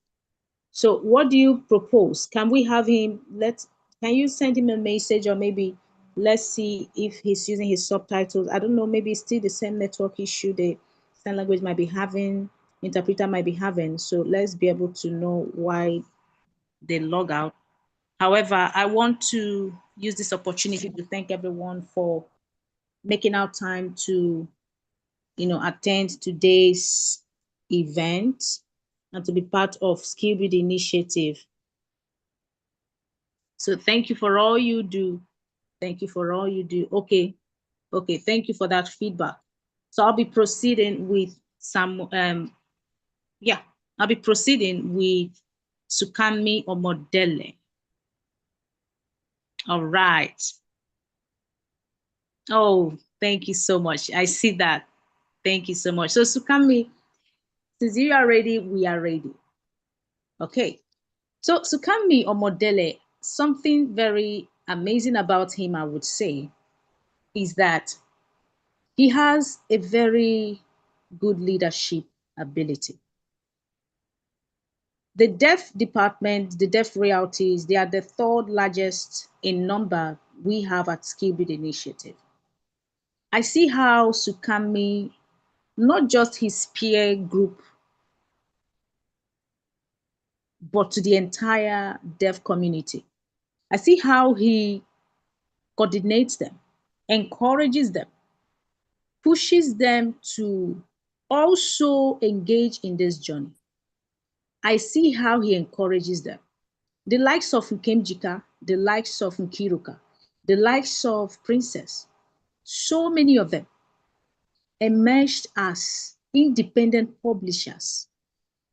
So what do you propose? Can we have him, can you send him a message, or maybe let's see if he's using his subtitles. I don't know, maybe it's still the same network issue the sign language might be having, interpreter might be having. So let's be able to know why they log out. However, I want to use this opportunity to thank everyone for making out time to, attend today's event and to be part of Skill Build Initiative. So thank you for all you do. Thank you for all you do. Okay. Thank you for that feedback. So I'll be proceeding with I'll be proceeding with Sukami Omodele. All right. Oh, thank you so much. I see that. Thank you so much. So Sukami, since you are ready, we are ready. Okay. So Sukami Omodele, something very amazing about him, I would say, is that he has a very good leadership ability. The deaf department, the deaf royalties, they are the third largest in number we have at Skill Build Initiative. I see how Sukami, not just his peer group, but to the entire deaf community. I see how he coordinates them, encourages them, pushes them to also engage in this journey. I see how he encourages them. The likes of Nkemjika, the likes of Nkiruka, the likes of Princess, so many of them emerged as independent publishers.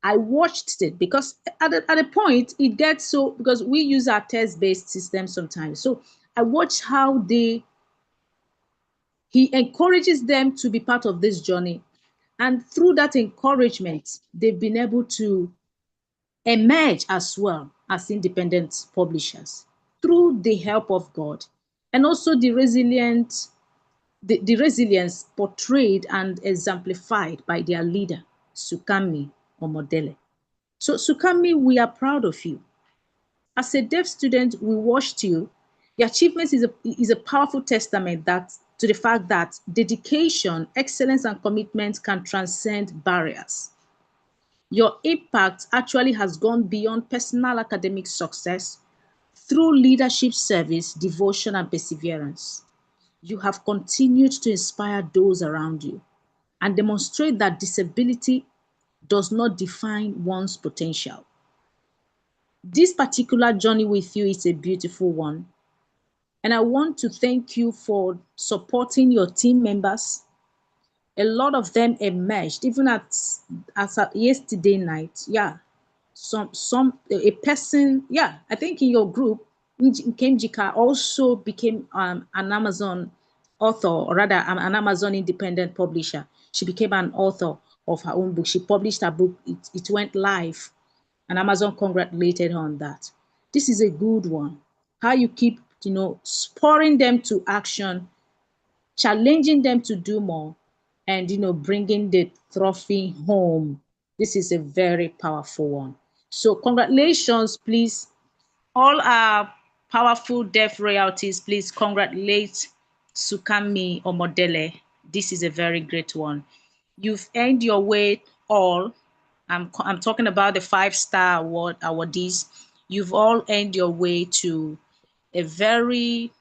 I watched it because at a point it gets so, because we use our test-based system sometimes. So I watched how he encourages them to be part of this journey. And through that encouragement, they've been able to emerge as well as independent publishers through the help of God, and also the resilience portrayed and exemplified by their leader, Sukami Omodele. So Sukami, we are proud of you. As a deaf student, we watched you. Your achievements is a powerful testament to the fact that dedication, excellence, and commitment can transcend barriers. Your impact actually has gone beyond personal academic success through leadership service, devotion, and perseverance. You have continued to inspire those around you and demonstrate that disability does not define one's potential. This particular journey with you is a beautiful one. And I want to thank you for supporting your team members. A lot of them emerged, even as at yesterday night. Yeah, a person, yeah, I think in your group, Nkemjika also became an Amazon author, or rather an Amazon independent publisher. She became an author of her own book. She published her book. It went live, and Amazon congratulated her on that. This is a good one. How you keep, spurring them to action, challenging them to do more, and bringing the trophy home. This is a very powerful one. So congratulations, please. All our Powerful Deaf Royalties, please congratulate Sukami Omodele. This is a very great one. You've earned your way all. I'm talking about the 5-star award awardees. You've all earned your way to a very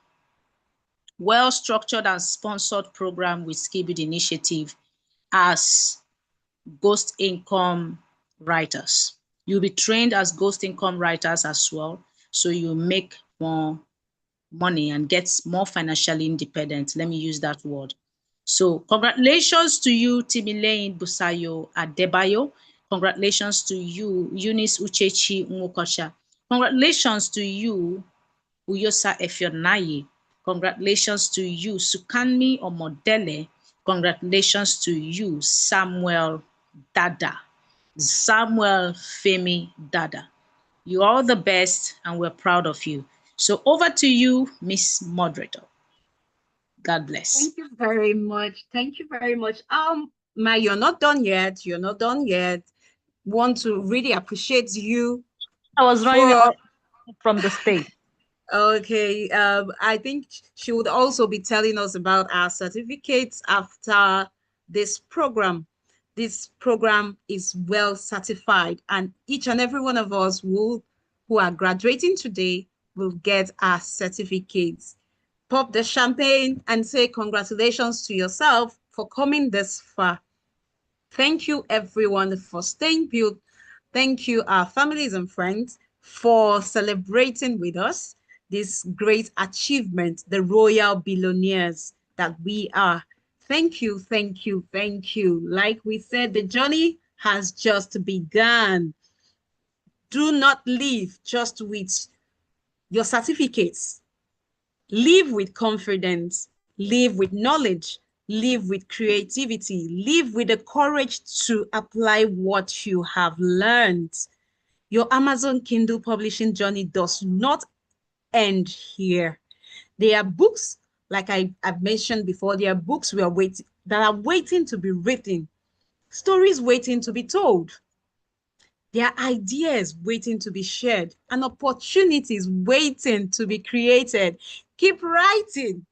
well-structured and sponsored program with Skillbuild Initiative as ghost income writers. You'll be trained as ghost income writers as well, so you make more money and get more financially independent. Let me use that word. So congratulations to you, Timileyin Busayo Adebayo. Congratulations to you, Eunice Uchechi Nwokocha. Congratulations to you, Uyosa Efionayi. Congratulations to you, Sukanmi Omodele. Congratulations to you, Samuel Dada. Samuel Femi Dada. You're all the best and we're proud of you. So over to you, Miss Moderator. God bless. Thank you very much. Thank you very much. Ma, you're not done yet. You're not done yet. Want to really appreciate you. I was running up from the stage. Okay. I think she would also be telling us about our certificates after this program. This program is well certified, and each and every one of us who are graduating today will get our certificates. Pop the champagne and say congratulations to yourself for coming this far. Thank you, everyone, for staying built. Thank you, our families and friends, for celebrating with us this great achievement, the royal billionaires that we are. Thank you, thank you, thank you. Like we said, the journey has just begun. Do not leave just with your certificates. Live with confidence, live with knowledge, live with creativity, live with the courage to apply what you have learned. Your Amazon Kindle publishing journey does not end here. There are books, like I've mentioned before, there are books that are waiting to be written, stories waiting to be told. There are ideas waiting to be shared and opportunities waiting to be created. Keep writing,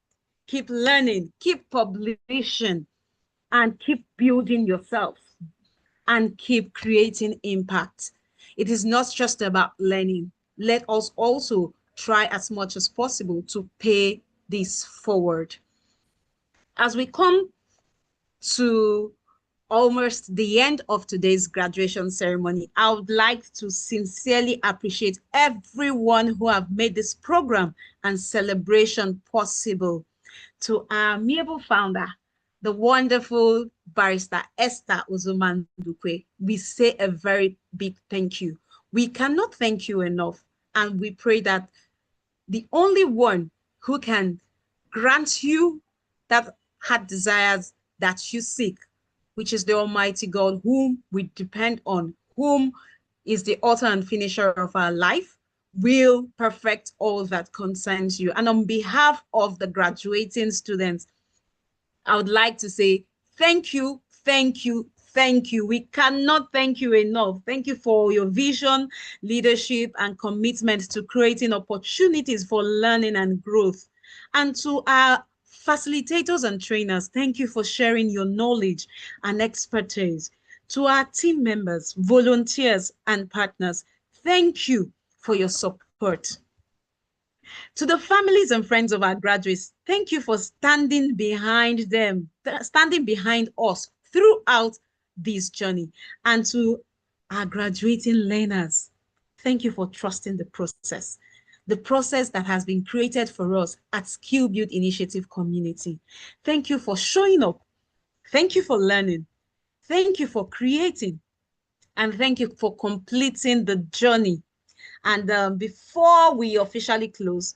keep learning, keep publishing, and keep building yourself and keep creating impact. It is not just about learning. Let us also try as much as possible to pay this forward. As we come to almost the end of today's graduation ceremony, I would like to sincerely appreciate everyone who have made this program and celebration possible. To our amiable founder, the wonderful barrister Esther Uzumandukwe, we say a very big thank you. We cannot thank you enough, and we pray that the only one who can grant you that heart desires that you seek, which is the Almighty God, whom we depend on, whom is the author and finisher of our life, will perfect all that concerns you. And on behalf of the graduating students, I would like to say thank you, thank you, thank you. We cannot thank you enough. Thank you for your vision, leadership, and commitment to creating opportunities for learning and growth. And to our facilitators and trainers, thank you for sharing your knowledge and expertise. To our team members, volunteers, and partners, thank you for your support. To the families and friends of our graduates, thank you for standing behind them, standing behind us throughout this journey. And to our graduating learners, thank you for trusting the process that has been created for us at Skillbuild Initiative Community. Thank you for showing up. Thank you for learning. Thank you for creating. And thank you for completing the journey. And before we officially close,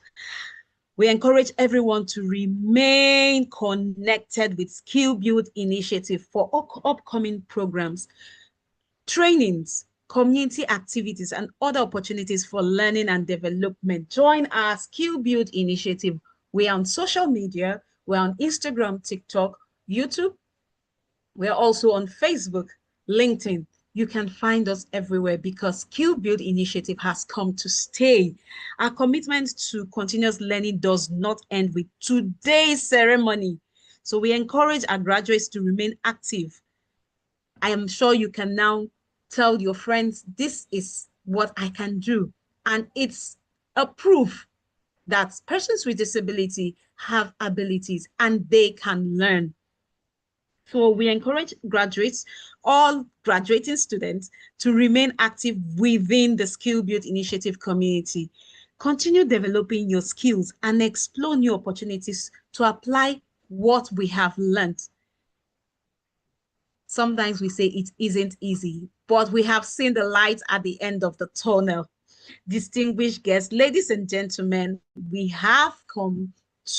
we encourage everyone to remain connected with Skillbuild Initiative for upcoming programs, trainings, community activities, and other opportunities for learning and development. Join our Skillbuild Initiative. We're on social media. We're on Instagram, TikTok, YouTube. We're also on Facebook, LinkedIn. you can find us everywhere because Skill Build Initiative has come to stay. Our commitment to continuous learning does not end with today's ceremony. So we encourage our graduates to remain active. I am sure you can now tell your friends, this is what I can do. And it's a proof that persons with disability have abilities and they can learn. So we encourage graduates, all graduating students, to remain active within the Skill Build Initiative community. Continue developing your skills and explore new opportunities to apply what we have learned. Sometimes we say it isn't easy, but we have seen the light at the end of the tunnel. Distinguished guests, ladies and gentlemen, we have come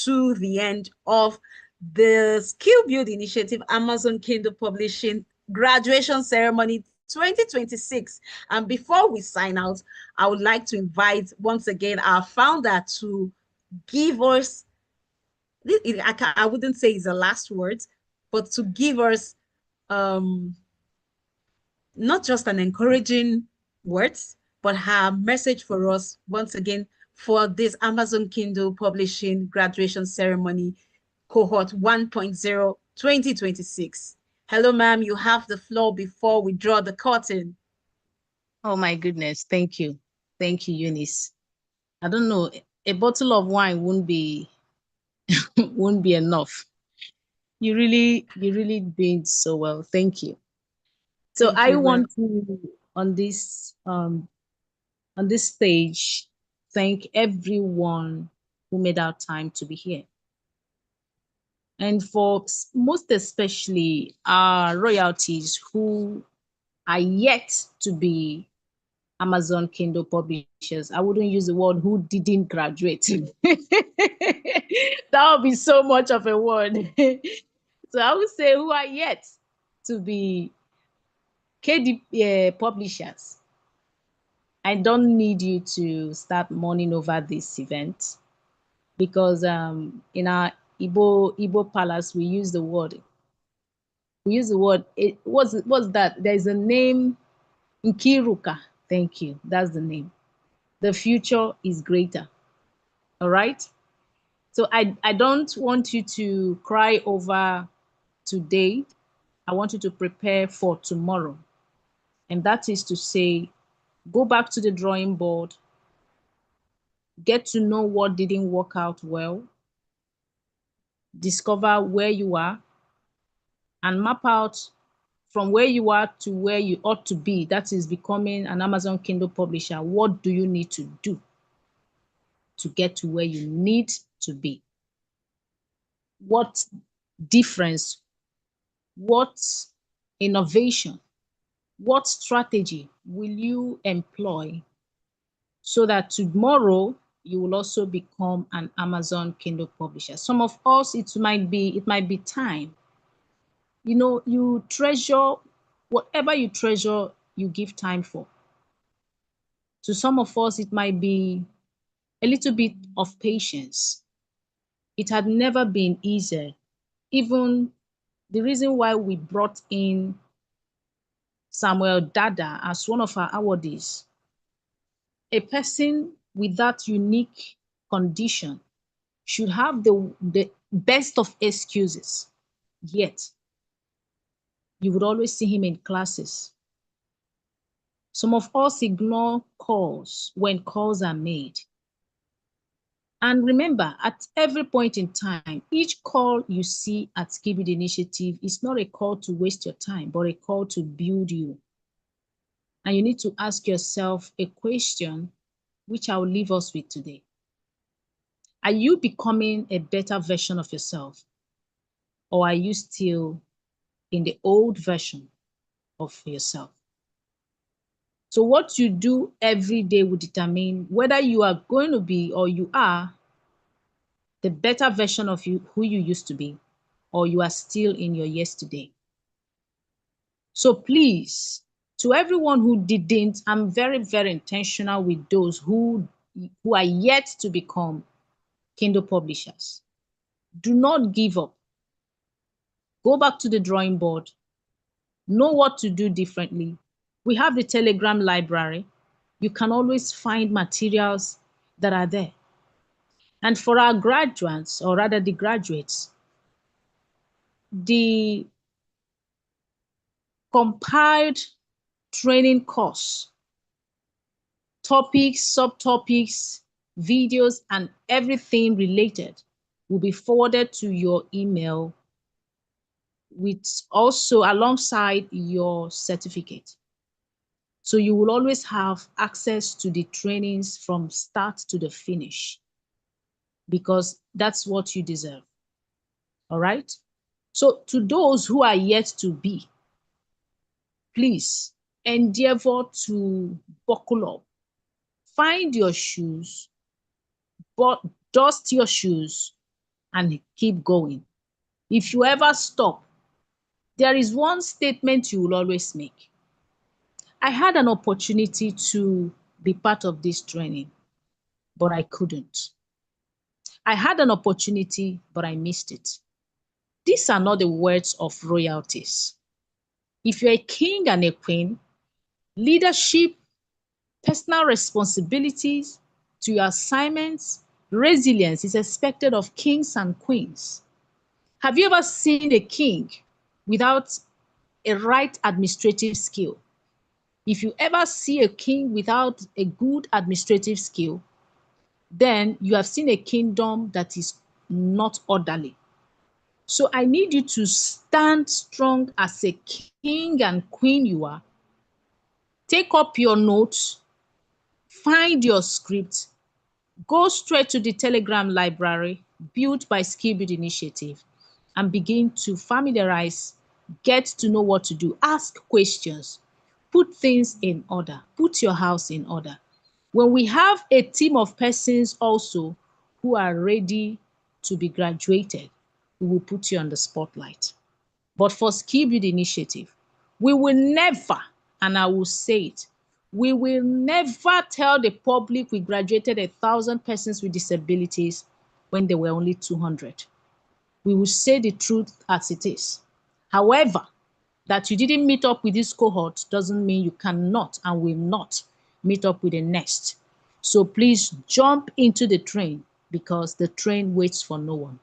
to the end of the Skill Build Initiative Amazon Kindle Publishing Graduation Ceremony 2026. And before we sign out, I would like to invite once again our founder to give us, I wouldn't say it's the last words, but to give us not just an encouraging words, but her message for us once again for this Amazon Kindle Publishing graduation ceremony cohort 1.0 2026. Hello, ma'am. You have the floor before we draw the curtain. Oh my goodness. Thank you. Thank you, Eunice. I don't know. A bottle of wine wouldn't be won't be enough. You really did so well. Thank you. So Thank I you, ma'am. want to on this stage thank everyone who made our time to be here. And for most especially our royalties who are yet to be Amazon Kindle publishers. I wouldn't use the word who didn't graduate. That would be so much of a word. So I would say who are yet to be KD publishers. I don't need you to start mourning over this event because in our Igbo palace we use the word. What's that? There's a name, Nkiruka. Thank you. That's the name. The future is greater. All right. So I don't want you to cry over today. I want you to prepare for tomorrow. And that is to say, go back to the drawing board, get to know what didn't work out well, discover where you are, and map out from where you are to where you ought to be. That is becoming an Amazon Kindle publisher. What do you need to do to get to where you need to be? What difference, what innovation, what strategy will you employ so that tomorrow you will also become an Amazon Kindle publisher? Some of us, it might be time. You know, you treasure whatever you treasure, you give time for. To some of us, it might be a little bit of patience. It had never been easier. Even the reason why we brought in Samuel Dada as one of our awardees, a person with that unique condition should have the best of excuses. Yet, you would always see him in classes. Some of us ignore calls when calls are made. And remember, at every point in time, each call you see at Skibid Initiative is not a call to waste your time, but a call to build you. And you need to ask yourself a question, which I will leave us with today. Are you becoming a better version of yourself? Or are you still in the old version of yourself? So what you do every day will determine whether you are going to be or you are the better version of you, who you used to be, or you are still in your yesterday. So please, to everyone who didn't, I'm very, very intentional with those who are yet to become Kindle publishers. Do not give up. Go back to the drawing board. Know what to do differently. We have the Telegram library. You can always find materials that are there. And for our graduates, or rather the graduates, the compiled training course, topics, subtopics, videos, and everything related will be forwarded to your email with also alongside your certificate. So you will always have access to the trainings from start to the finish, because that's what you deserve. All right. So to those who are yet to be, please endeavor to buckle up, find your shoes, but dust your shoes and keep going. If you ever stop, there is one statement you will always make. I had an opportunity to be part of this training, but I couldn't. I had an opportunity, but I missed it. These are not the words of royalties. If you're a king and a queen, leadership, personal responsibilities to your assignments, resilience is expected of kings and queens. Have you ever seen a king without a right administrative skill? If you ever see a king without a good administrative skill, then you have seen a kingdom that is not orderly. So I need you to stand strong as a king and queen you are. Take up your notes, find your script, go straight to the Telegram library built by Skill Build Initiative and begin to familiarize, get to know what to do, ask questions, put things in order, put your house in order. When we have a team of persons also who are ready to be graduated, we will put you on the spotlight. But for Skill Build Initiative, we will never, and I will say it, we will never tell the public we graduated 1,000 persons with disabilities when there were only 200. We will say the truth as it is. However, that you didn't meet up with this cohort doesn't mean you cannot and will not meet up with the next. So please jump into the train, because the train waits for no one.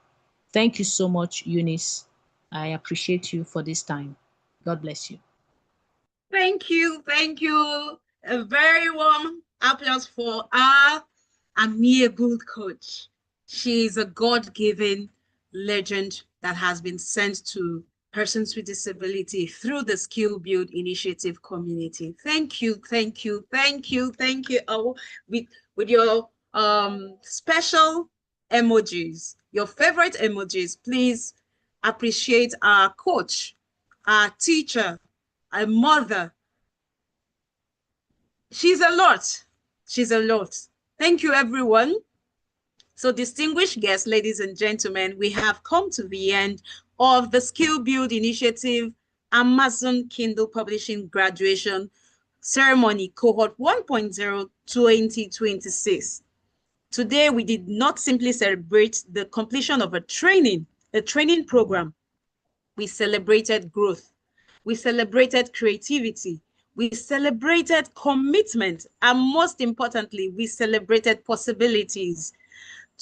Thank you so much, Eunice. I appreciate you for this time. God bless you. Thank you. Thank you. A very warm applause for our amiable coach. She is a God-given legend that has been sent to persons with disability through the Skill Build Initiative community. Thank you, thank you, thank you, thank you. Oh, with your special emojis, your favorite emojis, please appreciate our coach, our teacher, our mother. She's a lot. She's a lot. Thank you, everyone. So, distinguished guests, ladies and gentlemen, we have come to the end of the Skill Build Initiative Amazon Kindle Publishing Graduation Ceremony Cohort 1.0 2026. Today, we did not simply celebrate the completion of a training program. We celebrated growth. We celebrated creativity. We celebrated commitment. And most importantly, we celebrated possibilities.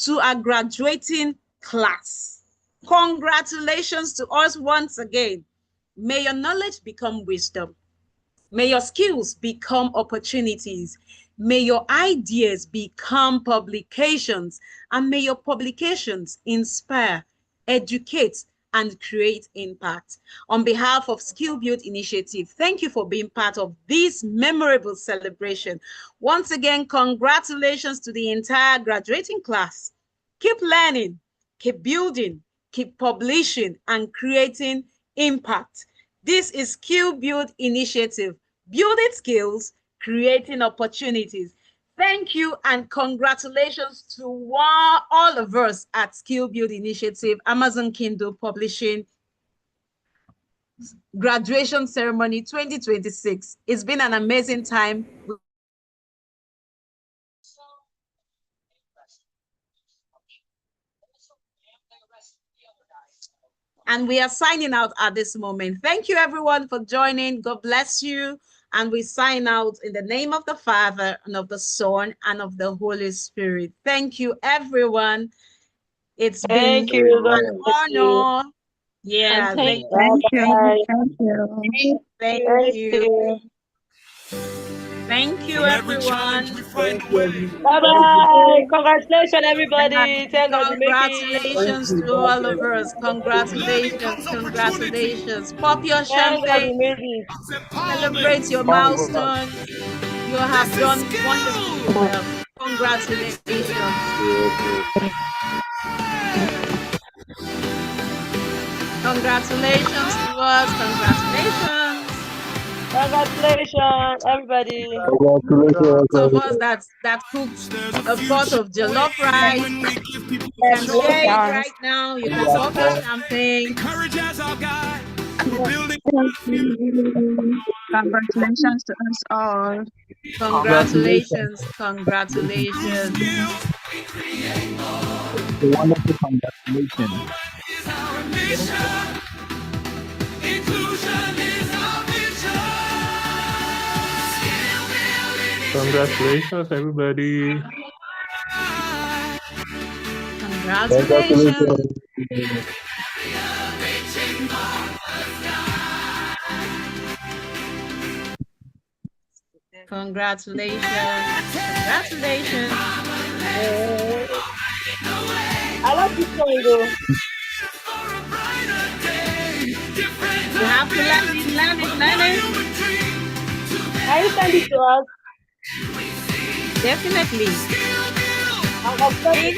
To our graduating class, congratulations to us once again. May your knowledge become wisdom. May your skills become opportunities. May your ideas become publications. And may your publications inspire, educate, and create impact. On behalf of Skill Build Initiative, thank you for being part of this memorable celebration. Once again, congratulations to the entire graduating class. Keep learning, keep building, keep publishing, and creating impact. This is Skill Build Initiative, building skills, creating opportunities. Thank you and congratulations to all of us at Skill Build Initiative, Amazon Kindle Publishing Graduation Ceremony 2026. It's been an amazing time. And we are signing out at this moment. Thank you, everyone, for joining. God bless you. And we sign out in the name of the Father, and of the Son, and of the Holy Spirit. Thank you, everyone. It's been Thank you. God an bless you. honor. Yeah, And thank Thank you. Bye. Thank you. thank Thank you. you. Thank you, From every challenge, we everyone. find a way. Bye bye. Congratulations, everybody. Thank God you make it. Congratulations to all of us. Learning Congratulations. comes opportunity. Congratulations. Pop your Thank God champagne. you made it. Comes empowerment. Celebrate your milestones. You have This is done wonderfully skill. well. Congratulations. Congratulations to us. Congratulations. Congratulations, everybody. Those of us that cooked There's a a pot future of jollof waiting rice, when we give people you a can share it choice. Congratulations. right now. You can pop your champagne. Encourage as our guide. We're building. Congratulations to us all. Congratulations. Congratulations. Congratulations. Skills A wonderful congratulations. is our mission. Inclusion is our vision. Skill building Congratulations, everybody. Congratulations. Congratulations. Congratulations. I love this song, though. for a brighter day. Different You have to learn it, learn it, learn it. human dream. Can you send it to us? Definitely. Skill build. I'm obsessed with